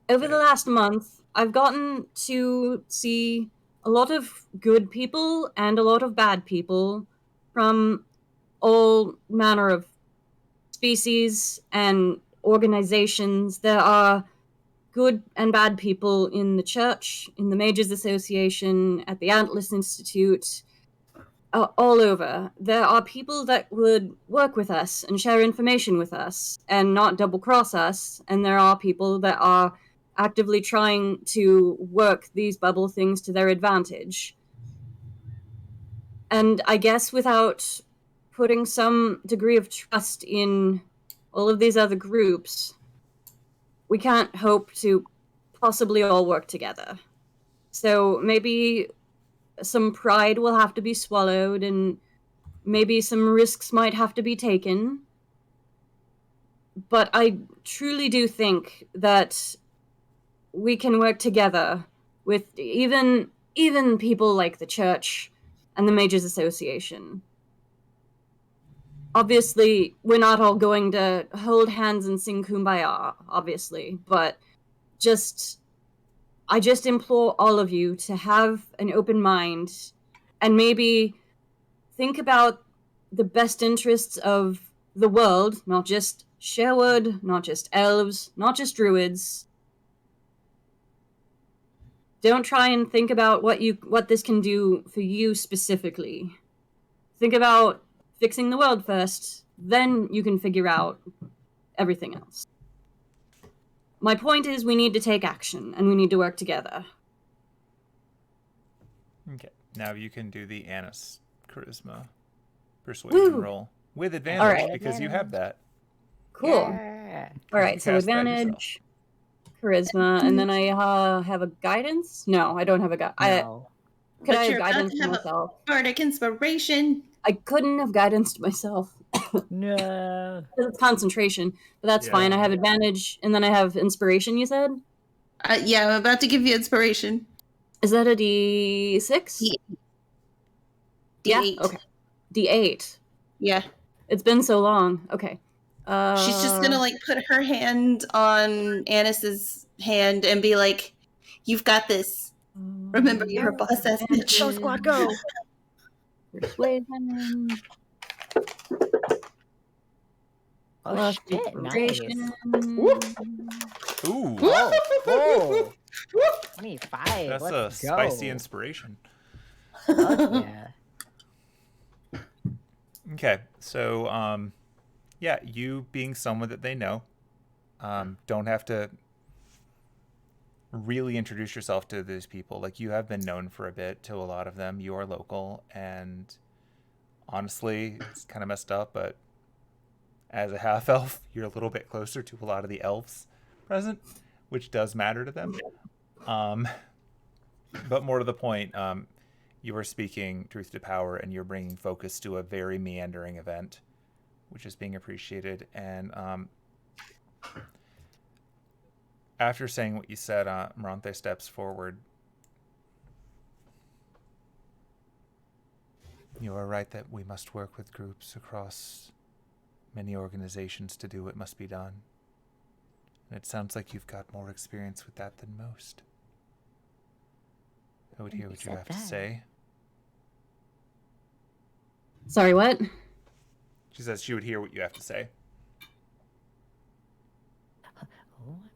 Over the last month, I've gotten to see a lot of good people and a lot of bad people from all manner of species and organizations. There are good and bad people in the church, in the Mages Association, at the Atlas Institute, all over. There are people that would work with us and share information with us and not double-cross us, and there are people that are actively trying to work these bubble things to their advantage. And I guess without putting some degree of trust in all of these other groups, we can't hope to possibly all work together. So maybe some pride will have to be swallowed, and maybe some risks might have to be taken. But I truly do think that we can work together with even people like the church and the Mages Association. obviously, we're not all going to hold hands and sing Kumbaya, obviously, but I just implore all of you to have an open mind and maybe think about the best interests of the world, not just Sherwood, not just elves, not just druids. Don't try and think about what this can do for you specifically. Think about fixing the world first, then you can figure out everything else. My point is we need to take action, and we need to work together. Okay. Now you can do the Annis charisma persuasion Woo! roll with advantage Alright. because you have that. Cool. Yeah. Alright, so cast that advantage, charisma, and then I have a guidance? No, I don't have a guidance. No. Could I have you're about guidance to to have myself? Bardic inspiration. I couldn't have guidance to myself. No. Because it's concentration, but that's Yeah. fine. I have advantage, and then I have inspiration, you said? Yeah, I'm about to give you inspiration. Is that a D6? Yeah? D8. Okay. D8. Yeah. It's been so long. Okay. She's just gonna like put her hand on Annis's hand and be like, "You've got this. Remember, you're a boss ass bitch." Go squad, go! Persuasion. Oh plus shit! inspiration. Nice. Ooh, Oh, 25. that's a Let's go. spicy inspiration. Fuck yeah. Okay, so yeah, you being someone that they know, don't have to really introduce yourself to these people. Like, you have been known for a bit to a lot of them. You are local, and honestly, it's kind of messed up, but as a half elf, you're a little bit closer to a lot of the elves present, which does matter to them. But more to the point, you are speaking truth to power, and you're bringing focus to a very meandering event, which is being appreciated. And after saying what you said, Maranthe steps forward. You are right that we must work with groups across many organizations to do what must be done. And it sounds like you've got more experience with that than most. I would hear what you have to say. Sorry, what? She says she would hear what you have to say.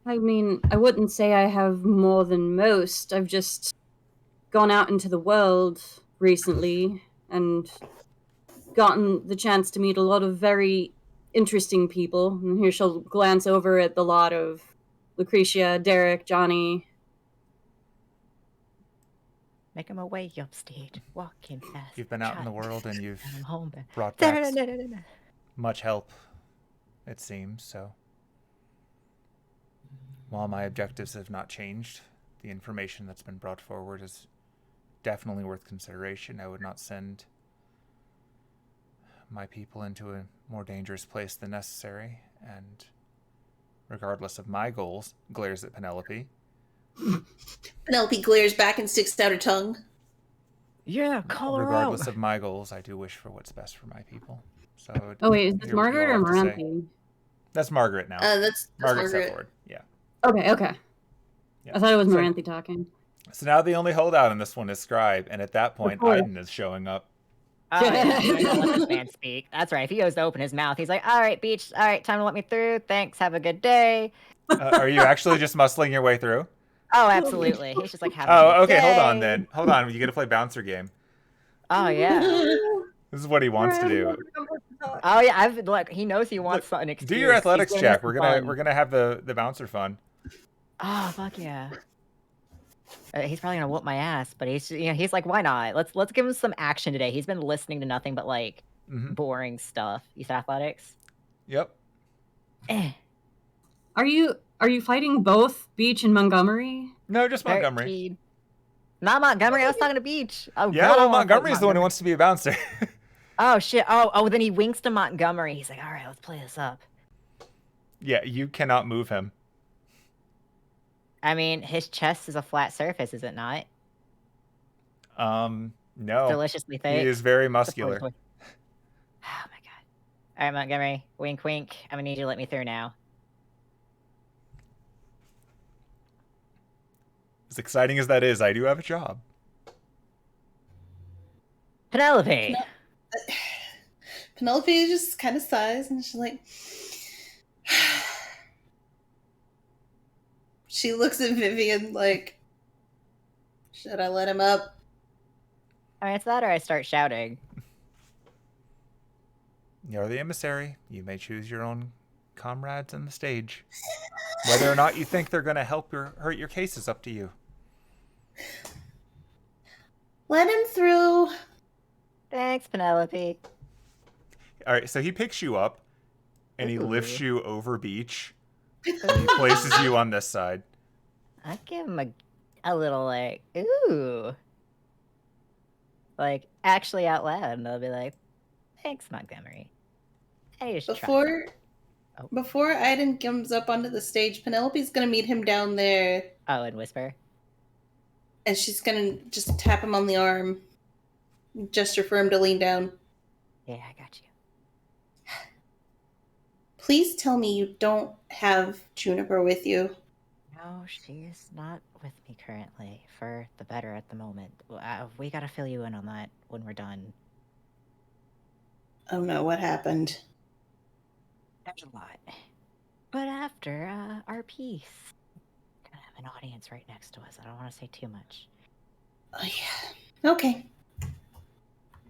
I mean, I wouldn't say I have more than most. I've just gone out into the world recently and gotten the chance to meet a lot of very interesting people. And here she'll glance over at the lot of Lucretia, Derek, Johni. Make him away upstage, walking fast. You've been out in the world and you've I'm home. brought back much help, it seems. So while my objectives have not changed, the information that's been brought forward is definitely worth consideration. I would not send my people into a more dangerous place than necessary, and regardless of my goals, glares at Penelope. Penelope glares back and sticks out her tongue. Yeah, call her Regardless out. of my goals, I do wish for what's best for my people. So I would Oh wait, is this hear what you Margaret all or have to say. Maranthe? That's Margaret now. That's Margaret stepped Margaret. forward. Yeah. Okay. Yeah. I thought it was So- Maranthe talking. So now the only holdout in this one is Scribe, and at that point, course. Iden is showing up. Oh, yeah, I'm gonna let this man speak. That's right. If he goes to open his mouth, he's like, "All right, Beach. All right, time to let me through. Thanks. Have a good day." Are you actually just muscling your way through? Oh, absolutely. He's just like, "Have a Oh, good okay. Hold day." on then. Hold on. You get to play bouncer game. Oh yeah. This is what he wants to do. Oh yeah. I've like he knows he wants an excuse. Do your He's athletics giving us check. some We're fun. gonna have the bouncer fun. Oh fuck yeah. He's probably gonna whoop my ass, but he's like, why not? Let's give him some action today. He's been listening to nothing but like Mhm. boring stuff. You said athletics? Yep. Are you fighting both Beach and Montgomery? No, just Montgomery. 13. Not Montgomery. I was talking to Beach. Oh, Yeah, God, I well, wanna fight Montgomery's the one who wants to be a bouncer. Oh shit. Oh, then he winks to Montgomery. He's like, all right, let's play this up. Yeah, you cannot move him. I mean, his chest is a flat surface, is it not? No. Deliciously He thick. is very It's a muscular. toy. Oh my god. All right, Montgomery. Wink, wink. I'm gonna need you to let me through now. As exciting as that is, I do have a job. Penelope. Penelope just kind of sighs and she's like, she looks at Vivian like, should I let him up? I mean, it's that or I start shouting. You're the emissary. You may choose your own comrades on the stage. Whether or not you think they're going to help or hurt your case is up to you. Let him through. Thanks, Penelope. All right, so he picks you up, and he Ooh. lifts you over beach. And he places you on this side. I give him a little like, ooh. Like, actually out loud, and they'll be like, thanks, Montgomery. I just Before Aiden comes up onto the stage, Penelope's gonna meet him down there, Oh, and whisper. and she's gonna just tap him on the arm, gesture for him to lean down. Yeah, I got you. Please tell me you don't have Juniper with you. No, she's not with me currently. For the better at the moment. We gotta fill you in on that when we're done. Oh no, what happened? There's a lot. But after our piece, gonna have an audience right next to us. I don't want to say too much. Oh yeah. Okay.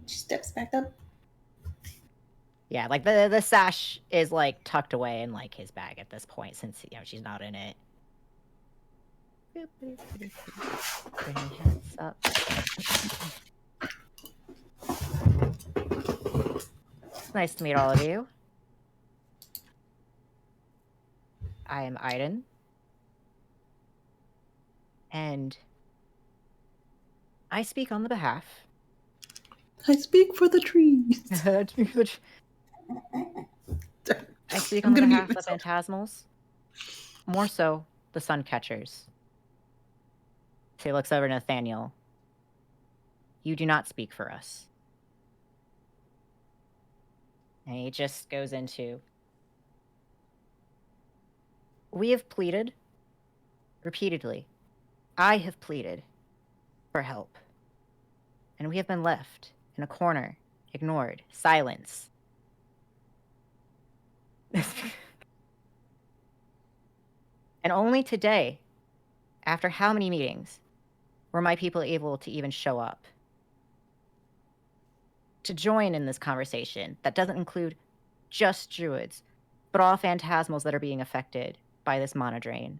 She steps back up. Yeah, like the sash is like tucked away in like his bag at this point, since she's not in it. Bring your hands up. Nice to meet all of you. I am Aiden. And I speak on the behalf. I speak for the trees. I speak on the behalf of the Phantasmals. More so, the Suncatchers. So he looks over to Nathaniel. You do not speak for us. And he just goes into... We have pleaded, repeatedly. I have pleaded for help. And we have been left in a corner, ignored, silence. And only today, after how many meetings, were my people able to even show up? To join in this conversation that doesn't include just druids, but all phantasmals that are being affected by this monodrain.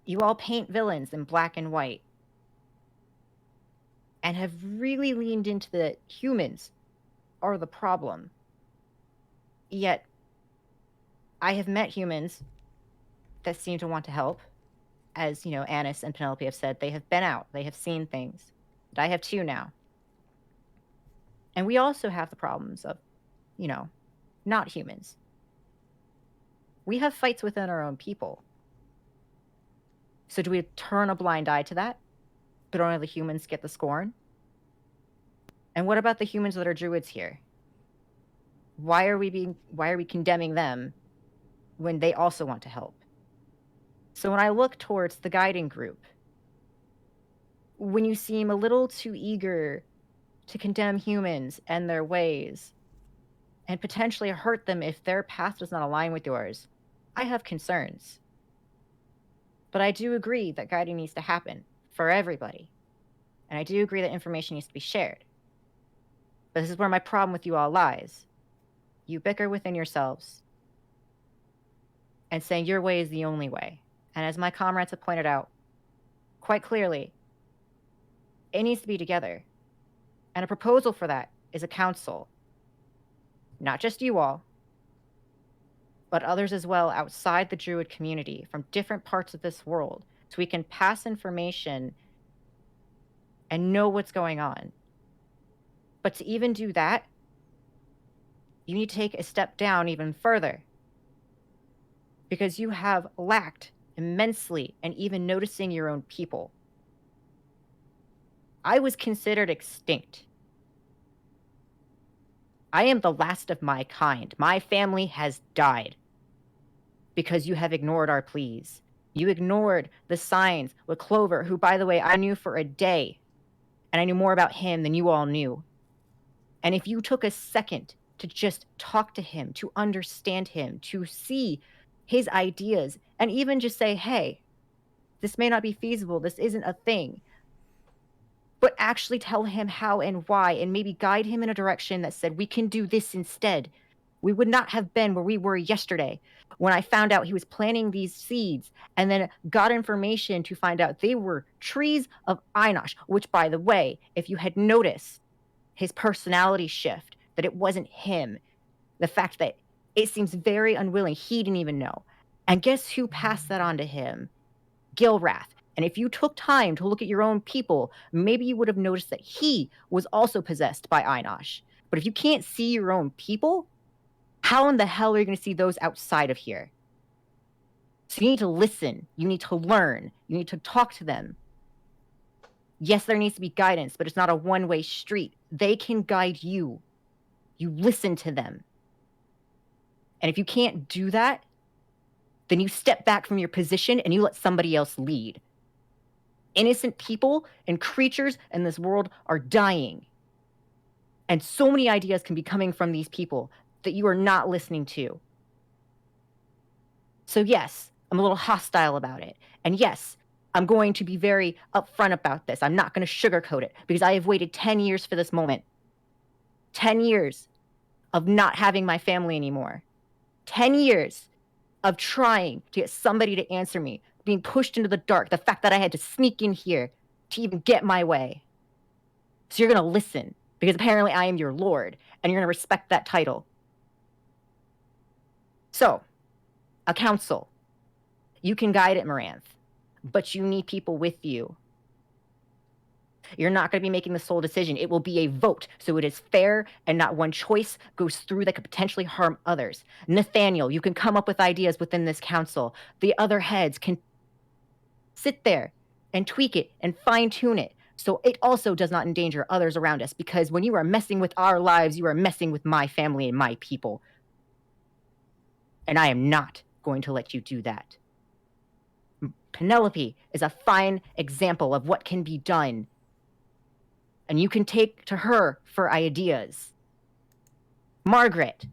You all paint villains in black and white, and have really leaned into the humans are the problem. Yet, I have met humans that seem to want to help. As, Amiss and Penelope have said, they have been out. They have seen things. And I have too now. And we also have the problems of, not humans. We have fights within our own people. So do we turn a blind eye to that? But only the humans get the scorn? And what about the humans that are druids here? Why are we condemning them when they also want to help? So when I look towards the guiding group, when you seem a little too eager to condemn humans and their ways, and potentially hurt them if their path does not align with yours, I have concerns. But I do agree that guiding needs to happen for everybody. And I do agree that information needs to be shared. But this is where my problem with you all lies. You bicker within yourselves and saying your way is the only way. And as my comrades have pointed out, quite clearly, it needs to be together. And a proposal for that is a council. Not just you all, but others as well outside the druid community from different parts of this world, so we can pass information and know what's going on. But to even do that, you need to take a step down even further. Because you have lacked immensely in even noticing your own people. I was considered extinct. I am the last of my kind. My family has died because you have ignored our pleas. You ignored the signs with Clover, who, by the way, I knew for a day, and I knew more about him than you all knew. And if you took a second to just talk to him, to understand him, to see his ideas, and even just say, hey, this may not be feasible, this isn't a thing, but actually tell him how and why, and maybe guide him in a direction that said, we can do this instead. We would not have been where we were yesterday when I found out he was planting these seeds and then got information to find out they were trees of Einosh, which, by the way, if you had noticed his personality shift, that it wasn't him, the fact that it seems very unwilling, he didn't even know. And guess who passed that on to him? Gilrath. And if you took time to look at your own people, maybe you would have noticed that he was also possessed by Einosh. But if you can't see your own people, how in the hell are you going to see those outside of here? So you need to listen. You need to learn. You need to talk to them. Yes, there needs to be guidance, but it's not a one-way street. They can guide you. You listen to them. And if you can't do that, then you step back from your position and you let somebody else lead. Innocent people and creatures in this world are dying. And so many ideas can be coming from these people that you are not listening to. So yes, I'm a little hostile about it. And yes, I'm going to be very upfront about this. I'm not going to sugarcoat it because I have waited 10 years for this moment. 10 years of not having my family anymore. 10 years of trying to get somebody to answer me, being pushed into the dark, the fact that I had to sneak in here to even get my way. So you're going to listen because apparently I am your lord and you're going to respect that title. So, a council. You can guide it, Maranth, but you need people with you. You're not going to be making the sole decision. It will be a vote, so it is fair and not one choice goes through that could potentially harm others. Nathaniel, you can come up with ideas within this council. The other heads can sit there and tweak it and fine-tune it so it also does not endanger others around us, because when you are messing with our lives, you are messing with my family and my people. And I am not going to let you do that. Penelope is a fine example of what can be done. And you can take to her for ideas. Margaret,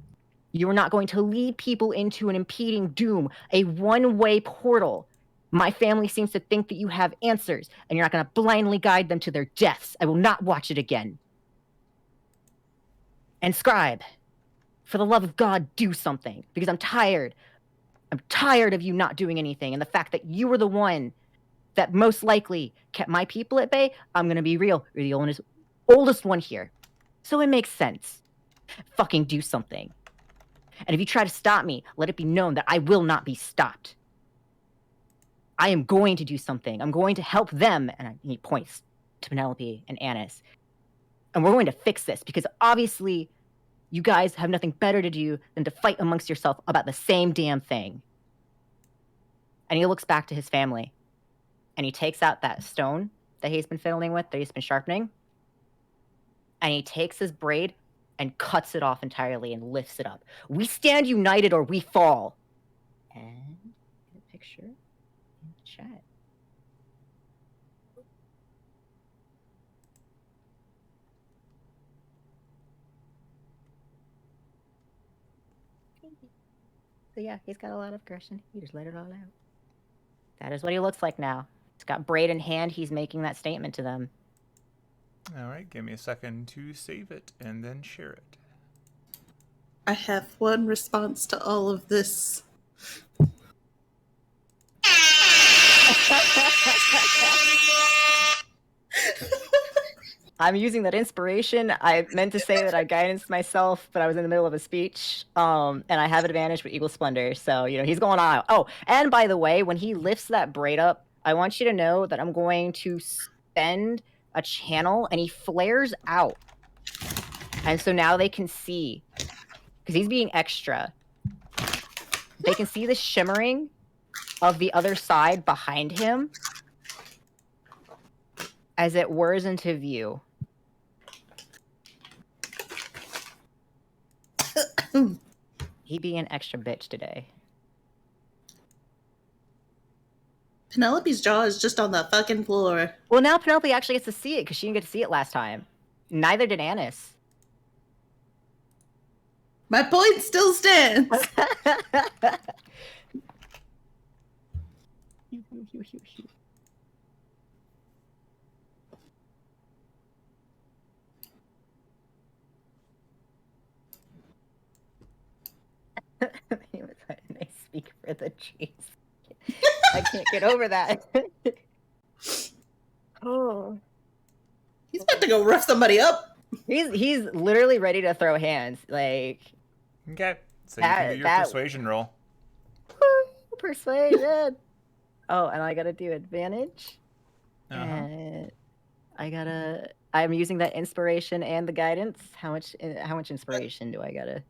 you are not going to lead people into an impeding doom, a one-way portal. My family seems to think that you have answers, and you're not going to blindly guide them to their deaths. I will not watch it again. And Scribe, for the love of God, do something, because I'm tired. I'm tired of you not doing anything, and the fact that you were the one that most likely kept my people at bay. I'm going to be real. You're the oldest one here. So it makes sense. Fucking do something. And if you try to stop me, let it be known that I will not be stopped. I am going to do something. I'm going to help them. And he points to Penelope and Annis. And we're going to fix this, because obviously you guys have nothing better to do than to fight amongst yourself about the same damn thing. And he looks back to his family. And he takes out that stone that he's been fiddling with, that he's been sharpening. And he takes his braid and cuts it off entirely and lifts it up. We stand united or we fall. And get a picture in the chat. So yeah, he's got a lot of aggression. He just let it all out. That is what he looks like now. He's got braid in hand. He's making that statement to them. All right, give me a second to save it and then share it. I have one response to all of this. I'm using that inspiration. I meant to say that I guidance myself, but I was in the middle of a speech, and I have advantage with Eagle Splendor, so, he's going on out. Oh, and by the way, when he lifts that braid up, I want you to know that I'm going to spend a channel, and he flares out. And so now they can see, because he's being extra, they can see the shimmering of the other side behind him as it whirs into view. He being an extra bitch today. Penelope's jaw is just on the fucking floor. Well, now Penelope actually gets to see it because she didn't get to see it last time. Neither did Annis. My point still stands. He was like, "I speak for the trees." I can't get over that. Oh, He's about to go rough somebody up. he's literally ready to throw hands. Like, Okay. So you can do your persuasion roll. persuasion. Oh, and I gotta do advantage. Uh-huh. And I'm using that inspiration and the guidance. How much inspiration do I gotta?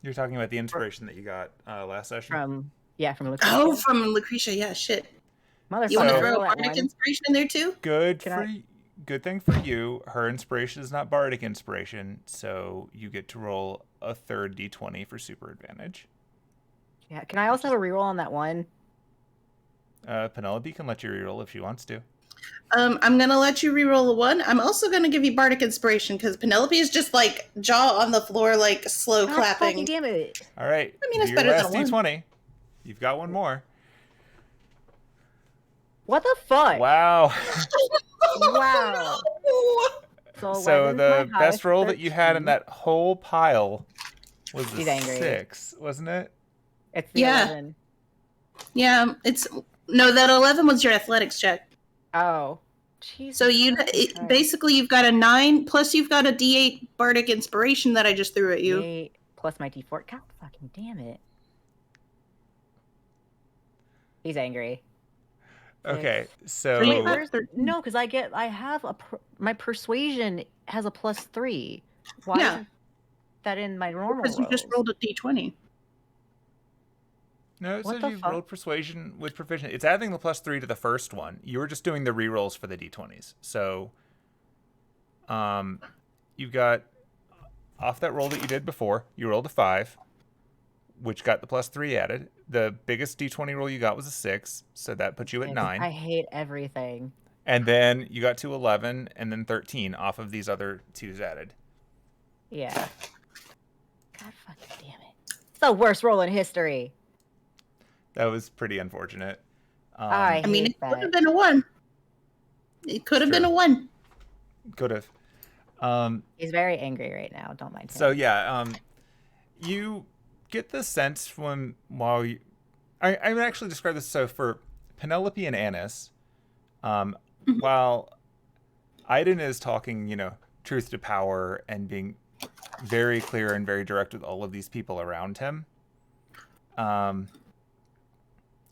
You're talking about the inspiration that you got last session? From Lucretia. Oh, from Lucretia. Yeah, shit. Motherfucker. You want to So- throw a roll that bardic one. inspiration in there too? Good thing for you. Her inspiration is not bardic inspiration, so you get to roll a third d20 for super advantage. Yeah. Can I also have a reroll on that one? Penelope can let you reroll if she wants to. I'm gonna let you reroll the one. I'm also gonna give you bardic inspiration because Penelope is just like jaw on the floor, like slow God clapping. fucking damn it! All right. I mean, do it's your better than last a one. d20. You've got one more. What the fuck? Wow. Wow. No. So 11 is the my best highest, roll that you had in 13. that whole pile was She's a angry. 6, wasn't it? It's the Yeah. 11. Yeah, no. That 11 was your athletics check. Oh. Jesus So Christ. basically you've got a 9 plus you've got a D8 bardic inspiration that I just threw at you. 8 plus my D4. God fucking damn it. He's angry. Okay. So So you got Where's 13. no? Because I have my persuasion has a +3. Why Yeah. isn't that in my normal Because you just rolls? rolled a D20. no, it What says the you've fuck? rolled persuasion with proficiency. It's adding the +3 to the first one. You were just doing the rerolls for the d20s. So you've got off that roll that you did before, you rolled a 5, which got the +3 added. The biggest d20 roll you got was a 6, so that puts you at 9. I hate everything. And then you got to 11 and then 13 off of these other 2s added. Yeah. God fucking damn it. It's the worst roll in history. That was pretty unfortunate. I I mean, hate it could have that. been a 1. It could have been Sure. a 1. Could have. He's very angry right now. Don't mind him. So yeah, you get the sense from while you, I would actually describe this. So for Penelope and Annis, while Aiden is talking, truth to power and being very clear and very direct with all of these people around him,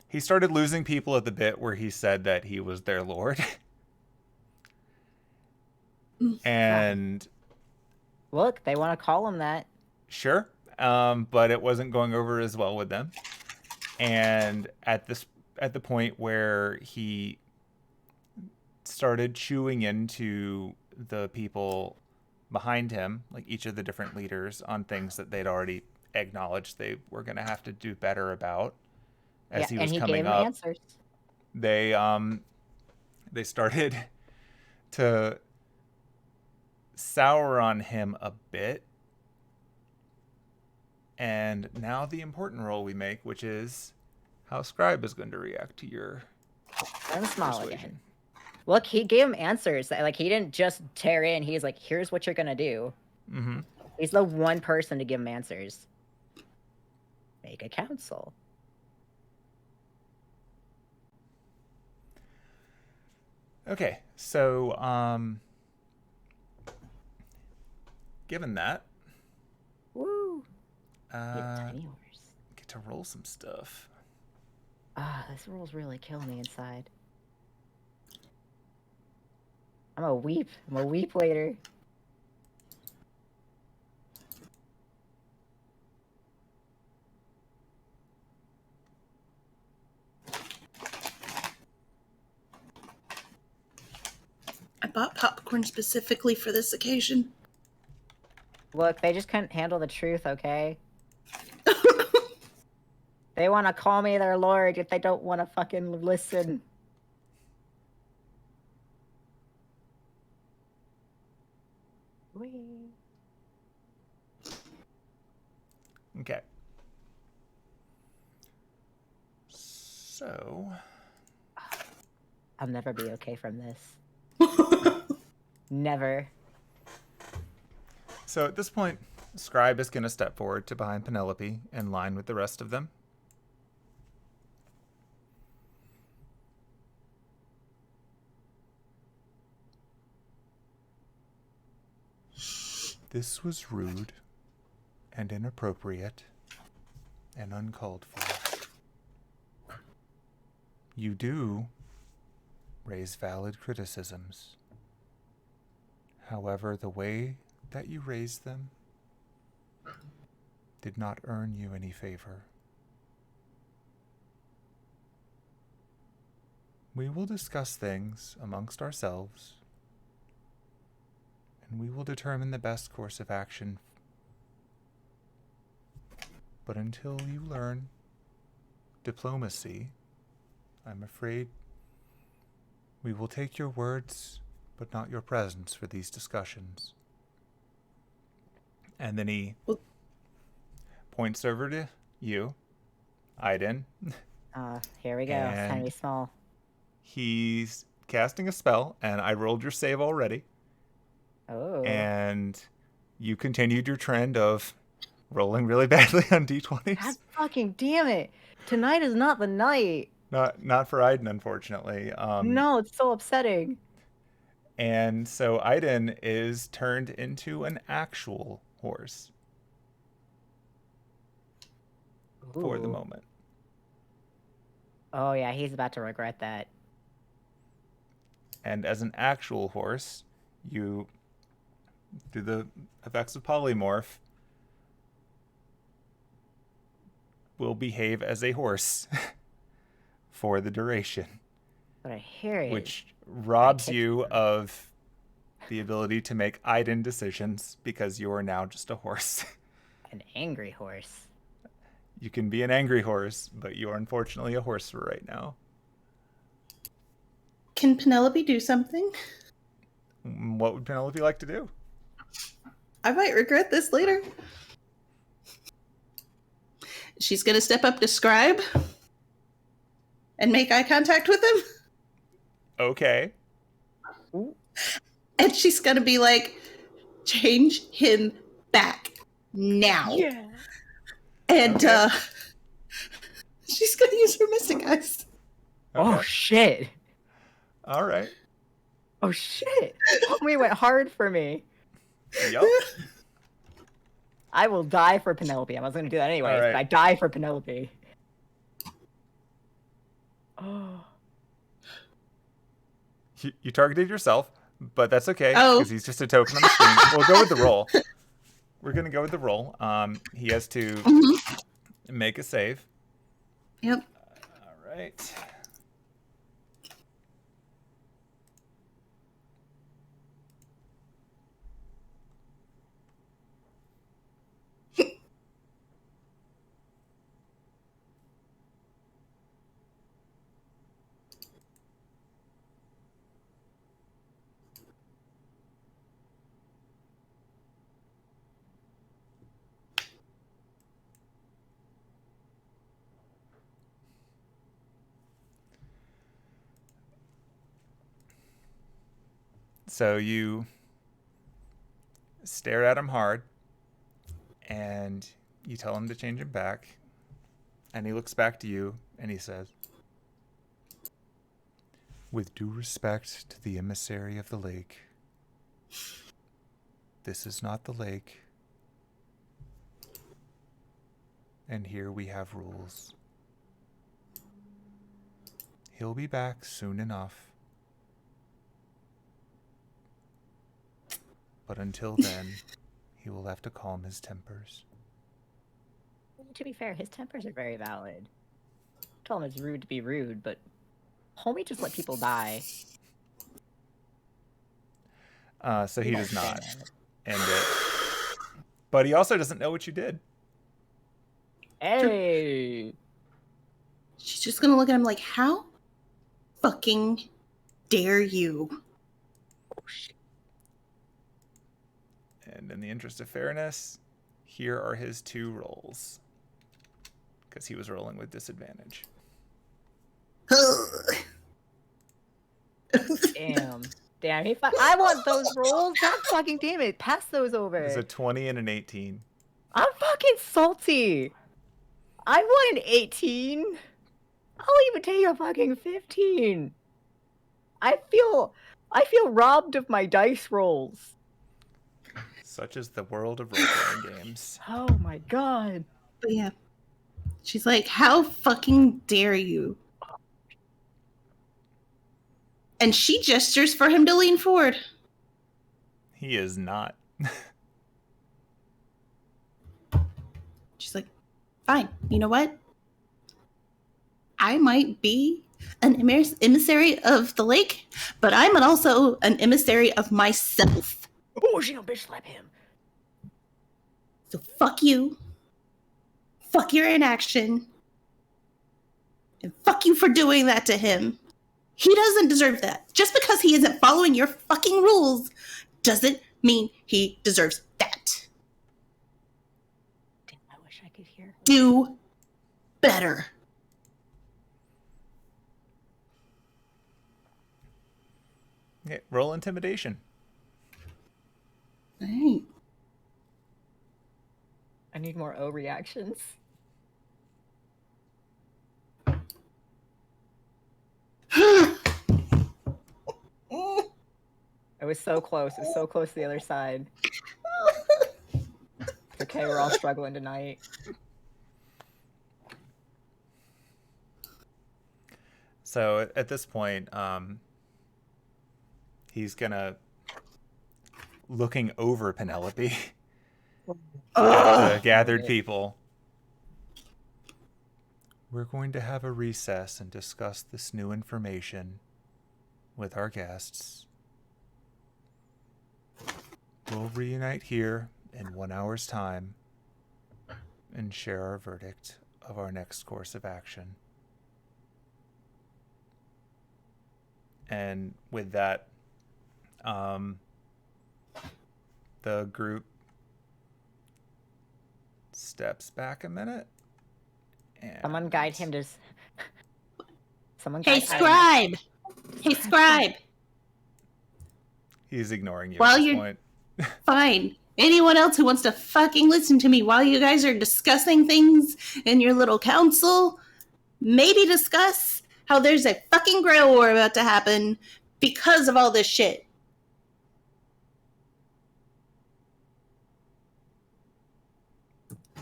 he started losing people at the bit where he said that he was their lord. And Look, they want to call him that. sure, but it wasn't going over as well with them. And at the point where he started chewing into the people behind him, like each of the different leaders, on things that they'd already acknowledged they were going to have to do better about as he was and he coming gave him up. answers. They started to sour on him a bit. And now the important roll we make, which is how Scribe is going to react to your I'm small persuasion. again. Look, he gave him answers. Like, he didn't just tear in. He's like, here's what you're going to do. Mm-hmm. He's the one person to give him answers. Make a council. Okay, so given that, Woo! Get get tiny orders. to roll some stuff. This rule's really killing me inside. I'm a weep later. I bought popcorn specifically for this occasion. Look, they just couldn't handle the truth, okay? They want to call me their lord, yet they don't want to fucking listen. Whee. Okay. So... I'll never be okay from this. Never. So at this point, Scribe is going to step forward to behind Penelope in line with the rest of them. This was rude and inappropriate and uncalled for. You do raise valid criticisms. However, the way that you raised them did not earn you any favor. We will discuss things amongst ourselves, and we will determine the best course of action. But until you learn diplomacy, I'm afraid we will take your words, but not your presence for these discussions. And then he points over to you, Aiden. Here we go. It's time to be small. He's casting a spell, and I rolled your save already. Oh. And you continued your trend of rolling really badly on d20s. God fucking damn it. Tonight is not the night. Not for Aiden, unfortunately. No, it's so upsetting. And so Aiden is turned into an actual horse. Ooh. For the moment. Oh yeah, he's about to regret that. And as an actual horse, you, through the effects of polymorph, will behave as a horse for the duration. But I hear it. Which robs you of the ability to make Aiden decisions because you are now just a horse. An angry horse. You can be an angry horse, but you are unfortunately a horse for right now. Can Penelope do something? What would Penelope like to do? I might regret this later. She's going to step up to Scribe and make eye contact with him. Okay. And she's going to be like, change him back now. Yeah. And Okay. she's going to use her Mystic Eyes. Oh Okay. shit. All right. Oh shit. Homie went hard for me. Yup. I will die for Penelope. I was going to do that anyways, All right. but I die for Penelope. Oh. You targeted yourself, but that's okay Oh. because he's just a token on the screen. We'll go with the roll. We're gonna go with the roll. He has to make a save. Yep. All right. So you stare at him hard, and you tell him to change him back, and he looks back to you, and he says, "With due respect to the emissary of the lake, this is not the lake, and here we have rules. He'll be back soon enough. But until then, he will have to calm his tempers." To be fair, his tempers are very valid. I told him it's rude to be rude, but homie just let people die. So he does not end it. But he also doesn't know what you did. Hey. She's just gonna look at him like, how fucking dare you? Oh, shit. And in the interest of fairness, here are his 2 rolls. Because he was rolling with disadvantage. Damn. Damn. I want those rolls. God fucking damn it. Pass those over. There's a 20 and an 18. I'm fucking salty. I want an 18. I'll even take a fucking 15. I feel robbed of my dice rolls. Such is the world of role-playing games. Oh my god. But yeah. She's like, how fucking dare you? And she gestures for him to lean forward. He is not. She's like, fine. You know what? I might be an emissary of the lake, but I'm also an emissary of myself. Oh, she don't bitch slap him. So fuck you. Fuck your inaction. And fuck you for doing that to him. He doesn't deserve that. Just because he isn't following your fucking rules doesn't mean he deserves that. Damn, I wish I could hear. Do better. Okay, roll intimidation. All right. I need more O reactions. It was so close. It was so close to the other side. It's okay, we're all struggling tonight. So at this point, he's gonna looking over Penelope at the gathered people. We're going to have a recess and discuss this new information with our guests. We'll reunite here in 1 hour's time and share our verdict of our next course of action. And with that, the group steps back a minute. And Someone guide him to. Someone Hey, guide scribe! Hey, scribe! He's ignoring you While at this you're- point. Fine. Anyone else who wants to fucking listen to me while you guys are discussing things in your little council, maybe discuss how there's a fucking grail war about to happen because of all this shit.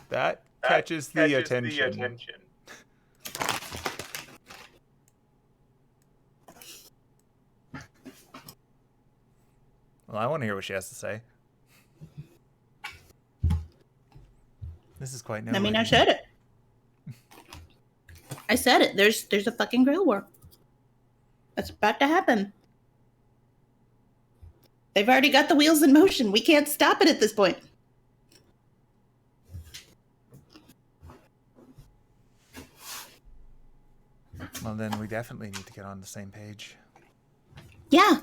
That catches the attention. Well, I want to hear what she has to say. This is quite I mean, noteworthy. I said it. I said it. There's a fucking grail war. That's about to happen. They've already got the wheels in motion. We can't stop it at this point. Well, then we definitely need to get on the same page. Yeah.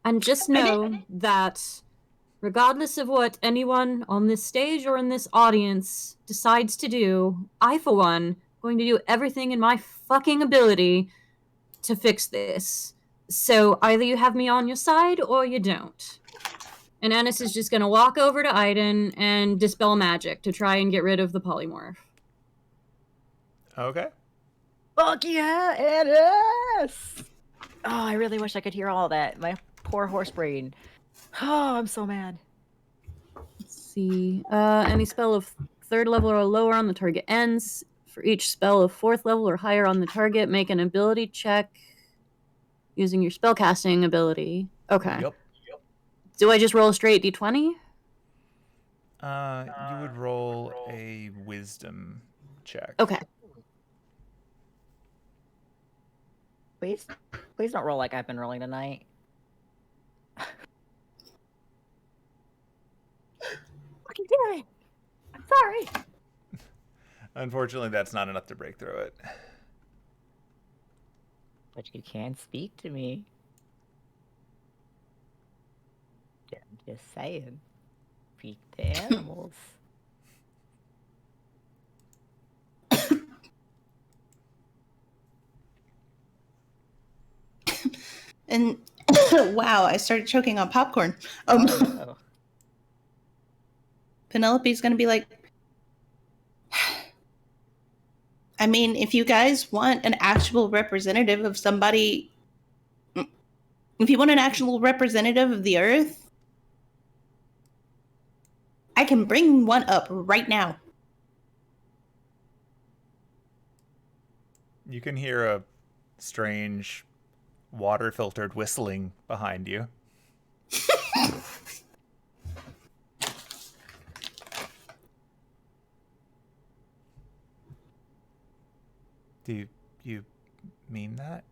And just know that regardless of what anyone on this stage or in this audience decides to do, I, for one, am going to do everything in my fucking ability to fix this. So either you have me on your side or you don't. And Ennis is just going to walk over to Iden and dispel magic to try and get rid of the polymorph. Okay. Fuck yeah, Ennis! Oh, I really wish I could hear all that. My poor horse brain. Oh, I'm so mad. Let's see. Any spell of 3rd level or lower on the target ends. For each spell of 4th level or higher on the target, make an ability check using your spellcasting ability. Okay. Yep. Do I just roll a straight d20? You would roll a wisdom check. Okay. Please don't roll like I've been rolling tonight. Sorry. Unfortunately, that's not enough to break through it. But you can speak to me. I'm just saying. Speak to animals. And wow, I started choking on popcorn. Oh, no. Penelope's gonna be like, I mean, if you guys want an actual representative of somebody, if you want an actual representative of the Earth, I can bring one up right now. You can hear a strange water-filtered whistling behind you. Do you mean that?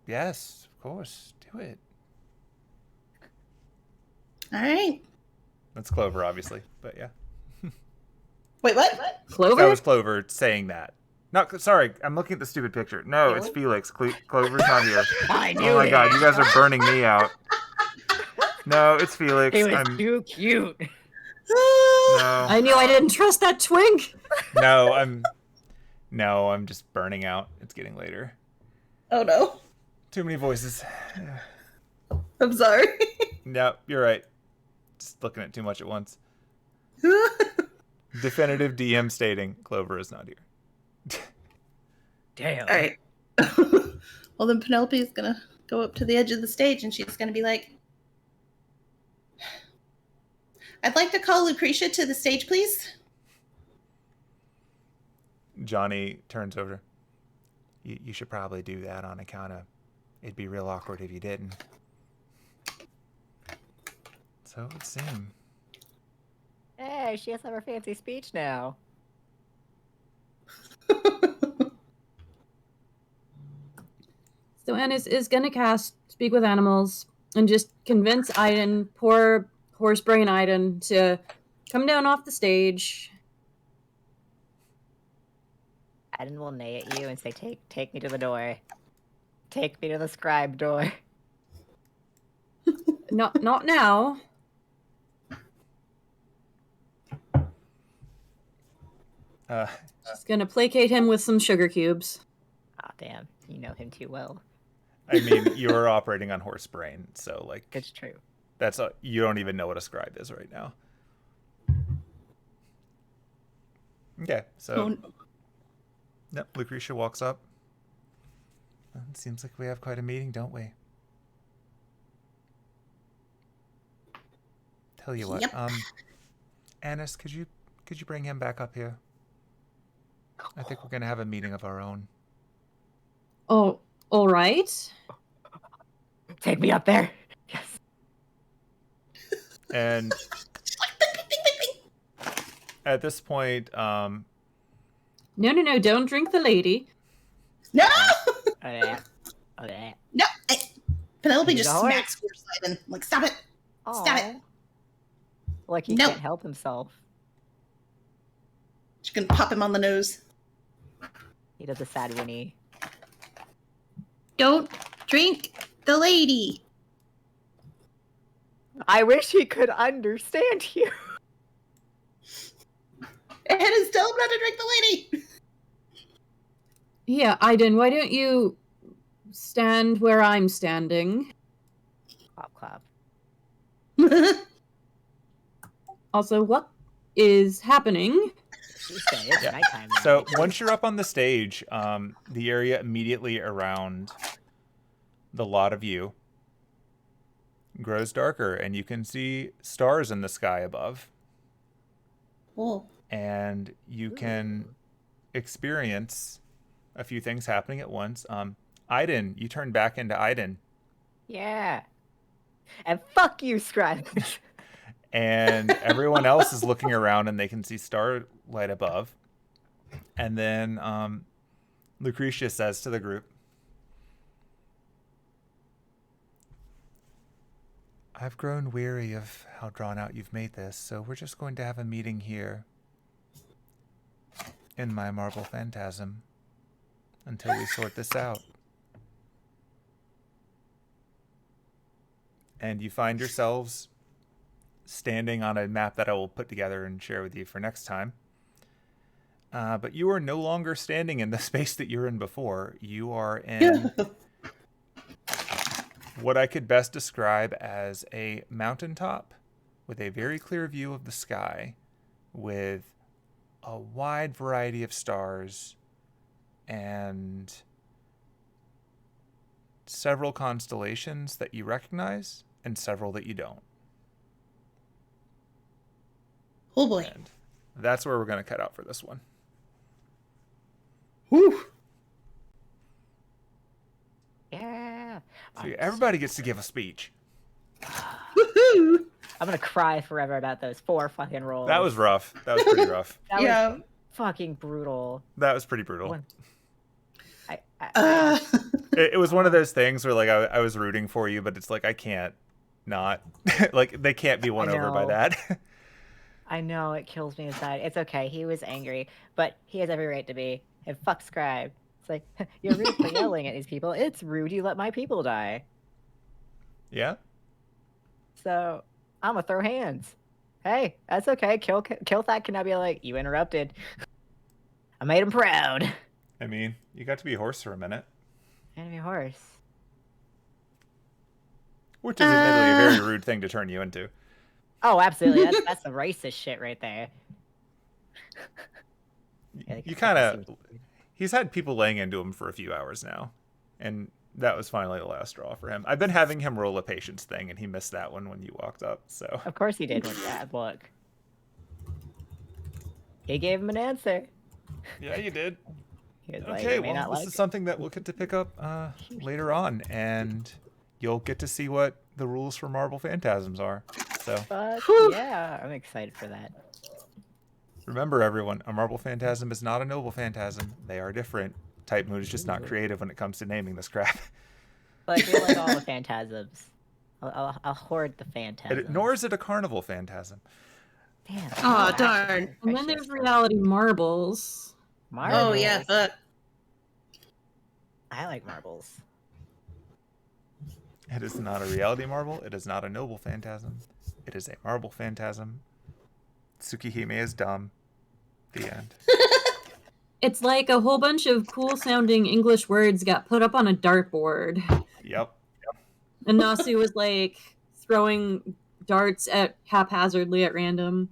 Yes, of course. Do it. All right. That's Clover, obviously, but yeah. Wait, what? Clover? That was Clover saying that. No, sorry, I'm looking at the stupid picture. No, it's Felix. Clover's not here. I knew Oh my it. god, you guys are burning me out. No, it's Felix. He was too cute. No. I knew I didn't trust that twink. No, I'm just burning out. It's getting later. Oh no. Too many voices. I'm sorry. No, you're right. Just looking at too much at once. Definitive DM stating Clover is not here. Damn. All right. Well, then Penelope is gonna go up to the edge of the stage and she's gonna be like, I'd like to call Lucretia to the stage, please. Johni turns over. You should probably do that on account of it'd be real awkward if you didn't. So it would seem. Hey, she has to have her fancy speech now. So Ennis is gonna cast Speak with Animals and just convince Aiden, poor horse brain Aiden, to come down off the stage. Aiden will neigh at you and say, take me to the door. Take me to the scribe door. Not now. She's gonna placate him with some sugar cubes. Aw, damn. You know him too well. I mean, you're operating on horse brain, so like It's true. that's you don't even know what a scribe is right now. Okay, so yep, Lucretia walks up. It seems like we have quite a meeting, don't we? Tell you what, Yep. Annis, could you bring him back up here? I think we're gonna have a meeting of our own. Oh, all right. Take me up there. Yes. And at this point, No, don't drink the lady. No! Okay. No! Penelope He's just a horse. smacks horse Aiden. Like, stop it. Stop it. Like he No. can't help himself. She's gonna pop him on the nose. He does a sad whinny. Don't drink the lady. I wish he could understand you. And is tell him not to drink the lady. Yeah, Aiden, why don't you stand where I'm standing? Clap, clap. Also, what is happening? She said it's Yeah. nighttime now. so once you're up on the stage, the area immediately around the lot of you grows darker, and you can see stars in the sky above. Cool. And you can experience a few things happening at once. Aiden, you turn back into Aiden, Yeah. And fuck you, scribe. and everyone else is looking around and they can see starlight above. And then Lucretia says to the group, I've grown weary of how drawn out you've made this, so we're just going to have a meeting here in my marble phantasm until we sort this out. And you find yourselves standing on a map that I will put together and share with you for next time. But you are no longer standing in the space that you were in before. You are in what I could best describe as a mountaintop with a very clear view of the sky, with a wide variety of stars and several constellations that you recognize and several that you don't. Oh boy. And that's where we're going to cut out for this one. Whew. Yeah. So everybody gets to give a speech. Woohoo! I'm gonna cry forever about those 4 fucking rolls. That was rough. That was pretty rough. That Yeah. was fucking brutal. That was pretty brutal. It was one of those things where like I was rooting for you, but it's like I can't not. Like they can't be won over by know. that. I know, it kills me inside. It's okay, he was angry, but he has every right to be. And fuck Scribe. It's like, you're rude for yelling at these people. It's rude you let my people die. Yeah. So, I'm gonna throw hands. Hey, that's okay. Killthak cannot be like, you interrupted. I made him proud. I mean, you got to be a horse for a minute. Enemy horse. Which is admittedly a very rude thing to turn you into. Oh, absolutely. That's some racist shit right there. Yeah, You kind of... He's had people laying into him for a few hours now. And that was finally the last straw for him. I've been having him roll a patience thing, and he missed that one when you walked up, so... Of course he did with that. Look. He gave him an answer. Yeah, you did. He was like, Okay, "You may well, not this like is something that we'll get to pick up later on, and you'll get to see what the rules for Marble Phantasms are. So, But yeah, I'm excited for that. remember everyone, a Marble Phantasm is not a Noble Phantasm. They are different. Type Moon is just not creative when it comes to naming this crap. But I feel like all the phantasms. I'll hoard the phantasms. Nor is it a Carnival Phantasm. Damn. Aw, darn. And then there's reality marbles. Marbles. Oh yeah, fuck. I like marbles. It is not a reality marble. It is not a Noble Phantasm. It is a Marble Phantasm. Tsukihime is dumb. The end. It's like a whole bunch of cool sounding English words got put up on a dartboard. Yep. And Nasu was like throwing darts at haphazardly at random.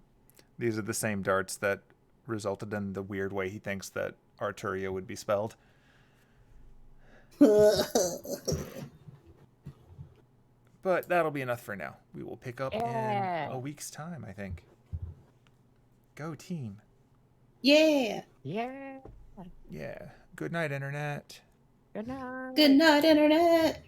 These are the same darts that resulted in the weird way he thinks that Arturia would be spelled. But that'll be enough for now. We will pick up in a week's time, I think. Go team. Yeah. Yeah. Yeah. Good night, Internet. Good night. Good night, Internet.